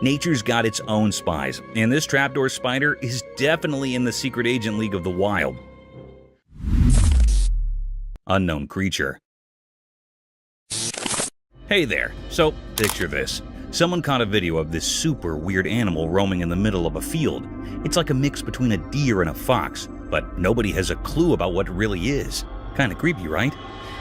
Nature's got its own spies, and this trapdoor spider is definitely in the secret agent league of the wild. Unknown creature. Hey there, so picture this. Someone caught a video of this super weird animal roaming in the middle of a field. It's like a mix between a deer and a fox, but nobody has a clue about what it really is. Kinda creepy, right?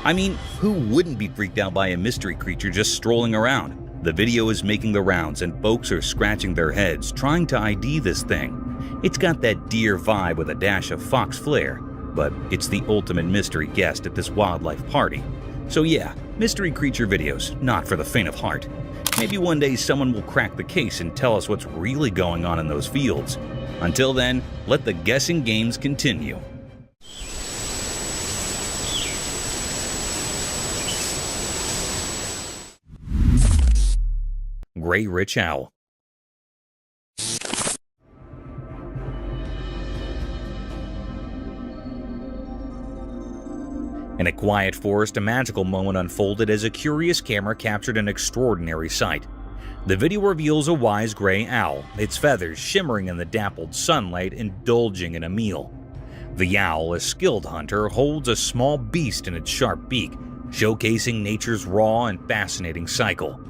I mean, who wouldn't be freaked out by a mystery creature just strolling around? The video is making the rounds and folks are scratching their heads trying to ID this thing. It's got that deer vibe with a dash of fox flair, but it's the ultimate mystery guest at this wildlife party. So yeah, mystery creature videos, not for the faint of heart. Maybe one day someone will crack the case and tell us what's really going on in those fields. Until then, let the guessing games continue. Gray Rich Owl. In a quiet forest, a magical moment unfolded as a curious camera captured an extraordinary sight. The video reveals a wise gray owl, its feathers shimmering in the dappled sunlight, indulging in a meal. The owl, a skilled hunter, holds a small beast in its sharp beak, showcasing nature's raw and fascinating cycle.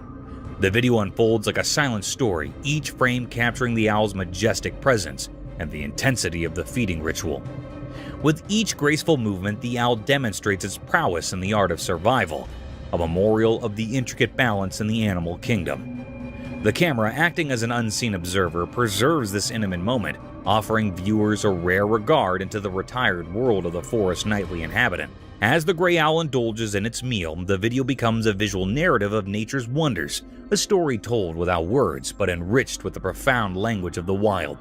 The video unfolds like a silent story, each frame capturing the owl's majestic presence and the intensity of the feeding ritual. With each graceful movement, the owl demonstrates its prowess in the art of survival, a memorial of the intricate balance in the animal kingdom. The camera, acting as an unseen observer, preserves this intimate moment, offering viewers a rare regard into the retired world of the forest's nightly inhabitant. As the gray owl indulges in its meal, the video becomes a visual narrative of nature's wonders, a story told without words but enriched with the profound language of the wild.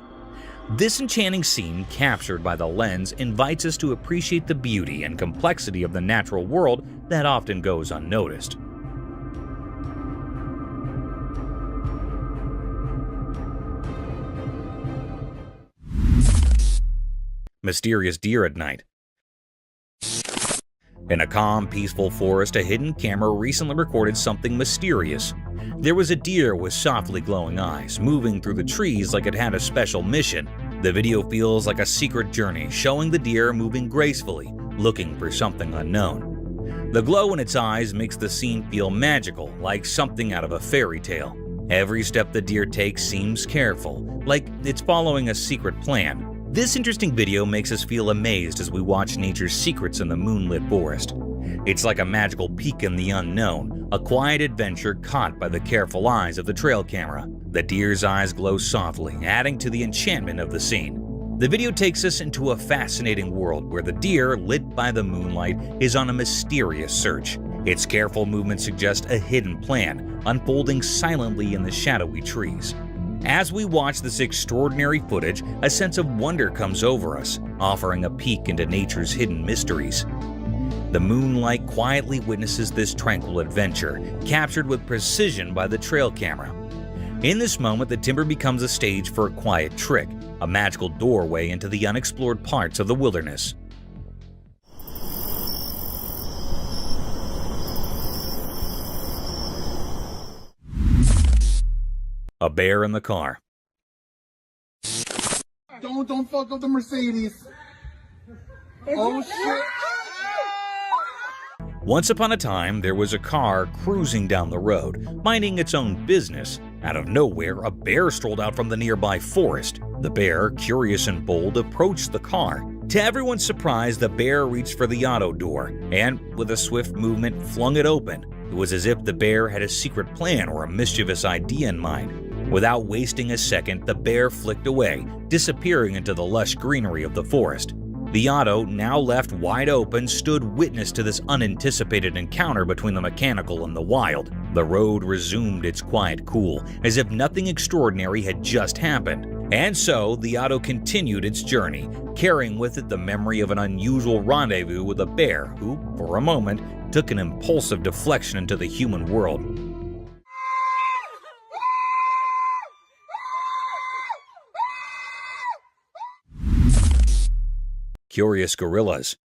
This enchanting scene, captured by the lens, invites us to appreciate the beauty and complexity of the natural world that often goes unnoticed. Mysterious deer at night. In a calm, peaceful forest, a hidden camera recently recorded something mysterious. There was a deer with softly glowing eyes, moving through the trees like it had a special mission. The video feels like a secret journey, showing the deer moving gracefully, looking for something unknown. The glow in its eyes makes the scene feel magical, like something out of a fairy tale. Every step the deer takes seems careful, like it's following a secret plan. This interesting video makes us feel amazed as we watch nature's secrets in the moonlit forest. It's like a magical peek in the unknown, a quiet adventure caught by the careful eyes of the trail camera. The deer's eyes glow softly, adding to the enchantment of the scene. The video takes us into a fascinating world where the deer, lit by the moonlight, is on a mysterious search. Its careful movements suggest a hidden plan, unfolding silently in the shadowy trees. As we watch this extraordinary footage, a sense of wonder comes over us, offering a peek into nature's hidden mysteries. The moonlight quietly witnesses this tranquil adventure, captured with precision by the trail camera. In this moment, the timber becomes a stage for a quiet trick, a magical doorway into the unexplored parts of the wilderness. A bear in the car. Don't fuck up the Mercedes. Oh shit. Once upon a time, there was a car cruising down the road, minding its own business. Out of nowhere, a bear strolled out from the nearby forest. The bear, curious and bold, approached the car. To everyone's surprise, the bear reached for the auto door and, with a swift movement, flung it open. It was as if the bear had a secret plan or a mischievous idea in mind. Without wasting a second, the bear flicked away, disappearing into the lush greenery of the forest. The auto, now left wide open, stood witness to this unanticipated encounter between the mechanical and the wild. The road resumed its quiet cool, as if nothing extraordinary had just happened. And so, the auto continued its journey, carrying with it the memory of an unusual rendezvous with a bear who, for a moment, took an impulsive deflection into the human world. Curious gorillas.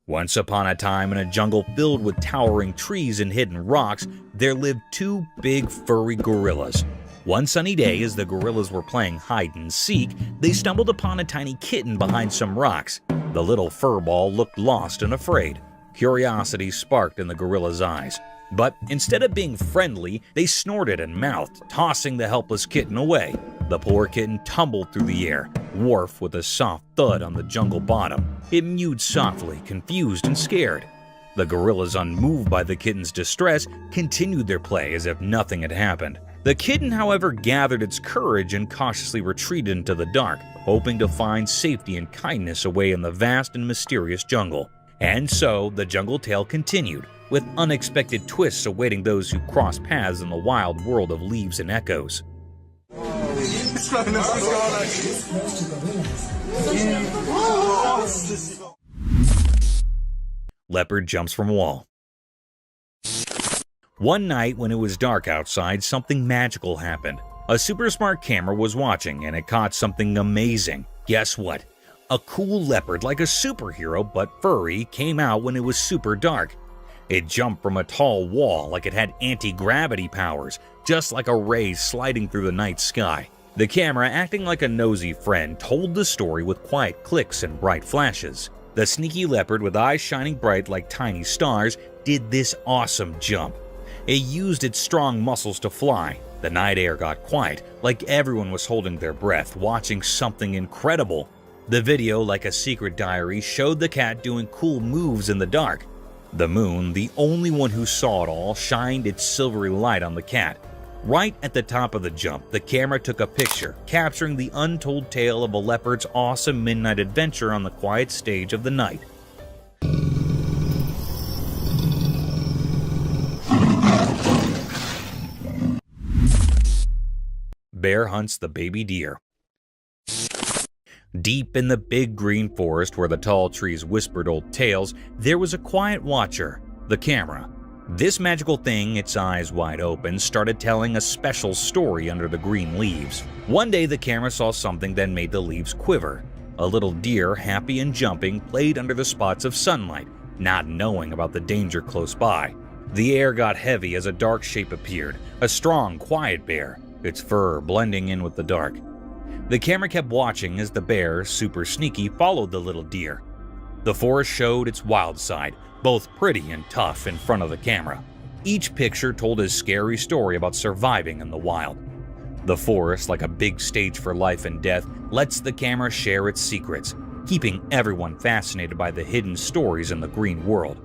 Once upon a time, in a jungle filled with towering trees and hidden rocks, there lived two big furry gorillas. One sunny day, as the gorillas were playing hide and seek, they stumbled upon a tiny kitten behind some rocks. The little furball looked lost and afraid. Curiosity sparked in the gorilla's eyes. But instead of being friendly, they snorted and mouthed, tossing the helpless kitten away. The poor kitten tumbled through the air, wharf with a soft thud on the jungle bottom. It mewed softly, confused and scared. The gorillas, unmoved by the kitten's distress, continued their play as if nothing had happened. The kitten, however, gathered its courage and cautiously retreated into the dark, hoping to find safety and kindness away in the vast and mysterious jungle. And so, the jungle tale continued, with unexpected twists awaiting those who cross paths in the wild world of leaves and echoes. Leopard jumps from wall. One night when it was dark outside, something magical happened. A super smart camera was watching and it caught something amazing. Guess what? A cool leopard, like a superhero but furry, came out when it was super dark. It jumped from a tall wall like it had anti-gravity powers, just like a ray sliding through the night sky. The camera, acting like a nosy friend, told the story with quiet clicks and bright flashes. The sneaky leopard, with eyes shining bright like tiny stars, did this awesome jump. It used its strong muscles to fly. The night air got quiet, like everyone was holding their breath, watching something incredible. The video, like a secret diary, showed the cat doing cool moves in the dark. The moon, the only one who saw it all, shined its silvery light on the cat. Right at the top of the jump, the camera took a picture, capturing the untold tale of a leopard's awesome midnight adventure on the quiet stage of the night. Bear hunts the baby deer. Deep in the big green forest where the tall trees whispered old tales, there was a quiet watcher, the camera. This magical thing, its eyes wide open, started telling a special story under the green leaves. One day the camera saw something that made the leaves quiver. A little deer, happy and jumping, played under the spots of sunlight, not knowing about the danger close by. The air got heavy as a dark shape appeared, a strong, quiet bear. its fur blending in with the dark. The camera kept watching as the bear, super sneaky, followed the little deer. The forest showed its wild side, both pretty and tough in front of the camera. Each picture told a scary story about surviving in the wild. The forest, like a big stage for life and death, lets the camera share its secrets, keeping everyone fascinated by the hidden stories in the green world.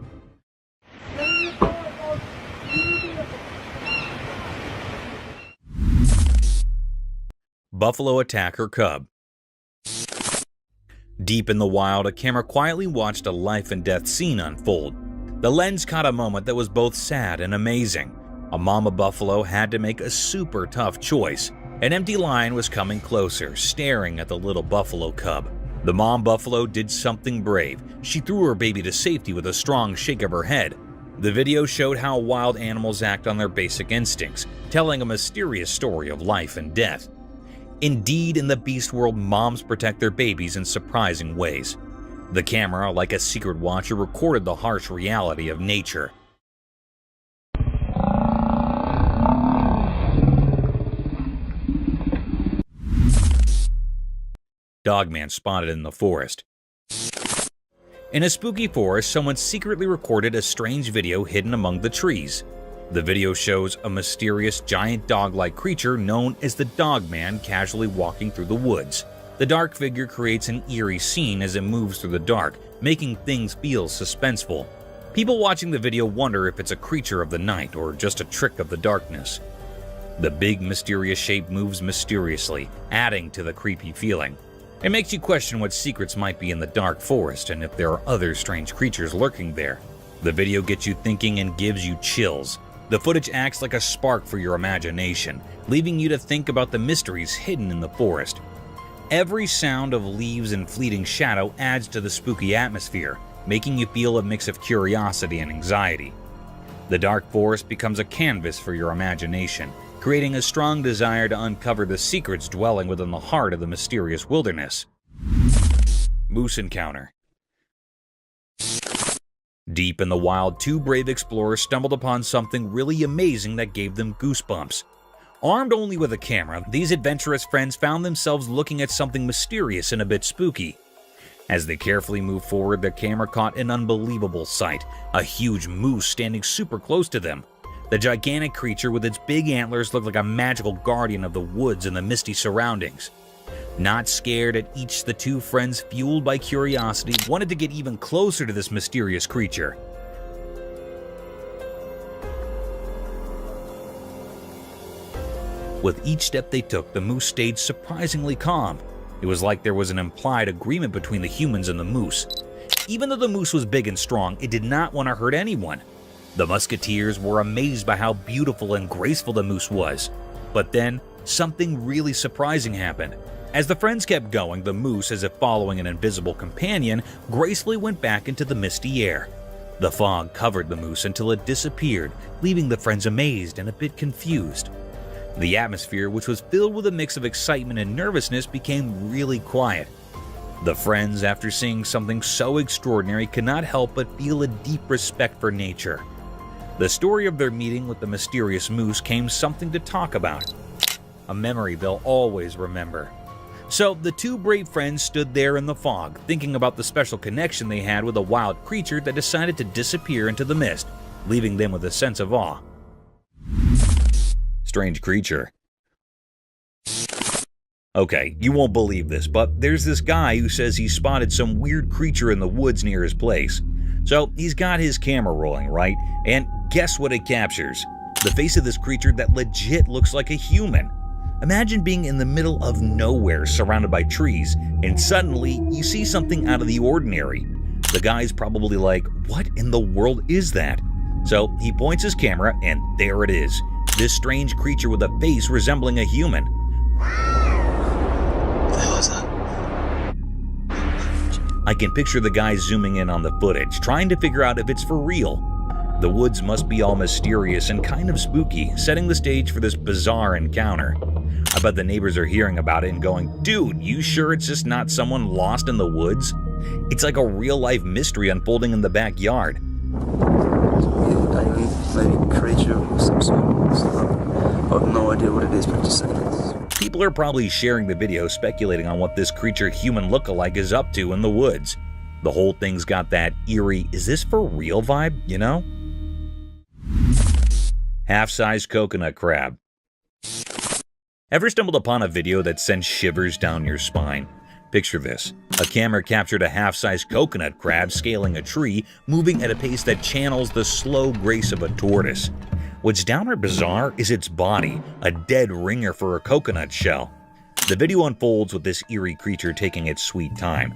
Buffalo attack her cub. Deep in the wild, a camera quietly watched a life and death scene unfold. The lens caught a moment that was both sad and amazing. A mama buffalo had to make a super tough choice. An empty lion was coming closer, staring at the little buffalo cub. The mom buffalo did something brave. She threw her baby to safety with a strong shake of her head. The video showed how wild animals act on their basic instincts, telling a mysterious story of life and death. Indeed, in the beast world, moms protect their babies in surprising ways. The camera, like a secret watcher, recorded the harsh reality of nature. Dogman spotted in the forest. In a spooky forest, someone secretly recorded a strange video hidden among the trees. The video shows a mysterious giant dog-like creature known as the Dogman casually walking through the woods. The dark figure creates an eerie scene as it moves through the dark, making things feel suspenseful. People watching the video wonder if it's a creature of the night or just a trick of the darkness. The big mysterious shape moves mysteriously, adding to the creepy feeling. It makes you question what secrets might be in the dark forest and if there are other strange creatures lurking there. The video gets you thinking and gives you chills. The footage acts like a spark for your imagination, leaving you to think about the mysteries hidden in the forest. Every sound of leaves and fleeting shadow adds to the spooky atmosphere, making you feel a mix of curiosity and anxiety. The dark forest becomes a canvas for your imagination, creating a strong desire to uncover the secrets dwelling within the heart of the mysterious wilderness. Moose encounter. Deep in the wild, two brave explorers stumbled upon something really amazing that gave them goosebumps. Armed only with a camera, these adventurous friends found themselves looking at something mysterious and a bit spooky. As they carefully moved forward, their camera caught an unbelievable sight, a huge moose standing super close to them. The gigantic creature with its big antlers looked like a magical guardian of the woods and the misty surroundings. Not scared at each, the two friends, fueled by curiosity, wanted to get even closer to this mysterious creature. With each step they took, the moose stayed surprisingly calm. It was like there was an implied agreement between the humans and the moose. Even though the moose was big and strong, it did not want to hurt anyone. The musketeers were amazed by how beautiful and graceful the moose was. But then, something really surprising happened. As the friends kept going, the moose, as if following an invisible companion, gracefully went back into the misty air. The fog covered the moose until it disappeared, leaving the friends amazed and a bit confused. The atmosphere, which was filled with a mix of excitement and nervousness, became really quiet. The friends, after seeing something so extraordinary, could not help but feel a deep respect for nature. The story of their meeting with the mysterious moose came something to talk about, a memory they'll always remember. So the two brave friends stood there in the fog, thinking about the special connection they had with a wild creature that decided to disappear into the mist, leaving them with a sense of awe. Strange creature. Okay, you won't believe this, but there's this guy who says he spotted some weird creature in the woods near his place. So he's got his camera rolling, right? And guess what it captures? The face of this creature that legit looks like a human. Imagine being in the middle of nowhere surrounded by trees, and suddenly you see something out of the ordinary. The guy's probably like, what in the world is that? So he points his camera, and there it is. This strange creature with a face resembling a human. What the hell is that? I can picture the guy zooming in on the footage, trying to figure out if it's for real. The woods must be all mysterious and kind of spooky, setting the stage for this bizarre encounter. I bet the neighbors are hearing about it and going, dude, you sure it's just not someone lost in the woods? It's like a real-life mystery unfolding in the backyard. Maybe creature of some sort. I have no idea what it is, but just saying this. People are probably sharing the video speculating on what this creature human lookalike is up to in the woods. The whole thing's got that eerie, is this for real vibe, you know? Half-sized coconut crab. Ever stumbled upon a video that sends shivers down your spine? Picture this. A camera captured a half-sized coconut crab scaling a tree, moving at a pace that channels the slow grace of a tortoise. What's downright bizarre is its body, a dead ringer for a coconut shell. The video unfolds with this eerie creature taking its sweet time.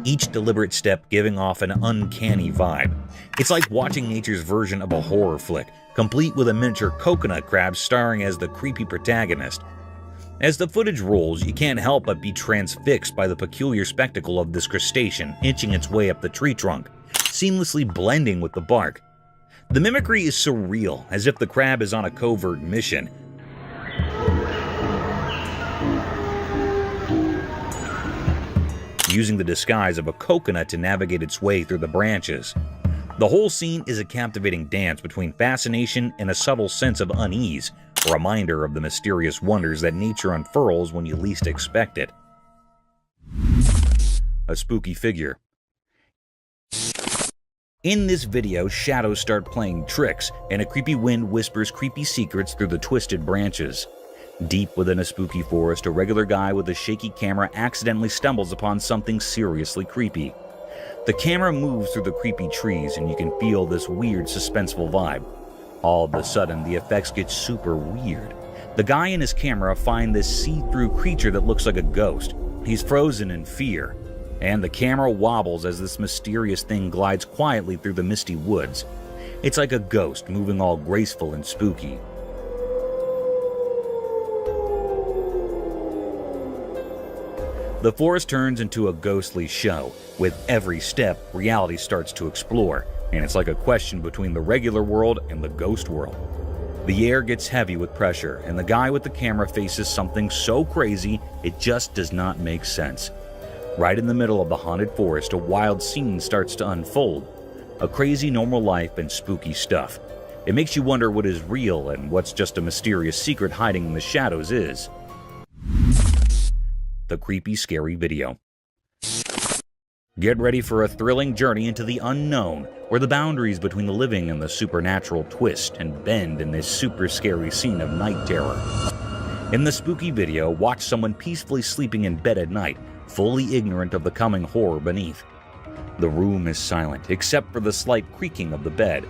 Each deliberate step giving off an uncanny vibe. It's like watching nature's version of a horror flick, complete with a miniature coconut crab starring as the creepy protagonist. As the footage rolls, you can't help but be transfixed by the peculiar spectacle of this crustacean inching its way up the tree trunk, seamlessly blending with the bark. The mimicry is surreal, as if the crab is on a covert mission. Using the disguise of a coconut to navigate its way through the branches. The whole scene is a captivating dance between fascination and a subtle sense of unease, a reminder of the mysterious wonders that nature unfurls when you least expect it. A spooky figure. In this video, shadows start playing tricks, and a creepy wind whispers creepy secrets through the twisted branches. Deep within a spooky forest, a regular guy with a shaky camera accidentally stumbles upon something seriously creepy. The camera moves through the creepy trees, and you can feel this weird, suspenseful vibe. All of a sudden, the effects get super weird. The guy and his camera find this see-through creature that looks like a ghost. He's frozen in fear, and the camera wobbles as this mysterious thing glides quietly through the misty woods. It's like a ghost moving all graceful and spooky. The forest turns into a ghostly show. With every step, reality starts to explore, and it's like a question between the regular world and the ghost world. The air gets heavy with pressure, and the guy with the camera faces something so crazy it just does not make sense. Right in the middle of the haunted forest, a wild scene starts to unfold. A crazy normal life and spooky stuff. It makes you wonder what is real and what's just a mysterious secret hiding in the shadows is. The creepy, scary video. Get ready for a thrilling journey into the unknown, where the boundaries between the living and the supernatural twist and bend in this super scary scene of night terror. In the spooky video, watch someone peacefully sleeping in bed at night, fully ignorant of the coming horror beneath. The room is silent, except for the slight creaking of the bed.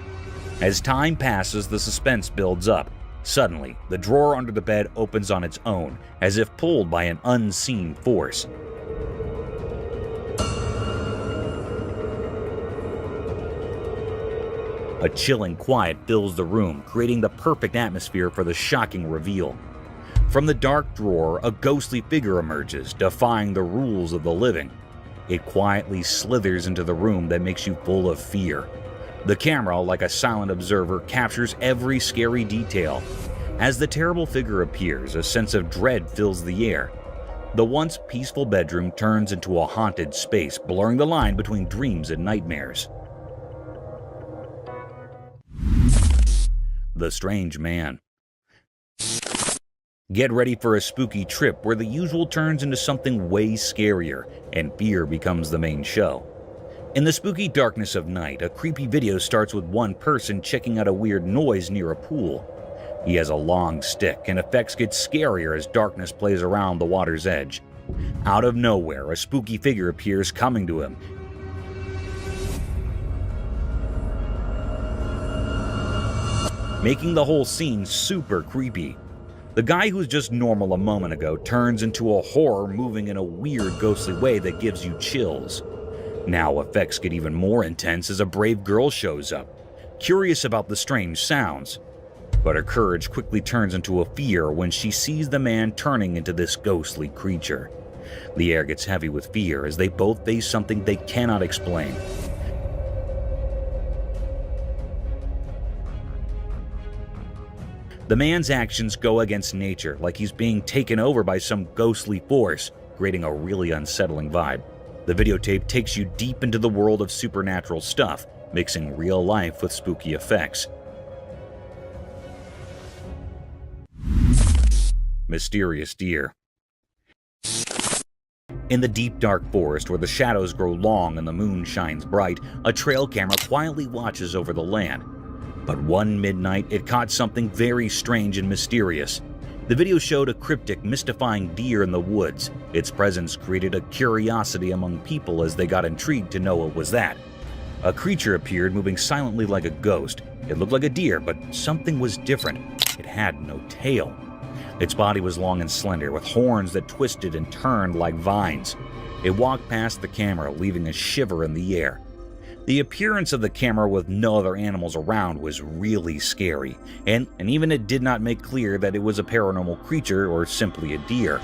As time passes, the suspense builds up. Suddenly, the drawer under the bed opens on its own, as if pulled by an unseen force. A chilling quiet fills the room, creating the perfect atmosphere for the shocking reveal. From the dark drawer, a ghostly figure emerges, defying the rules of the living. It quietly slithers into the room that makes you full of fear. The camera, like a silent observer, captures every scary detail. As the terrible figure appears, a sense of dread fills the air. The once peaceful bedroom turns into a haunted space, blurring the line between dreams and nightmares. The Strange Man. Get ready for a spooky trip where the usual turns into something way scarier, and fear becomes the main show. In the spooky darkness of night, a creepy video starts with one person checking out a weird noise near a pool. He has a long stick, and effects get scarier as darkness plays around the water's edge. Out of nowhere, a spooky figure appears coming to him. Making the whole scene super creepy. The guy who was just normal a moment ago turns into a horror moving in a weird ghostly way that gives you chills. Now effects get even more intense as a brave girl shows up, curious about the strange sounds. But her courage quickly turns into a fear when she sees the man turning into this ghostly creature. The air gets heavy with fear as they both face something they cannot explain. The man's actions go against nature, like he's being taken over by some ghostly force, creating a really unsettling vibe. The videotape takes you deep into the world of supernatural stuff, mixing real life with spooky effects. Mysterious deer. In the deep dark forest where the shadows grow long and the moon shines bright, a trail camera quietly watches over the land. But one midnight, it caught something very strange and mysterious. The video showed a cryptic, mystifying deer in the woods. Its presence created a curiosity among people as they got intrigued to know what was that. A creature appeared, moving silently like a ghost. It looked like a deer, but something was different. It had no tail. Its body was long and slender, with horns that twisted and turned like vines. It walked past the camera, leaving a shiver in the air. The appearance of the camera with no other animals around was really scary, and even it did not make clear that it was a paranormal creature or simply a deer.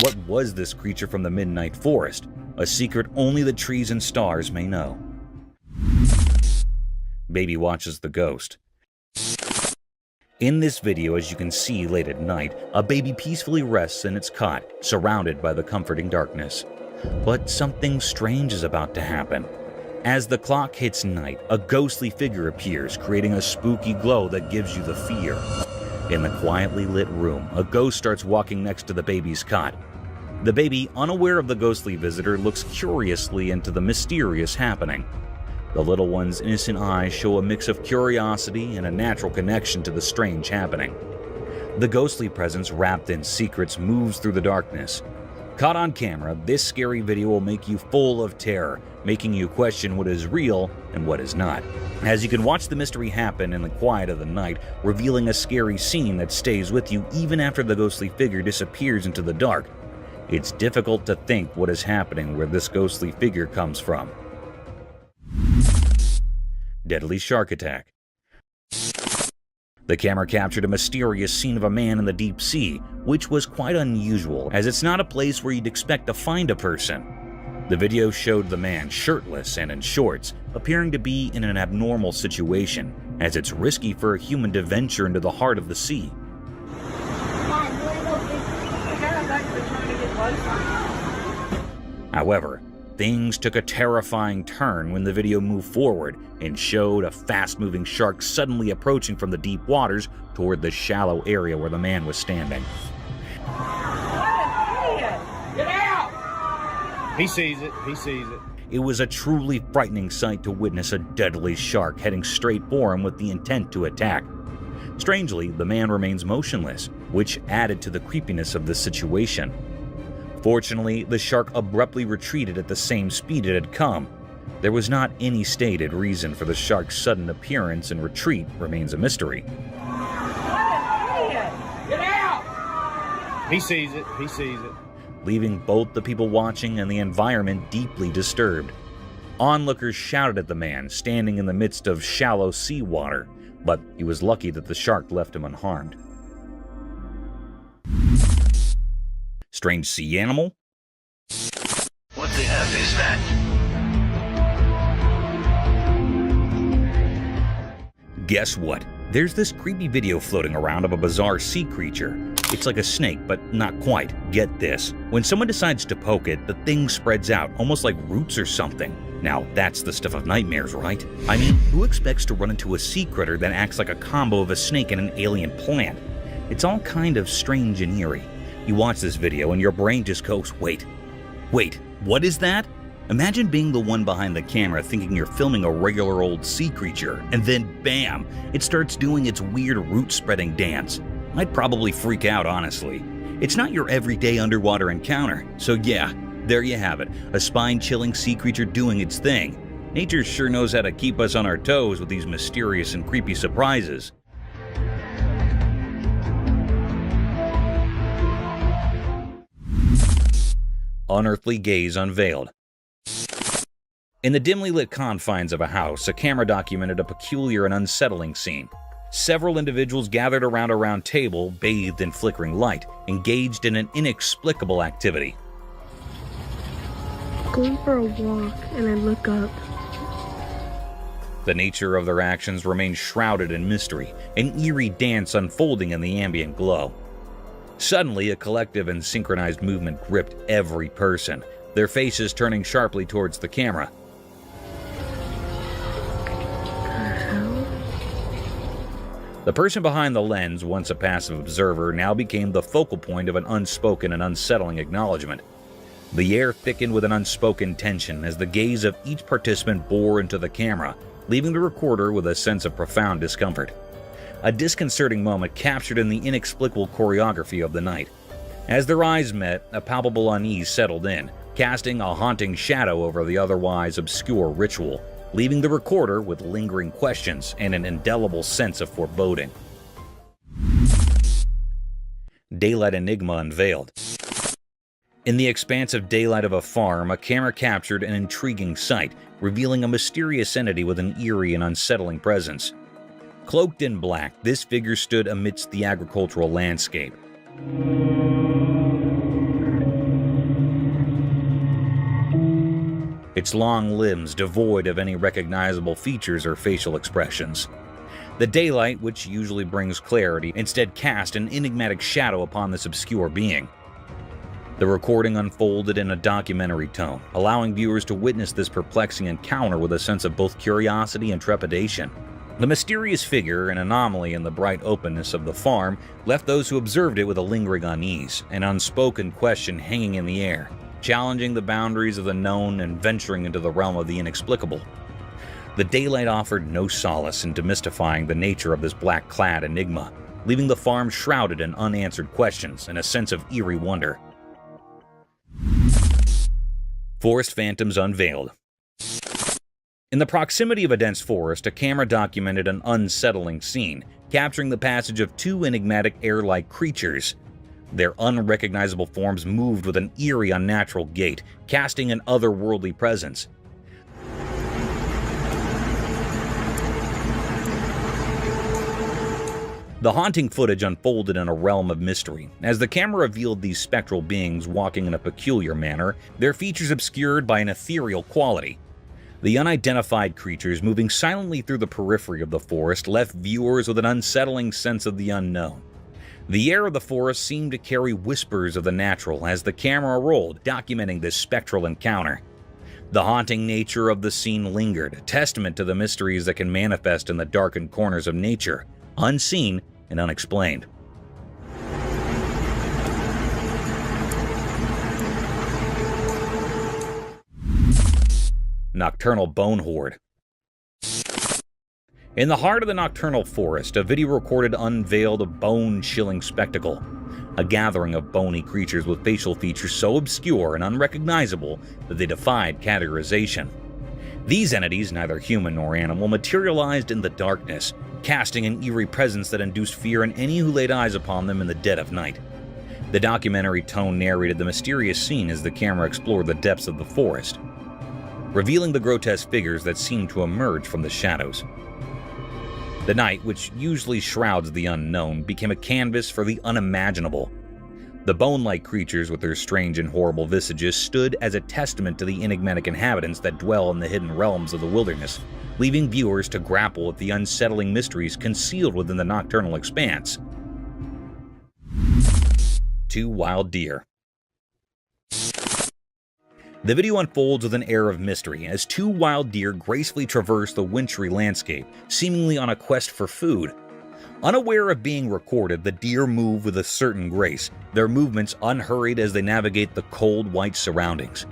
What was this creature from the midnight forest? A secret only the trees and stars may know. Baby watches the ghost. In this video, as you can see late at night, a baby peacefully rests in its cot, surrounded by the comforting darkness. But something strange is about to happen. As the clock hits night, a ghostly figure appears, creating a spooky glow that gives you the fear. In the quietly lit room, a ghost starts walking next to the baby's cot. The baby, unaware of the ghostly visitor, looks curiously into the mysterious happening. The little one's innocent eyes show a mix of curiosity and a natural connection to the strange happening. The ghostly presence, wrapped in secrets, moves through the darkness. Caught on camera, this scary video will make you full of terror, making you question what is real and what is not. As you can watch the mystery happen in the quiet of the night, revealing a scary scene that stays with you even after the ghostly figure disappears into the dark. It's difficult to think what is happening where this ghostly figure comes from. Deadly shark attack. The camera captured a mysterious scene of a man in the deep sea, which was quite unusual, as it's not a place where you'd expect to find a person. The video showed the man shirtless and in shorts, appearing to be in an abnormal situation, as it's risky for a human to venture into the heart of the sea. However, things took a terrifying turn when the video moved forward and showed a fast-moving shark suddenly approaching from the deep waters toward the shallow area where the man was standing. Get out! He sees it. He sees it. It was a truly frightening sight to witness a deadly shark heading straight for him with the intent to attack. Strangely, the man remains motionless, which added to the creepiness of the situation. Fortunately, the shark abruptly retreated at the same speed it had come. There was not any stated reason for the shark's sudden appearance, and retreat remains a mystery. Get out! He sees it. He sees it. Leaving both the people watching and the environment deeply disturbed. Onlookers shouted at the man, standing in the midst of shallow seawater, but he was lucky that the shark left him unharmed. Strange sea animal? What the F is that? Guess what? There's this creepy video floating around of a bizarre sea creature. It's like a snake, but not quite. Get this. When someone decides to poke it, the thing spreads out, almost like roots or something. Now, that's the stuff of nightmares, right? I mean, who expects to run into a sea critter that acts like a combo of a snake and an alien plant? It's all kind of strange and eerie. You watch this video and your brain just goes, wait, what is that? Imagine being the one behind the camera thinking you're filming a regular old sea creature, and then bam, it starts doing its weird root-spreading dance. I'd probably freak out, honestly. It's not your everyday underwater encounter, so yeah, there you have it, a spine-chilling sea creature doing its thing. Nature sure knows how to keep us on our toes with these mysterious and creepy surprises. Unearthly gaze unveiled. In the dimly lit confines of a house, a camera documented a peculiar and unsettling scene. Several individuals gathered around a round table, bathed in flickering light, engaged in an inexplicable activity. Going for a walk, and I look up. The nature of their actions remained shrouded in mystery, an eerie dance unfolding in the ambient glow. Suddenly, a collective and synchronized movement gripped every person, their faces turning sharply towards the camera. The person behind the lens, once a passive observer, now became the focal point of an unspoken and unsettling acknowledgement. The air thickened with an unspoken tension as the gaze of each participant bore into the camera, leaving the recorder with a sense of profound discomfort. A disconcerting moment captured in the inexplicable choreography of the night. As their eyes met, a palpable unease settled in, casting a haunting shadow over the otherwise obscure ritual, leaving the recorder with lingering questions and an indelible sense of foreboding. Daylight Enigma unveiled. In the expansive daylight of a farm, a camera captured an intriguing sight, revealing a mysterious entity with an eerie and unsettling presence. Cloaked in black, this figure stood amidst the agricultural landscape. Its long limbs devoid of any recognizable features or facial expressions. The daylight, which usually brings clarity, instead cast an enigmatic shadow upon this obscure being. The recording unfolded in a documentary tone, allowing viewers to witness this perplexing encounter with a sense of both curiosity and trepidation. The mysterious figure, an anomaly in the bright openness of the farm, left those who observed it with a lingering unease, an unspoken question hanging in the air, challenging the boundaries of the known and venturing into the realm of the inexplicable. The daylight offered no solace in demystifying the nature of this black-clad enigma, leaving the farm shrouded in unanswered questions and a sense of eerie wonder. Forest Phantoms unveiled. In the proximity of a dense forest, a camera documented an unsettling scene, capturing the passage of two enigmatic air-like creatures. Their unrecognizable forms moved with an eerie, unnatural gait, casting an otherworldly presence. The haunting footage unfolded in a realm of mystery. As the camera revealed these spectral beings walking in a peculiar manner, their features obscured by an ethereal quality. The unidentified creatures moving silently through the periphery of the forest left viewers with an unsettling sense of the unknown. The air of the forest seemed to carry whispers of the natural as the camera rolled, documenting this spectral encounter. The haunting nature of the scene lingered, a testament to the mysteries that can manifest in the darkened corners of nature, unseen and unexplained. Nocturnal Bone Horde. In the heart of the nocturnal forest, a video recorded unveiled a bone-chilling spectacle. A gathering of bony creatures with facial features so obscure and unrecognizable that they defied categorization. These entities, neither human nor animal, materialized in the darkness, casting an eerie presence that induced fear in any who laid eyes upon them in the dead of night. The documentary tone narrated the mysterious scene as the camera explored the depths of the forest, revealing the grotesque figures that seemed to emerge from the shadows. The night, which usually shrouds the unknown, became a canvas for the unimaginable. The bone-like creatures with their strange and horrible visages stood as a testament to the enigmatic inhabitants that dwell in the hidden realms of the wilderness, leaving viewers to grapple with the unsettling mysteries concealed within the nocturnal expanse. 2 wild deer. The video unfolds with an air of mystery as 2 wild deer gracefully traverse the wintry landscape, seemingly on a quest for food. Unaware of being recorded, the deer move with a certain grace, their movements unhurried as they navigate the cold, white surroundings.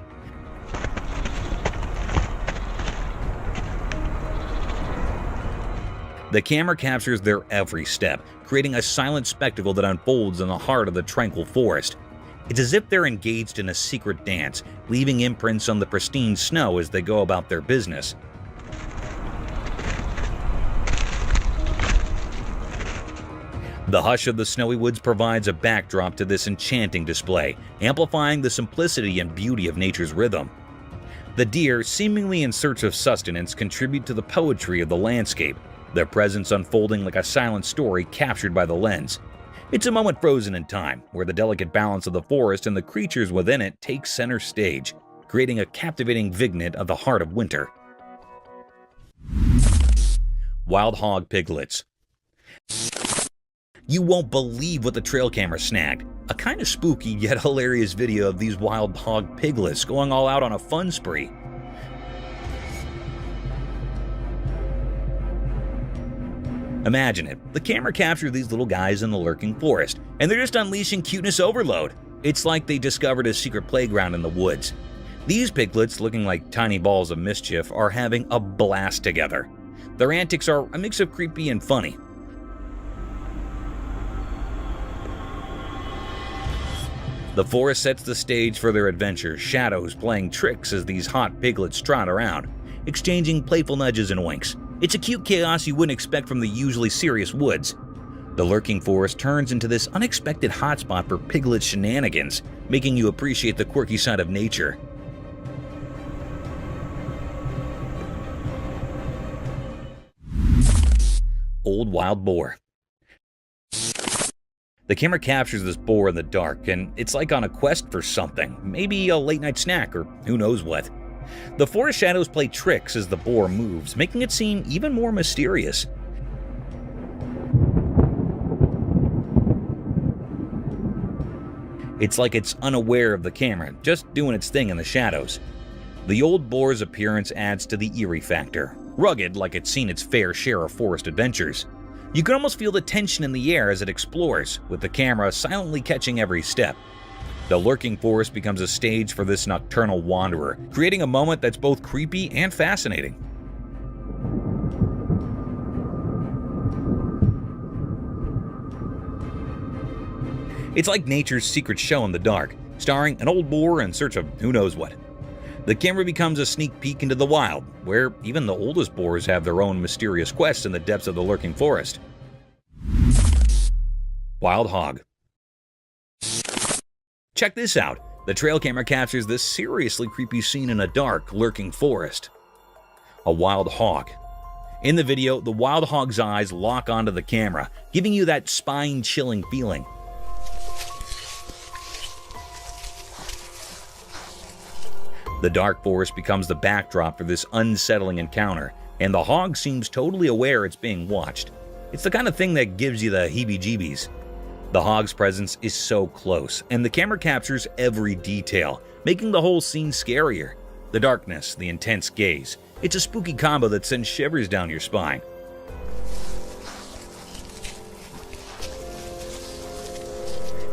The camera captures their every step, creating a silent spectacle that unfolds in the heart of the tranquil forest. It's as if they're engaged in a secret dance, leaving imprints on the pristine snow as they go about their business. The hush of the snowy woods provides a backdrop to this enchanting display, amplifying the simplicity and beauty of nature's rhythm. The deer, seemingly in search of sustenance, contribute to the poetry of the landscape, their presence unfolding like a silent story captured by the lens. It's a moment frozen in time, where the delicate balance of the forest and the creatures within it take center stage, creating a captivating vignette of the heart of winter. Wild hog piglets. You won't believe what the trail camera snagged. A kind of spooky yet hilarious video of these wild hog piglets going all out on a fun spree. Imagine it. The camera captured these little guys in the lurking forest, and they're just unleashing cuteness overload. It's like they discovered a secret playground in the woods. These piglets, looking like tiny balls of mischief, are having a blast together. Their antics are a mix of creepy and funny. The forest sets the stage for their adventure, shadows playing tricks as these hot piglets trot around, exchanging playful nudges and winks. It's a cute chaos you wouldn't expect from the usually serious woods. The lurking forest turns into this unexpected hotspot for piglet shenanigans, making you appreciate the quirky side of nature. Old wild boar. The camera captures this boar in the dark, and it's like on a quest for something, maybe a late-night snack or who knows what. The forest shadows play tricks as the boar moves, making it seem even more mysterious. It's like it's unaware of the camera, just doing its thing in the shadows. The old boar's appearance adds to the eerie factor, rugged like it's seen its fair share of forest adventures. You can almost feel the tension in the air as it explores, with the camera silently catching every step. The lurking forest becomes a stage for this nocturnal wanderer, creating a moment that's both creepy and fascinating. It's like nature's secret show in the dark, starring an old boar in search of who knows what. The camera becomes a sneak peek into the wild, where even the oldest boars have their own mysterious quests in the depths of the lurking forest. Wild hog. Check this out. The trail camera captures this seriously creepy scene in a dark, lurking forest. A wild hog. In the video, the wild hog's eyes lock onto the camera, giving you that spine-chilling feeling. The dark forest becomes the backdrop for this unsettling encounter, and the hog seems totally aware it's being watched. It's the kind of thing that gives you the heebie-jeebies. The hog's presence is so close, and the camera captures every detail, making the whole scene scarier. The darkness, the intense gaze. It's a spooky combo that sends shivers down your spine.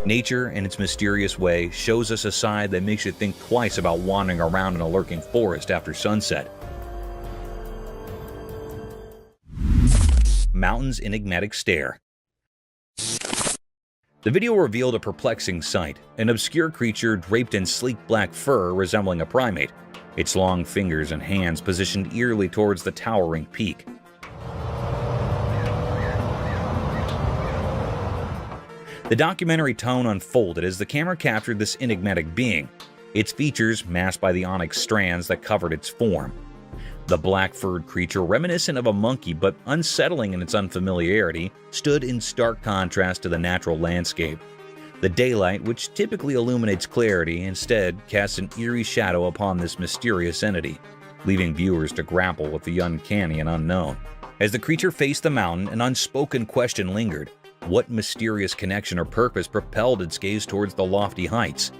Nature, in its mysterious way, shows us a side that makes you think twice about wandering around in a lurking forest after sunset. Mountain's enigmatic stare. The video revealed a perplexing sight, an obscure creature draped in sleek black fur resembling a primate, its long fingers and hands positioned eerily towards the towering peak. The documentary tone unfolded as the camera captured this enigmatic being, its features masked by the onyx strands that covered its form. The black-furred creature, reminiscent of a monkey but unsettling in its unfamiliarity, stood in stark contrast to the natural landscape. The daylight, which typically illuminates clarity, instead casts an eerie shadow upon this mysterious entity, leaving viewers to grapple with the uncanny and unknown. As the creature faced the mountain, an unspoken question lingered. What mysterious connection or purpose propelled its gaze towards the lofty heights?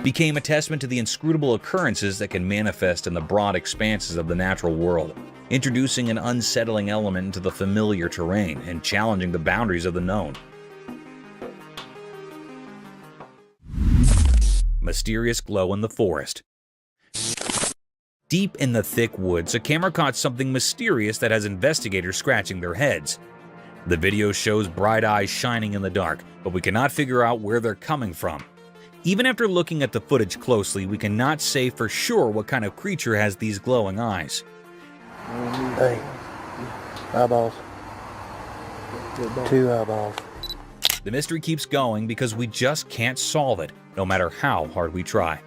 Became a testament to the inscrutable occurrences that can manifest in the broad expanses of the natural world, introducing an unsettling element into the familiar terrain and challenging the boundaries of the known. Mysterious glow in the forest. Deep in the thick woods, a camera caught something mysterious that has investigators scratching their heads. The video shows bright eyes shining in the dark, but we cannot figure out where they're coming from. Even after looking at the footage closely, we cannot say for sure what kind of creature has these glowing eyes. Hey, eyeballs. 2 eyeballs. The mystery keeps going because we just can't solve it, no matter how hard we try.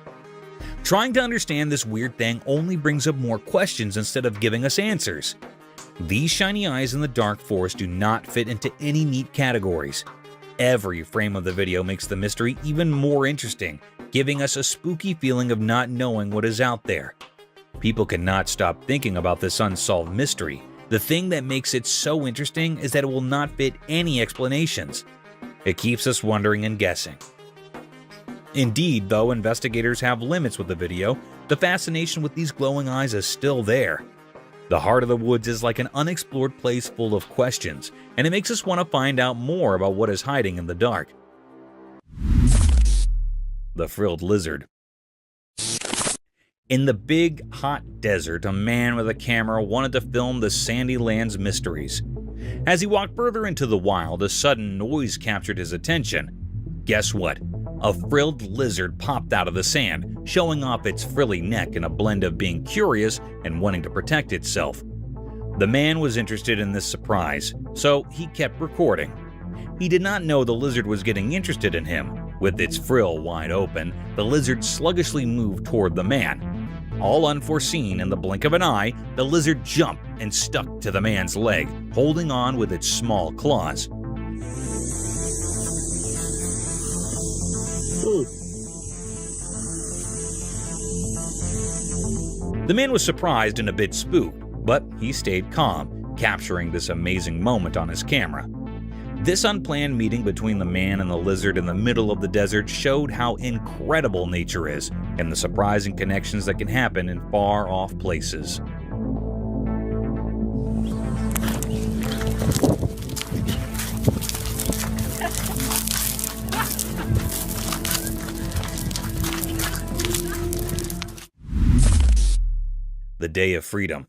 Trying to understand this weird thing only brings up more questions instead of giving us answers. These shiny eyes in the dark forest do not fit into any neat categories. Every frame of the video makes the mystery even more interesting, giving us a spooky feeling of not knowing what is out there. People cannot stop thinking about this unsolved mystery. The thing that makes it so interesting is that it will not fit any explanations. It keeps us wondering and guessing. Indeed, though, investigators have limits with the video The fascination with these glowing eyes is still there. The heart of the woods is like an unexplored place full of questions, and it makes us want to find out more about what is hiding in the dark. The frilled lizard. In the big, hot desert, a man with a camera wanted to film the sandy land's mysteries. As he walked further into the wild, a sudden noise captured his attention. Guess what? A frilled lizard popped out of the sand, showing off its frilly neck in a blend of being curious and wanting to protect itself. The man was interested in this surprise, so he kept recording. He did not know the lizard was getting interested in him. With its frill wide open, the lizard sluggishly moved toward the man. All unforeseen, in the blink of an eye, the lizard jumped and stuck to the man's leg, holding on with its small claws. The man was surprised and a bit spooked, but he stayed calm, capturing this amazing moment on his camera. This unplanned meeting between the man and the lizard in the middle of the desert showed how incredible nature is and the surprising connections that can happen in far-off places. The Day of Freedom.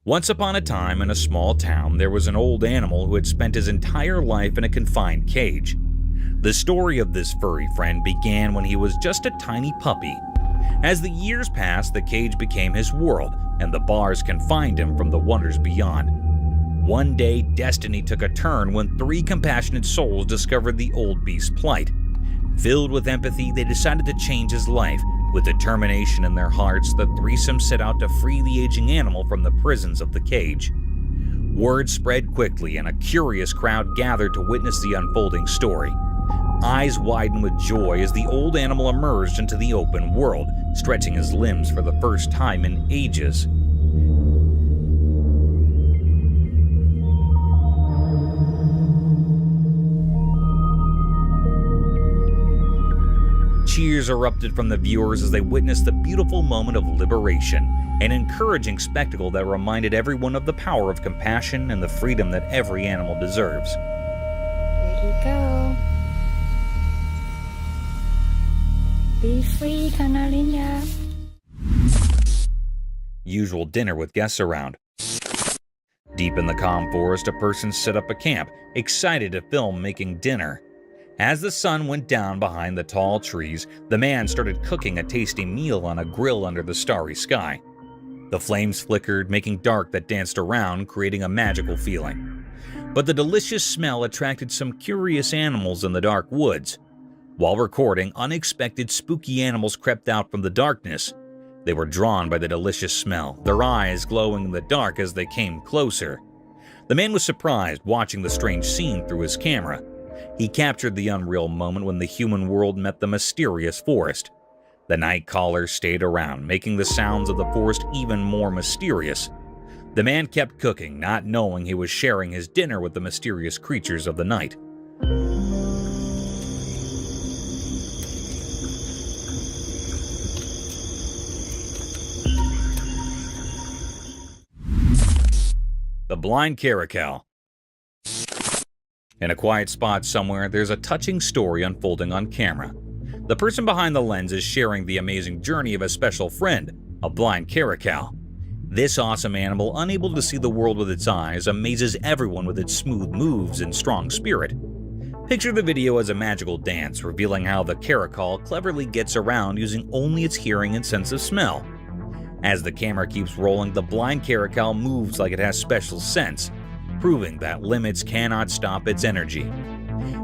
Once upon a time in a small town, there was an old animal who had spent his entire life in a confined cage. The story of this furry friend began when he was just a tiny puppy. As the years passed, the cage became his world, and the bars confined him from the wonders beyond. One day, destiny took a turn when 3 compassionate souls discovered the old beast's plight. Filled with empathy, they decided to change his life. With determination in their hearts, the threesome set out to free the aging animal from the prisons of the cage. Word spread quickly, and a curious crowd gathered to witness the unfolding story. Eyes widened with joy as the old animal emerged into the open world, stretching his limbs for the first time in ages. Cheers erupted from the viewers as they witnessed the beautiful moment of liberation, an encouraging spectacle that reminded everyone of the power of compassion and the freedom that every animal deserves. There you go. Be free, Canarinha. Usual dinner with guests around. Deep in the calm forest, a person set up a camp, excited to film making dinner. As the sun went down behind the tall trees, the man started cooking a tasty meal on a grill under the starry sky. The flames flickered, making dark that danced around, creating a magical feeling. But the delicious smell attracted some curious animals in the dark woods. While recording, unexpected spooky animals crept out from the darkness. They were drawn by the delicious smell, their eyes glowing in the dark as they came closer. The man was surprised watching the strange scene through his camera. He captured the unreal moment when the human world met the mysterious forest. The night callers stayed around, making the sounds of the forest even more mysterious. The man kept cooking, not knowing he was sharing his dinner with the mysterious creatures of the night. The Blind Caracal. In a quiet spot somewhere, there's a touching story unfolding on camera. The person behind the lens is sharing the amazing journey of a special friend, a blind caracal. This awesome animal, unable to see the world with its eyes, amazes everyone with its smooth moves and strong spirit. Picture the video as a magical dance, revealing how the caracal cleverly gets around using only its hearing and sense of smell. As the camera keeps rolling, the blind caracal moves like it has special sense, proving that limits cannot stop its energy.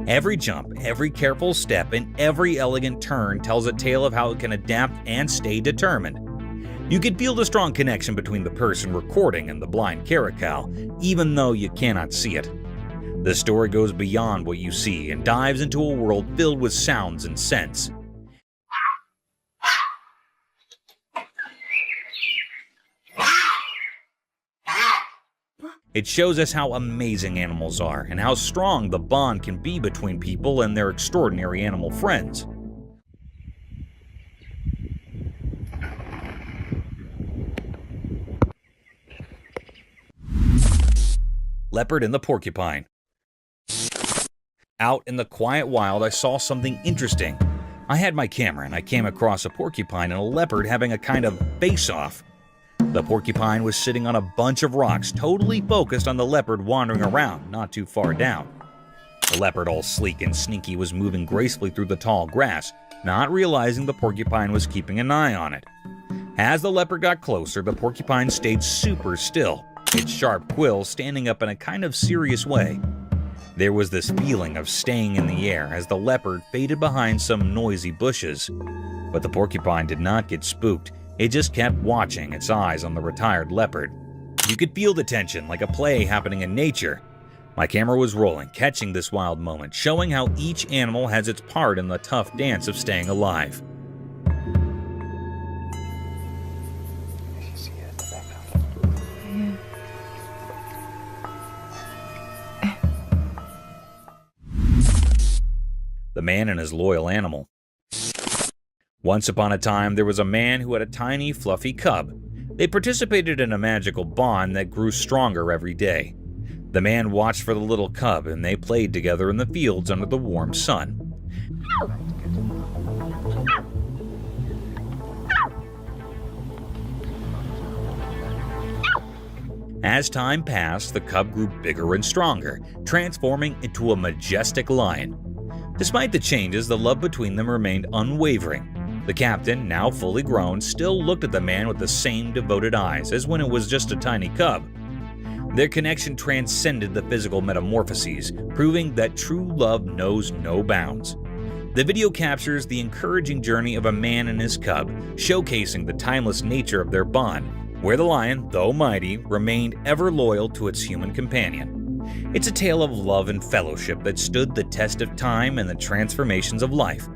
Every jump, every careful step, and every elegant turn tells a tale of how it can adapt and stay determined. You can feel the strong connection between the person recording and the blind caracal, even though you cannot see it. The story goes beyond what you see and dives into a world filled with sounds and scents. It shows us how amazing animals are and how strong the bond can be between people and their extraordinary animal friends. leopard and the porcupine. Out in the quiet wild, I saw something interesting. I had my camera and I came across a porcupine and a leopard having a kind of face-off. The porcupine was sitting on a bunch of rocks, totally focused on the leopard wandering around, not too far down. The leopard, all sleek and sneaky, was moving gracefully through the tall grass, not realizing the porcupine was keeping an eye on it. As the leopard got closer, the porcupine stayed super still, its sharp quills standing up in a kind of serious way. There was this feeling of staying in the air as the leopard faded behind some noisy bushes. But the porcupine did not get spooked. It just kept watching, its eyes on the retired leopard. You could feel the tension, like a play happening in nature. My camera was rolling, catching this wild moment, showing how each animal has its part in the tough dance of staying alive. The man and his loyal animal. Once upon a time, there was a man who had a tiny, fluffy cub. They participated in a magical bond that grew stronger every day. The man watched for the little cub, and they played together in the fields under the warm sun. As time passed, the cub grew bigger and stronger, transforming into a majestic lion. Despite the changes, the love between them remained unwavering. The captain, now fully grown, still looked at the man with the same devoted eyes as when it was just a tiny cub. Their connection transcended the physical metamorphoses, proving that true love knows no bounds. The video captures the encouraging journey of a man and his cub, showcasing the timeless nature of their bond, where the lion, though mighty, remained ever loyal to its human companion. It's a tale of love and fellowship that stood the test of time and the transformations of life.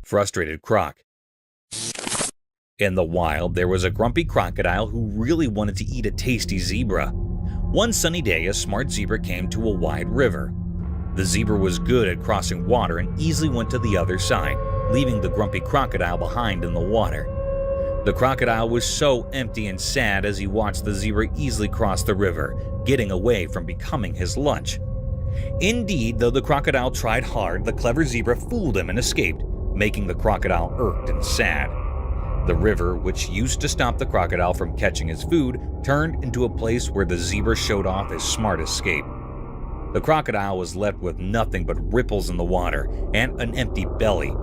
Frustrated croc. In the wild, there was a grumpy crocodile who really wanted to eat a tasty zebra. One sunny day, a smart zebra came to a wide river. The zebra was good at crossing water and easily went to the other side, leaving the grumpy crocodile behind in the water. The crocodile was so empty and sad as he watched the zebra easily cross the river, getting away from becoming his lunch. Indeed, though the crocodile tried hard, the clever zebra fooled him and escaped, making the crocodile irked and sad. The river, which used to stop the crocodile from catching his food, turned into a place where the zebra showed off his smart escape. The crocodile was left with nothing but ripples in the water and an empty belly.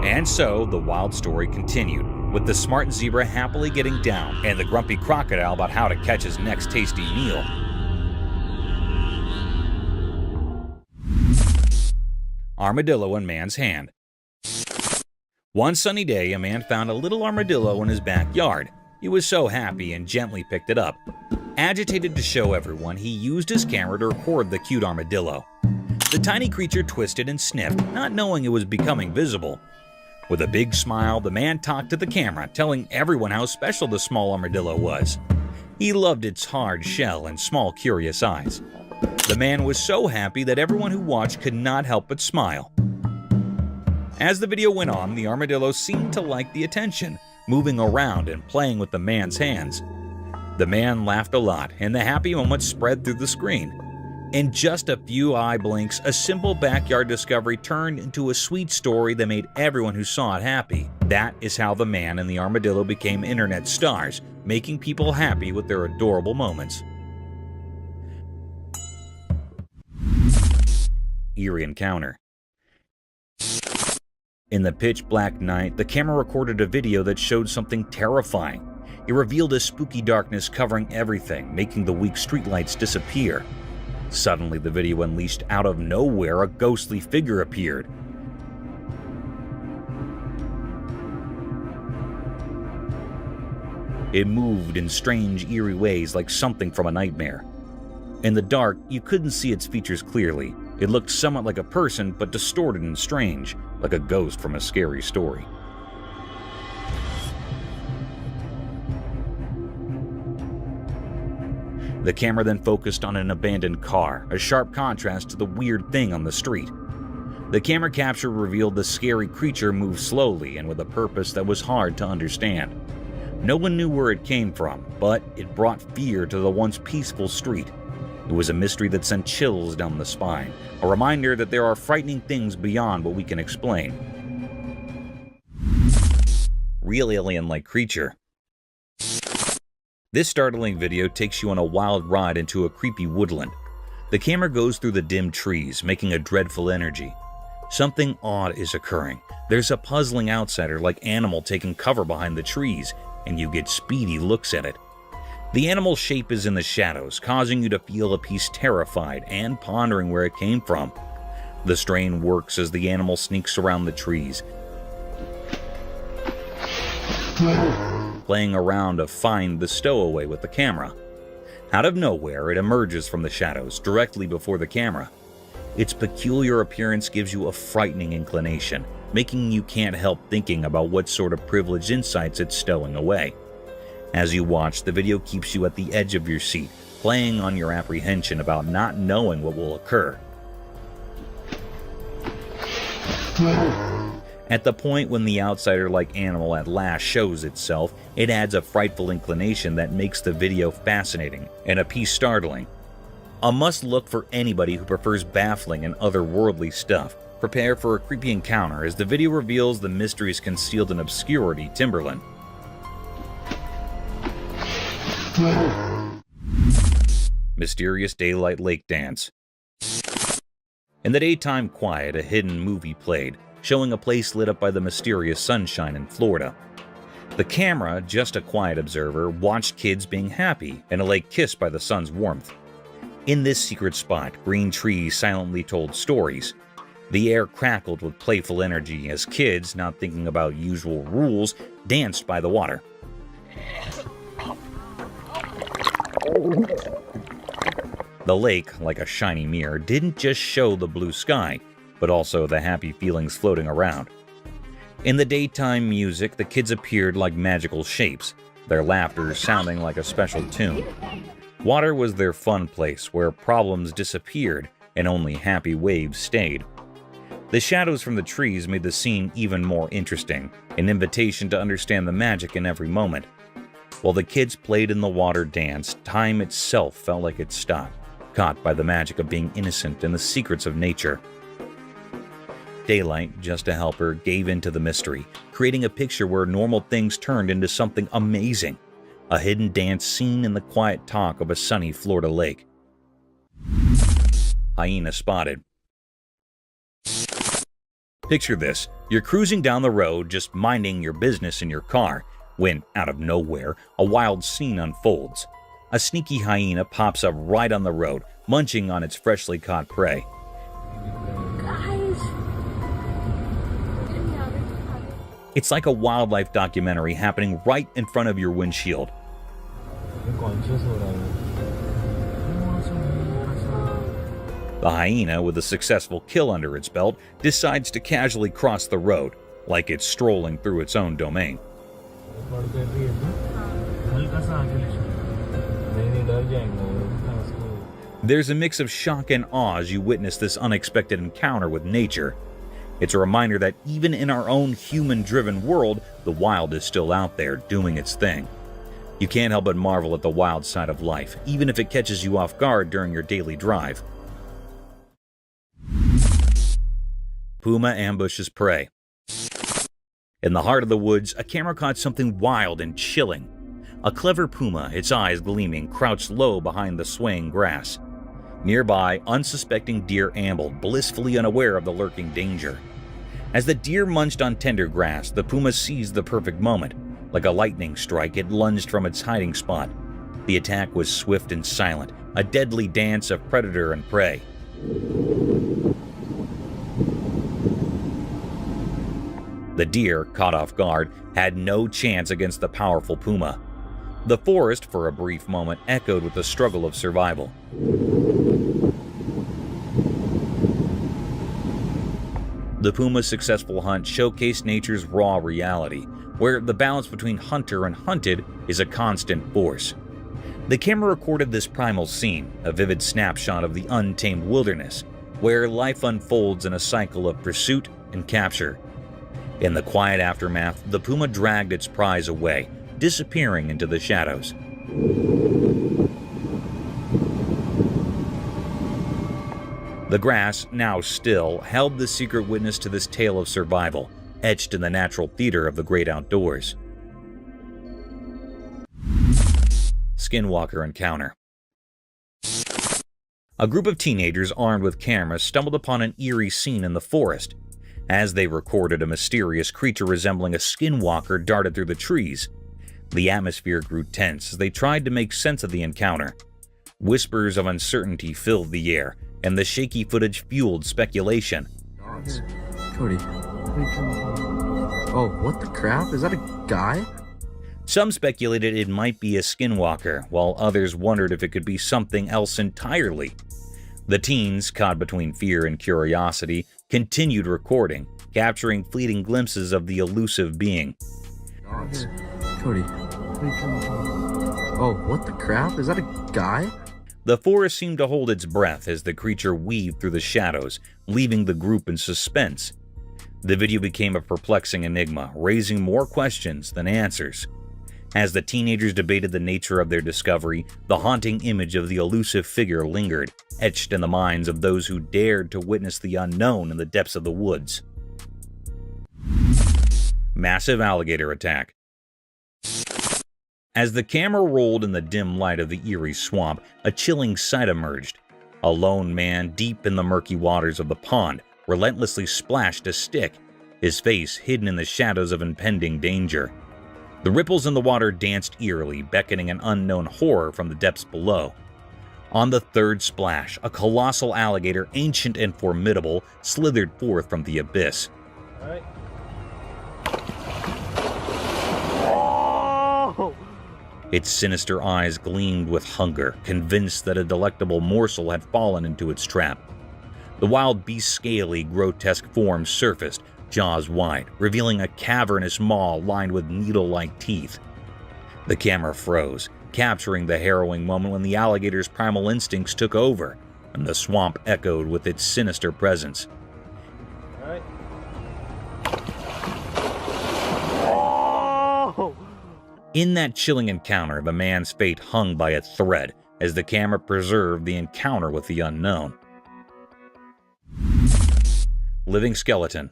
And so the wild story continued, with the smart zebra happily getting down and the grumpy crocodile about how to catch his next tasty meal. Armadillo in man's hand. One sunny day, a man found a little armadillo in his backyard. He was so happy and gently picked it up. Agitated to show everyone, he used his camera to record the cute armadillo. The tiny creature twisted and sniffed, not knowing it was becoming visible. With a big smile, the man talked to the camera, telling everyone how special the small armadillo was. He loved its hard shell and small, curious eyes. The man was so happy that everyone who watched could not help but smile. As the video went on, the armadillo seemed to like the attention, moving around and playing with the man's hands. The man laughed a lot, and the happy moment spread through the screen. In just a few eye blinks, a simple backyard discovery turned into a sweet story that made everyone who saw it happy. That is how the man and the armadillo became internet stars, making people happy with their adorable moments. Eerie encounter. In the pitch-black night, the camera recorded a video that showed something terrifying. It revealed a spooky darkness covering everything, making the weak streetlights disappear. Suddenly, the video unleashed out of nowhere a ghostly figure appeared. It moved in strange, eerie ways like something from a nightmare. In the dark, you couldn't see its features clearly. It looked somewhat like a person, but distorted and strange, like a ghost from a scary story. The camera then focused on an abandoned car, a sharp contrast to the weird thing on the street. The camera capture revealed the scary creature moved slowly and with a purpose that was hard to understand. No one knew where it came from, but it brought fear to the once peaceful street. It was a mystery that sent chills down the spine, a reminder that there are frightening things beyond what we can explain. Real alien-like creature. This startling video takes you on a wild ride into a creepy woodland. The camera goes through the dim trees, making a dreadful energy. Something odd is occurring. There's a puzzling outsider-like animal taking cover behind the trees, and you get speedy looks at it. The animal's shape is in the shadows, causing you to feel a piece terrified and pondering where it came from. The strain works as the animal sneaks around the trees, playing around to find the stowaway with the camera. Out of nowhere, it emerges from the shadows, directly before the camera. Its peculiar appearance gives you a frightening inclination, making you can't help thinking about what sort of privileged insights it's stowing away. As you watch, the video keeps you at the edge of your seat, playing on your apprehension about not knowing what will occur. At the point when the outsider-like animal at last shows itself, it adds a frightful inclination that makes the video fascinating and a piece startling. A must-look for anybody who prefers baffling and otherworldly stuff. Prepare for a creepy encounter as the video reveals the mysteries concealed in obscurity, Timberland. Mysterious daylight lake dance. In the daytime quiet, a hidden movie played, showing a place lit up by the mysterious sunshine in Florida. The camera, just a quiet observer, watched kids being happy and a lake kissed by the sun's warmth. In this secret spot, green trees silently told stories. The air crackled with playful energy as kids, not thinking about usual rules, danced by the water. The lake, like a shiny mirror, didn't just show the blue sky, but also the happy feelings floating around. In the daytime music, the kids appeared like magical shapes, their laughter sounding like a special tune. Water was their fun place where problems disappeared and only happy waves stayed. The shadows from the trees made the scene even more interesting, an invitation to understand the magic in every moment. While the kids played in the water dance, time itself felt like it stopped, caught by the magic of being innocent and the secrets of nature. Daylight, just a helper, gave into the mystery, creating a picture where normal things turned into something amazing. A hidden dance scene in the quiet talk of a sunny Florida lake. Hyena spotted. Picture this, you're cruising down the road just minding your business in your car, when, out of nowhere, a wild scene unfolds. A sneaky hyena pops up right on the road, munching on its freshly caught prey. It's like a wildlife documentary happening right in front of your windshield. The hyena, with a successful kill under its belt, decides to casually cross the road, like it's strolling through its own domain. There's a mix of shock and awe as you witness this unexpected encounter with nature. It's a reminder that even in our own human-driven world, the wild is still out there doing its thing. You can't help but marvel at the wild side of life, even if it catches you off guard during your daily drive. Puma ambushes prey. In the heart of the woods, a camera caught something wild and chilling. A clever puma, its eyes gleaming, crouched low behind the swaying grass. Nearby, unsuspecting deer ambled, blissfully unaware of the lurking danger. As the deer munched on tender grass, the puma seized the perfect moment. Like a lightning strike, it lunged from its hiding spot. The attack was swift and silent, a deadly dance of predator and prey. The deer, caught off guard, had no chance against the powerful puma. The forest, for a brief moment, echoed with the struggle of survival. The puma's successful hunt showcased nature's raw reality, where the balance between hunter and hunted is a constant force. The camera recorded this primal scene, a vivid snapshot of the untamed wilderness, where life unfolds in a cycle of pursuit and capture. In the quiet aftermath, the puma dragged its prize away, disappearing into the shadows. The grass, now still, held the secret witness to this tale of survival, etched in the natural theater of the great outdoors. Skinwalker encounter. A group of teenagers armed with cameras stumbled upon an eerie scene in the forest. As they recorded, a mysterious creature resembling a skinwalker darted through the trees. The atmosphere grew tense as they tried to make sense of the encounter. Whispers of uncertainty filled the air, and the shaky footage fueled speculation. Cody. Oh, what the crap? Is that a guy? Some speculated it might be a skinwalker, while others wondered if it could be something else entirely. The teens, caught between fear and curiosity, continued recording, capturing fleeting glimpses of the elusive being. Cody. Oh, what the crap? Is that a guy? The forest seemed to hold its breath as the creature weaved through the shadows, leaving the group in suspense. The video became a perplexing enigma, raising more questions than answers. As the teenagers debated the nature of their discovery, the haunting image of the elusive figure lingered, etched in the minds of those who dared to witness the unknown in the depths of the woods. Massive alligator attack. As the camera rolled in the dim light of the eerie swamp, a chilling sight emerged. A lone man deep in the murky waters of the pond relentlessly splashed a stick, his face hidden in the shadows of impending danger. The ripples in the water danced eerily, beckoning an unknown horror from the depths below. On the third splash, a colossal alligator, ancient and formidable, slithered forth from the abyss. Its sinister eyes gleamed with hunger, convinced that a delectable morsel had fallen into its trap. The wild beast's scaly, grotesque form surfaced, jaws wide, revealing a cavernous maw lined with needle-like teeth. The camera froze, capturing the harrowing moment when the alligator's primal instincts took over, and the swamp echoed with its sinister presence. In that chilling encounter, the man's fate hung by a thread as the camera preserved the encounter with the unknown. Living skeleton.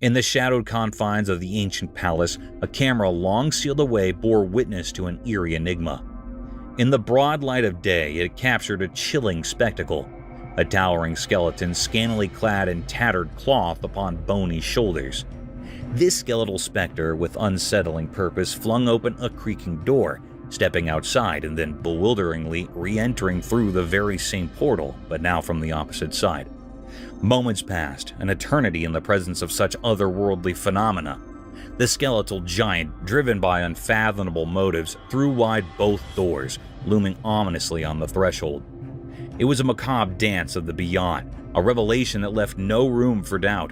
In the shadowed confines of the ancient palace, a camera long sealed away bore witness to an eerie enigma. In the broad light of day, it captured a chilling spectacle, a towering skeleton scantily clad in tattered cloth upon bony shoulders. This skeletal specter, with unsettling purpose, flung open a creaking door, stepping outside and then bewilderingly re-entering through the very same portal, but now from the opposite side. Moments passed, an eternity in the presence of such otherworldly phenomena. The skeletal giant, driven by unfathomable motives, threw wide both doors, looming ominously on the threshold. It was a macabre dance of the beyond, a revelation that left no room for doubt.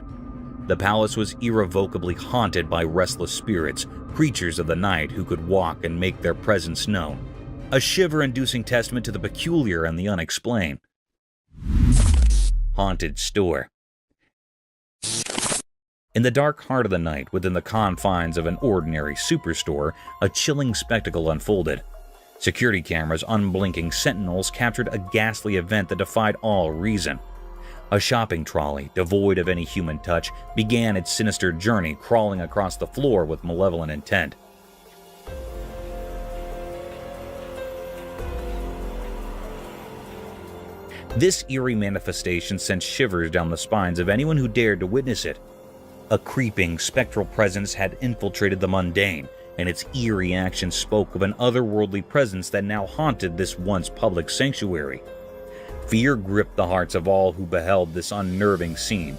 The palace was irrevocably haunted by restless spirits, creatures of the night who could walk and make their presence known. A shiver-inducing testament to the peculiar and the unexplained. Haunted store. In the dark heart of the night, within the confines of an ordinary superstore, a chilling spectacle unfolded. Security cameras, unblinking sentinels, captured a ghastly event that defied all reason. A shopping trolley, devoid of any human touch, began its sinister journey, crawling across the floor with malevolent intent. This eerie manifestation sent shivers down the spines of anyone who dared to witness it. A creeping, spectral presence had infiltrated the mundane, and its eerie action spoke of an otherworldly presence that now haunted this once public sanctuary. Fear gripped the hearts of all who beheld this unnerving scene.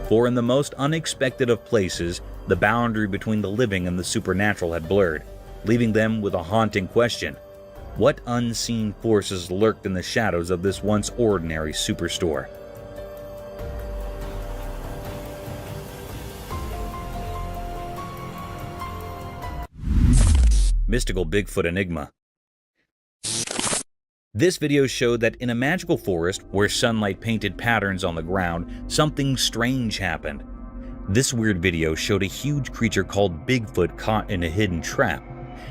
For in the most unexpected of places, the boundary between the living and the supernatural had blurred, leaving them with a haunting question. What unseen forces lurked in the shadows of this once ordinary superstore? mystical Bigfoot enigma. This video showed that in a magical forest where sunlight painted patterns on the ground, something strange happened. This weird video showed a huge creature called Bigfoot caught in a hidden trap.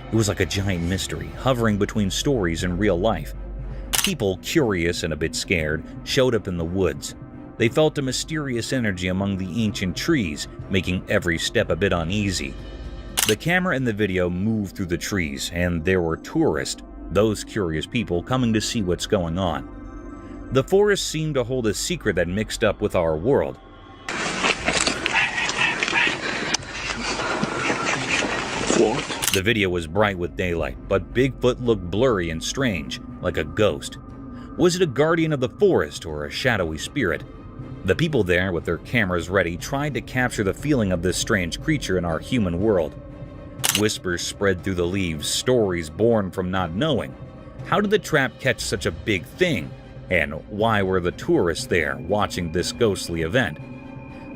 It was like a giant mystery, hovering between stories and real life. People, curious and a bit scared, showed up in the woods. They felt a mysterious energy among the ancient trees, making every step a bit uneasy. The camera in the video moved through the trees, and there were tourists, those curious people coming to see what's going on. The forest seemed to hold a secret that mixed up with our world. What? The video was bright with daylight, but Bigfoot looked blurry and strange, like a ghost. Was it a guardian of the forest or a shadowy spirit? The people there, with their cameras ready, tried to capture the feeling of this strange creature in our human world. Whispers spread through the leaves, stories born from not knowing. How did the trap catch such a big thing? And why were the tourists there watching this ghostly event?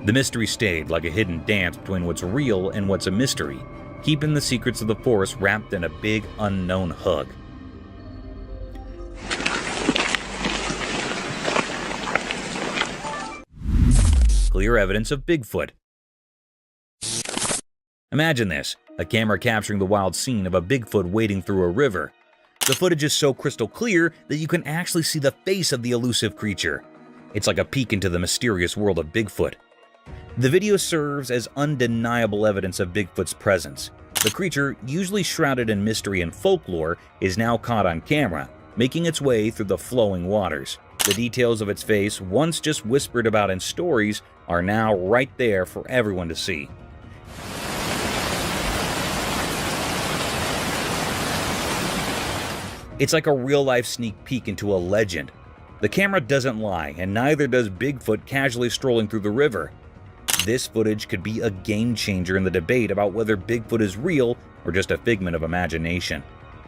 The mystery stayed like a hidden dance between what's real and what's a mystery, keeping the secrets of the forest wrapped in a big unknown hug. Clear evidence of Bigfoot. Imagine this, a camera capturing the wild scene of a Bigfoot wading through a river. The footage is so crystal clear that you can actually see the face of the elusive creature. It's like a peek into the mysterious world of Bigfoot. The video serves as undeniable evidence of Bigfoot's presence. The creature, usually shrouded in mystery and folklore, is now caught on camera, making its way through the flowing waters. The details of its face, once just whispered about in stories, are now right there for everyone to see. It's like a real-life sneak peek into a legend. The camera doesn't lie, and neither does Bigfoot casually strolling through the river. This footage could be a game-changer in the debate about whether Bigfoot is real or just a figment of imagination.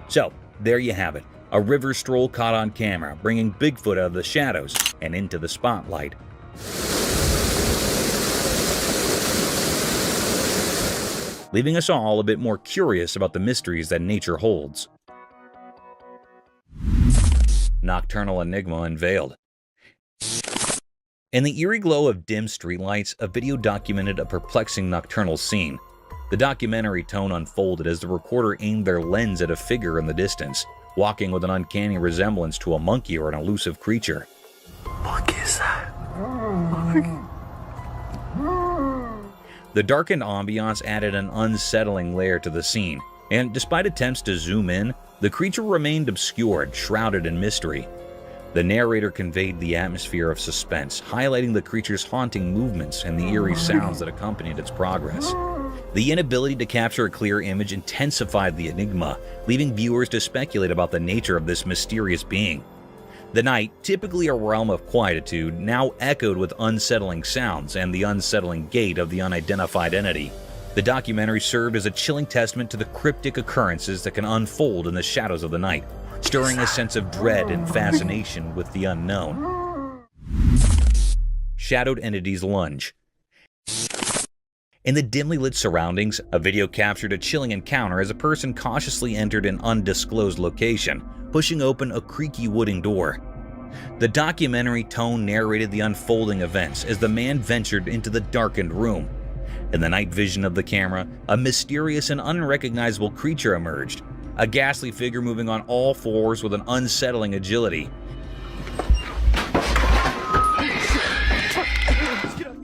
So, there you have it, a river stroll caught on camera, bringing Bigfoot out of the shadows and into the spotlight. Leaving us all a bit more curious about the mysteries that nature holds. Nocturnal enigma unveiled. In the eerie glow of dim streetlights, a video documented a perplexing nocturnal scene. The documentary tone unfolded as the recorder aimed their lens at a figure in the distance, walking with an uncanny resemblance to a monkey or an elusive creature. What is that? The darkened ambiance added an unsettling layer to the scene, and despite attempts to zoom in, the creature remained obscured, shrouded in mystery. The narrator conveyed the atmosphere of suspense, highlighting the creature's haunting movements and the eerie sounds that accompanied its progress. The inability to capture a clear image intensified the enigma, leaving viewers to speculate about the nature of this mysterious being. The night, typically a realm of quietude, now echoed with unsettling sounds and the unsettling gait of the unidentified entity. The documentary served as a chilling testament to the cryptic occurrences that can unfold in the shadows of the night, stirring a sense of dread and fascination with the unknown. Shadowed entities lunge. In the dimly lit surroundings, a video captured a chilling encounter as a person cautiously entered an undisclosed location, pushing open a creaky wooden door. The documentary tone narrated the unfolding events as the man ventured into the darkened room. In the night vision of the camera, a mysterious and unrecognizable creature emerged, a ghastly figure moving on all fours with an unsettling agility.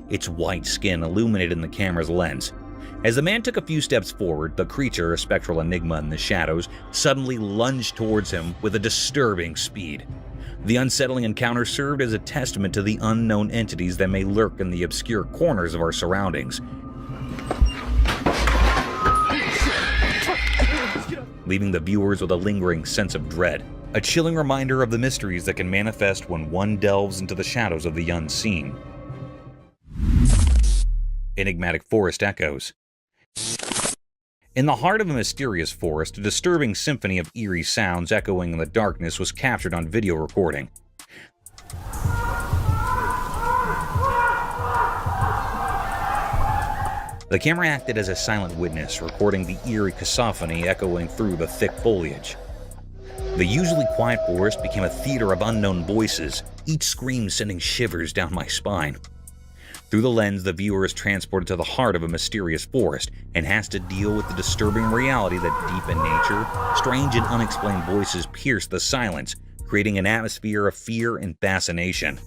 Its white skin illuminated in the camera's lens. As the man took a few steps forward, the creature, a spectral enigma in the shadows, suddenly lunged towards him with a disturbing speed. The unsettling encounter served as a testament to the unknown entities that may lurk in the obscure corners of our surroundings, leaving the viewers with a lingering sense of dread, a chilling reminder of the mysteries that can manifest when one delves into the shadows of the unseen. Enigmatic forest echoes. In the heart of a mysterious forest, a disturbing symphony of eerie sounds echoing in the darkness was captured on video recording. The camera acted as a silent witness, recording the eerie cacophony echoing through the thick foliage. The usually quiet forest became a theater of unknown voices, each scream sending shivers down my spine. Through the lens, the viewer is transported to the heart of a mysterious forest and has to deal with the disturbing reality that deep in nature, strange and unexplained voices pierce the silence, creating an atmosphere of fear and fascination.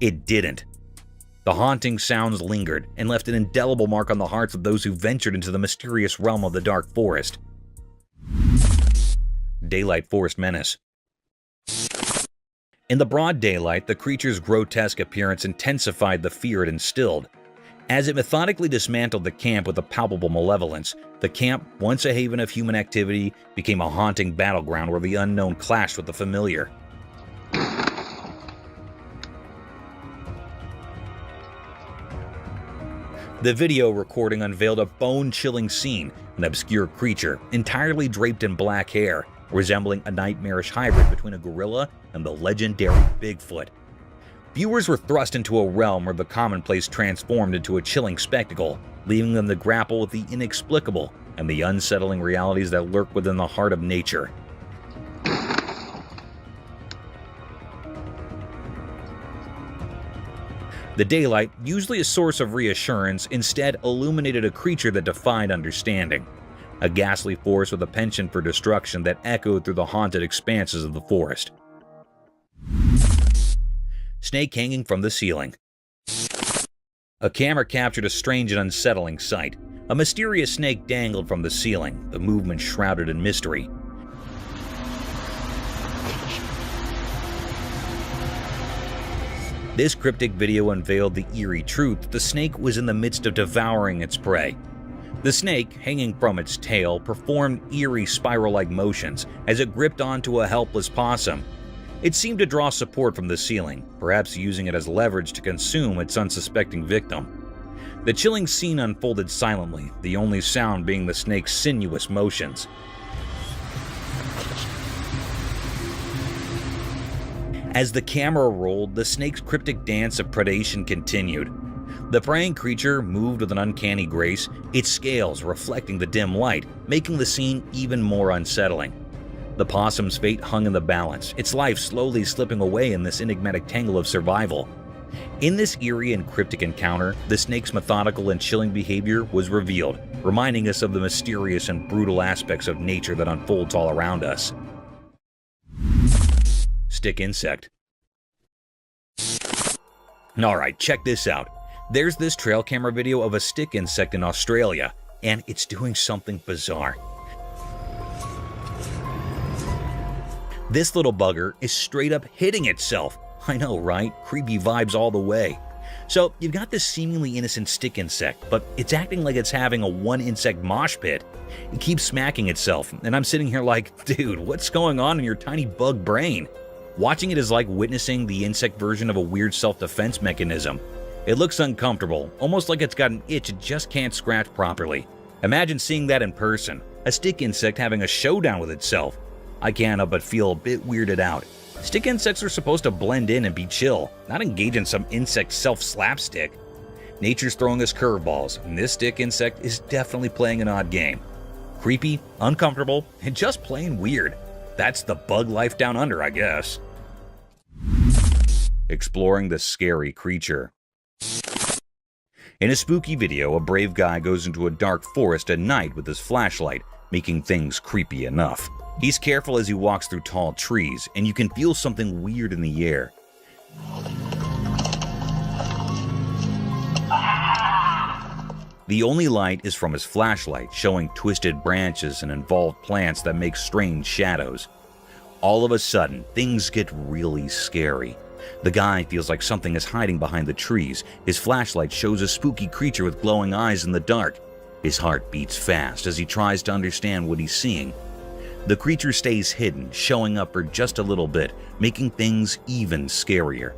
It didn't. The haunting sounds lingered and left an indelible mark on the hearts of those who ventured into the mysterious realm of the dark forest. Daylight Forest Menace. In the broad daylight, the creature's grotesque appearance intensified the fear it instilled. As it methodically dismantled the camp with a palpable malevolence, the camp, once a haven of human activity, became a haunting battleground where the unknown clashed with the familiar. The video recording unveiled a bone-chilling scene, an obscure creature, entirely draped in black hair, resembling a nightmarish hybrid between a gorilla and the legendary Bigfoot. Viewers were thrust into a realm where the commonplace transformed into a chilling spectacle, leaving them to grapple with the inexplicable and the unsettling realities that lurk within the heart of nature. The daylight, usually a source of reassurance, instead illuminated a creature that defied understanding. A ghastly force with a penchant for destruction that echoed through the haunted expanses of the forest. Snake hanging from the ceiling. A camera captured a strange and unsettling sight. A mysterious snake dangled from the ceiling, the movement shrouded in mystery. This cryptic video unveiled the eerie truth that the snake was in the midst of devouring its prey. The snake, hanging from its tail, performed eerie spiral-like motions as it gripped onto a helpless possum. It seemed to draw support from the ceiling, perhaps using it as leverage to consume its unsuspecting victim. The chilling scene unfolded silently, the only sound being the snake's sinuous motions. As the camera rolled, the snake's cryptic dance of predation continued. The preying creature moved with an uncanny grace, its scales reflecting the dim light, making the scene even more unsettling. The possum's fate hung in the balance, its life slowly slipping away in this enigmatic tangle of survival. In this eerie and cryptic encounter, the snake's methodical and chilling behavior was revealed, reminding us of the mysterious and brutal aspects of nature that unfolds all around us. Stick insect. Alright, check this out. There's this trail camera video of a stick insect in Australia, and it's doing something bizarre. This little bugger is straight up hitting itself. I know, right? Creepy vibes all the way. So, you've got this seemingly innocent stick insect, but it's acting like it's having a one-insect mosh pit. It keeps smacking itself, and I'm sitting here like, dude, what's going on in your tiny bug brain? Watching it is like witnessing the insect version of a weird self-defense mechanism. It looks uncomfortable, almost like it's got an itch it just can't scratch properly. Imagine seeing that in person, a stick insect having a showdown with itself. I can't help but feel a bit weirded out. Stick insects are supposed to blend in and be chill, not engage in some insect self-slapstick. Nature's throwing us curveballs, and this stick insect is definitely playing an odd game. Creepy, uncomfortable, and just plain weird. That's the bug life down under, I guess. Exploring the scary creature. In a spooky video, a brave guy goes into a dark forest at night with his flashlight, making things creepy enough. He's careful as he walks through tall trees, and you can feel something weird in the air. The only light is from his flashlight, showing twisted branches and involved plants that make strange shadows. All of a sudden, things get really scary. The guy feels like something is hiding behind the trees. His flashlight shows a spooky creature with glowing eyes in the dark. His heart beats fast as he tries to understand what he's seeing. The creature stays hidden, showing up for just a little bit, making things even scarier.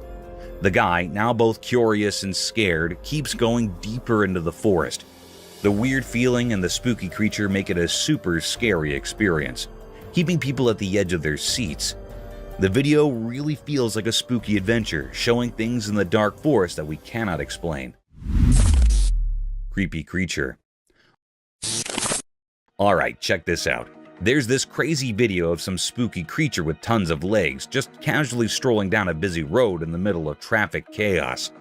The guy, now both curious and scared, keeps going deeper into the forest. The weird feeling and the spooky creature make it a super scary experience, keeping people at the edge of their seats. The video really feels like a spooky adventure, showing things in the dark forest that we cannot explain. creepy creature. Alright, check this out. There's this crazy video of some spooky creature with tons of legs just casually strolling down a busy road in the middle of traffic chaos.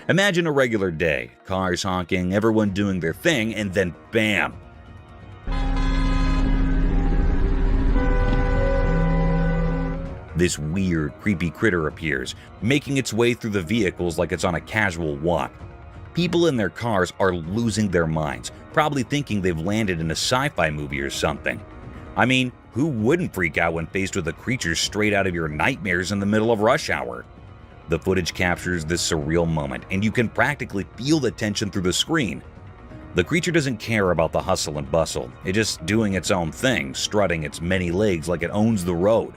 Imagine a regular day, cars honking, everyone doing their thing, and then bam! This weird, creepy critter appears, making its way through the vehicles like it's on a casual walk. People in their cars are losing their minds, probably thinking they've landed in a sci-fi movie or something. I mean, who wouldn't freak out when faced with a creature straight out of your nightmares in the middle of rush hour? The footage captures this surreal moment, and you can practically feel the tension through the screen. The creature doesn't care about the hustle and bustle. It's just doing its own thing, strutting its many legs like it owns the road.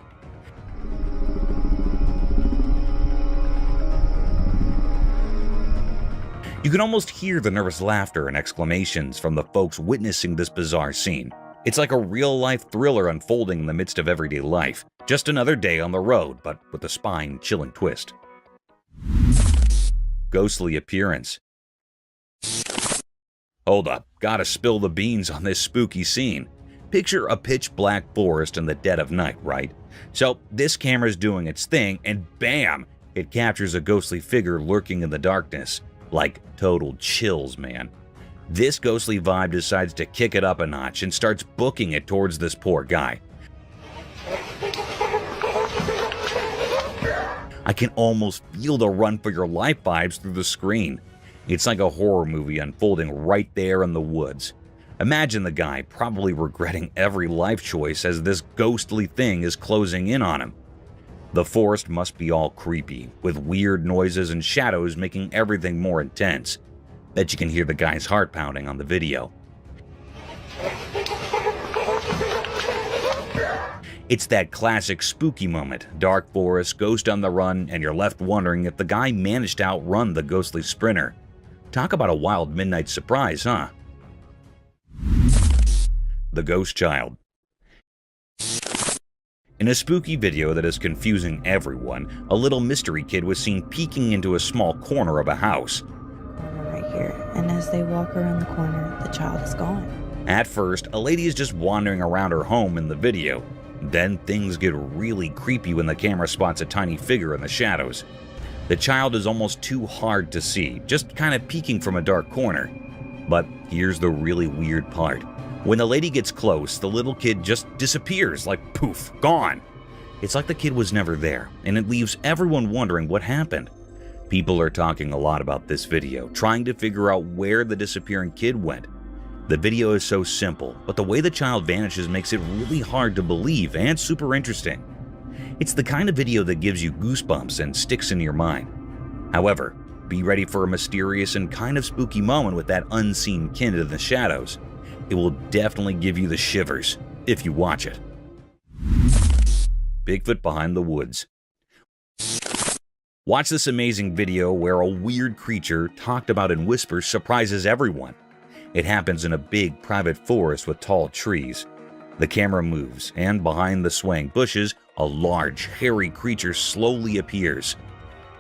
You can almost hear the nervous laughter and exclamations from the folks witnessing this bizarre scene. It's like a real-life thriller unfolding in the midst of everyday life. Just another day on the road, but with a spine-chilling twist. Ghostly appearance. Hold up, gotta spill the beans on this spooky scene. Picture a pitch-black forest in the dead of night, right? So this camera's doing its thing, and bam! It captures a ghostly figure lurking in the darkness. Like total chills, man. This ghostly vibe decides to kick it up a notch and starts booking it towards this poor guy. I can almost feel the run for your life vibes through the screen. It's like a horror movie unfolding right there in the woods. Imagine the guy probably regretting every life choice as this ghostly thing is closing in on him. The forest must be all creepy, with weird noises and shadows making everything more intense. Bet you can hear the guy's heart pounding on the video. It's that classic spooky moment, dark forest, ghost on the run, and you're left wondering if the guy managed to outrun the ghostly sprinter. Talk about a wild midnight surprise, huh? The Ghost Child. In a spooky video that is confusing everyone, a little mystery kid was seen peeking into a small corner of a house. Right here, and as they walk around the corner, the child is gone. At first, a lady is just wandering around her home in the video. Then things get really creepy when the camera spots a tiny figure in the shadows. The child is almost too hard to see, just kind of peeking from a dark corner. But here's the really weird part. When the lady gets close, the little kid just disappears, like poof, gone. It's like the kid was never there, and it leaves everyone wondering what happened. People are talking a lot about this video, trying to figure out where the disappearing kid went. The video is so simple, but the way the child vanishes makes it really hard to believe and super interesting. It's the kind of video that gives you goosebumps and sticks in your mind. However, be ready for a mysterious and kind of spooky moment with that unseen kid in the shadows. It will definitely give you the shivers if you watch it. Bigfoot behind the woods. Watch this amazing video where a weird creature, talked about in whispers, surprises everyone. It happens in a big private forest with tall trees. The camera moves, and behind the swaying bushes, a large, hairy creature slowly appears.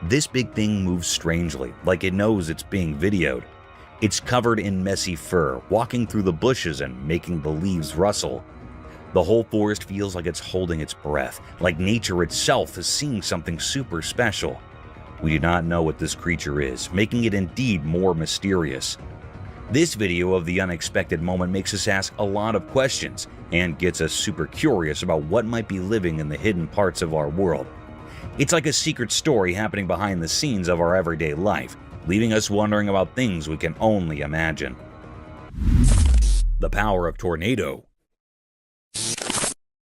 This big thing moves strangely, like it knows it's being videoed. It's covered in messy fur, walking through the bushes and making the leaves rustle. The whole forest feels like it's holding its breath, like nature itself is seeing something super special. We do not know what this creature is, making it indeed more mysterious. This video of the unexpected moment makes us ask a lot of questions and gets us super curious about what might be living in the hidden parts of our world. It's like a secret story happening behind the scenes of our everyday life, leaving us wondering about things we can only imagine. The power of tornado.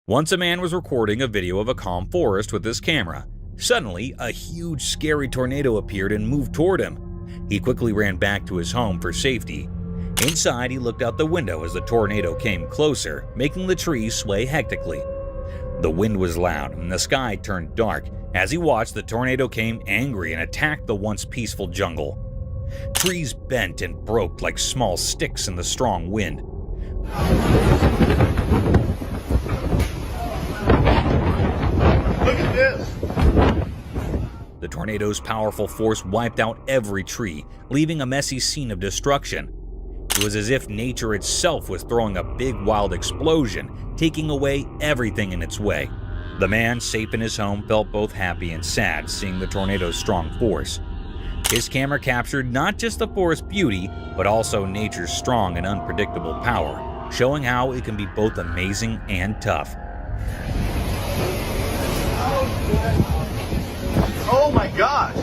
Once a man was recording a video of a calm forest with his camera. Suddenly, a huge, scary tornado appeared and moved toward him. He quickly ran back to his home for safety. Inside, he looked out the window as the tornado came closer, making the trees sway hectically. The wind was loud and the sky turned dark. As he watched, the tornado came angry and attacked the once peaceful jungle. Trees bent and broke like small sticks in the strong wind. Look at this! The tornado's powerful force wiped out every tree, leaving a messy scene of destruction. It was as if nature itself was throwing a big wild explosion, taking away everything in its way. The man, safe in his home, felt both happy and sad seeing the tornado's strong force. His camera captured not just the forest's beauty, but also nature's strong and unpredictable power, showing how it can be both amazing and tough. Oh my gosh!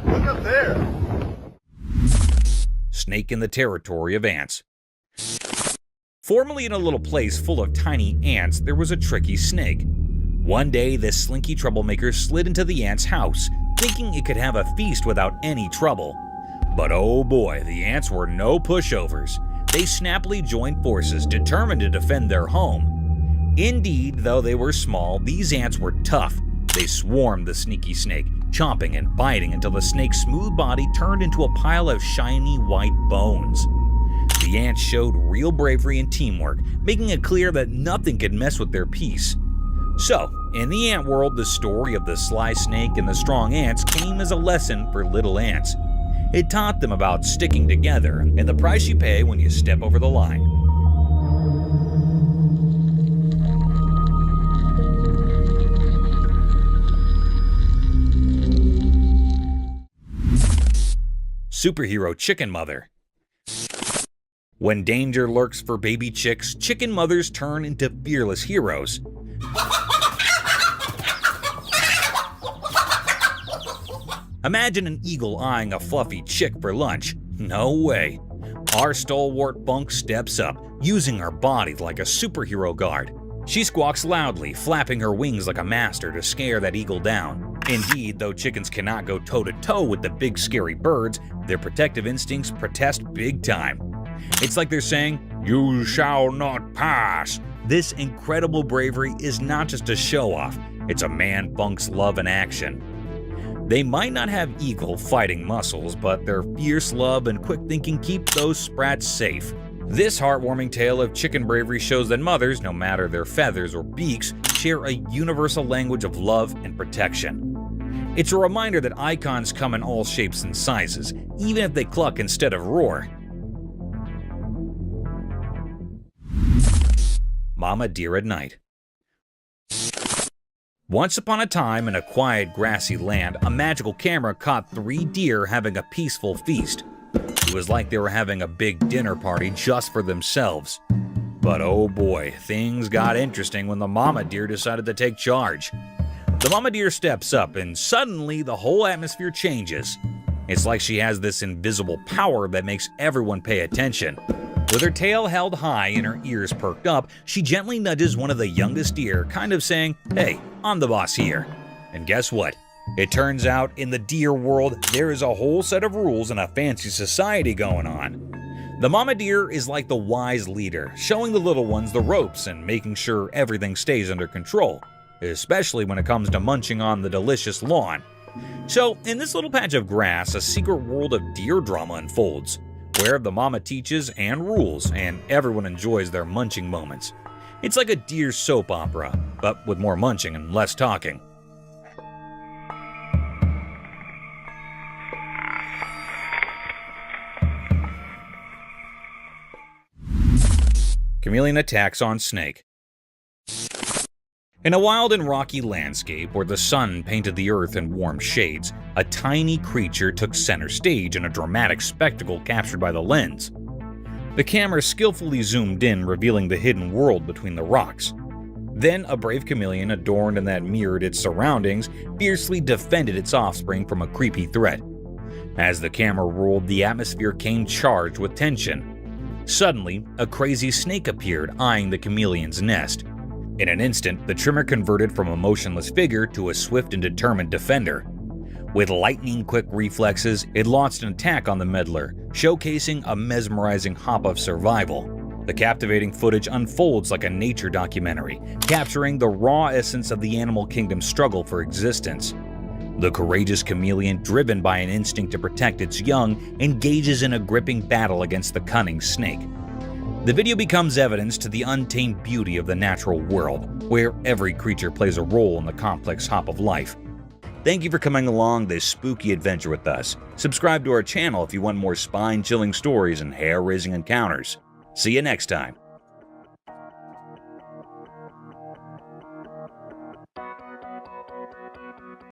Look up there! Snake in the territory of ants. Formerly in a little place full of tiny ants, there was a tricky snake. One day, this slinky troublemaker slid into the ant's house, thinking it could have a feast without any trouble. But oh boy, the ants were no pushovers. They snappily joined forces, determined to defend their home. Indeed, though they were small, these ants were tough. They swarmed the sneaky snake, chomping and biting until the snake's smooth body turned into a pile of shiny white bones. The ants showed real bravery and teamwork, making it clear that nothing could mess with their peace. So, in the ant world, the story of the sly snake and the strong ants came as a lesson for little ants. It taught them about sticking together and the price you pay when you step over the line. Superhero chicken mother. When danger lurks for baby chicks, chicken mothers turn into fearless heroes. Imagine an eagle eyeing a fluffy chick for lunch. No way. Our stalwart bunk steps up, using her body like a superhero guard. She squawks loudly, flapping her wings like a master to scare that eagle down. Indeed, though chickens cannot go toe-to-toe with the big scary birds, their protective instincts protest big time. It's like they're saying, "You shall not pass." This incredible bravery is not just a show-off, it's a man bunk's love in action. They might not have eagle fighting muscles, but their fierce love and quick thinking keep those sprats safe. This heartwarming tale of chicken bravery shows that mothers, no matter their feathers or beaks, share a universal language of love and protection. It's a reminder that icons come in all shapes and sizes, even if they cluck instead of roar. Mama Deer at Night. Once upon a time, in a quiet, grassy land, a magical camera caught 3 deer having a peaceful feast. It was like they were having a big dinner party just for themselves. But oh boy, things got interesting when the mama deer decided to take charge. The mama deer steps up, and suddenly the whole atmosphere changes. It's like she has this invisible power that makes everyone pay attention. With her tail held high and her ears perked up, she gently nudges one of the youngest deer, kind of saying, "Hey, I'm the boss here." And guess what? It turns out in the deer world, there is a whole set of rules and a fancy society going on. The mama deer is like the wise leader, showing the little ones the ropes and making sure everything stays under control, especially when it comes to munching on the delicious lawn. So, in this little patch of grass, a secret world of deer drama unfolds, where the mama teaches and rules, and everyone enjoys their munching moments. It's like a deer soap opera, but with more munching and less talking. Chameleon attacks on snake. In a wild and rocky landscape where the sun painted the earth in warm shades, a tiny creature took center stage in a dramatic spectacle captured by the lens. The camera skillfully zoomed in, revealing the hidden world between the rocks. Then a brave chameleon, adorned and that mirrored its surroundings, fiercely defended its offspring from a creepy threat. As the camera rolled, the atmosphere came charged with tension. Suddenly, a crazy snake appeared, eyeing the chameleon's nest. In an instant, the trimmer converted from a motionless figure to a swift and determined defender. With lightning-quick reflexes, it launched an attack on the meddler, showcasing a mesmerizing hop of survival. The captivating footage unfolds like a nature documentary, capturing the raw essence of the animal kingdom's struggle for existence. The courageous chameleon, driven by an instinct to protect its young, engages in a gripping battle against the cunning snake. The video becomes evidence to the untamed beauty of the natural world, where every creature plays a role in the complex hop of life. Thank you for coming along this spooky adventure with us. Subscribe to our channel if you want more spine-chilling stories and hair-raising encounters. See you next time.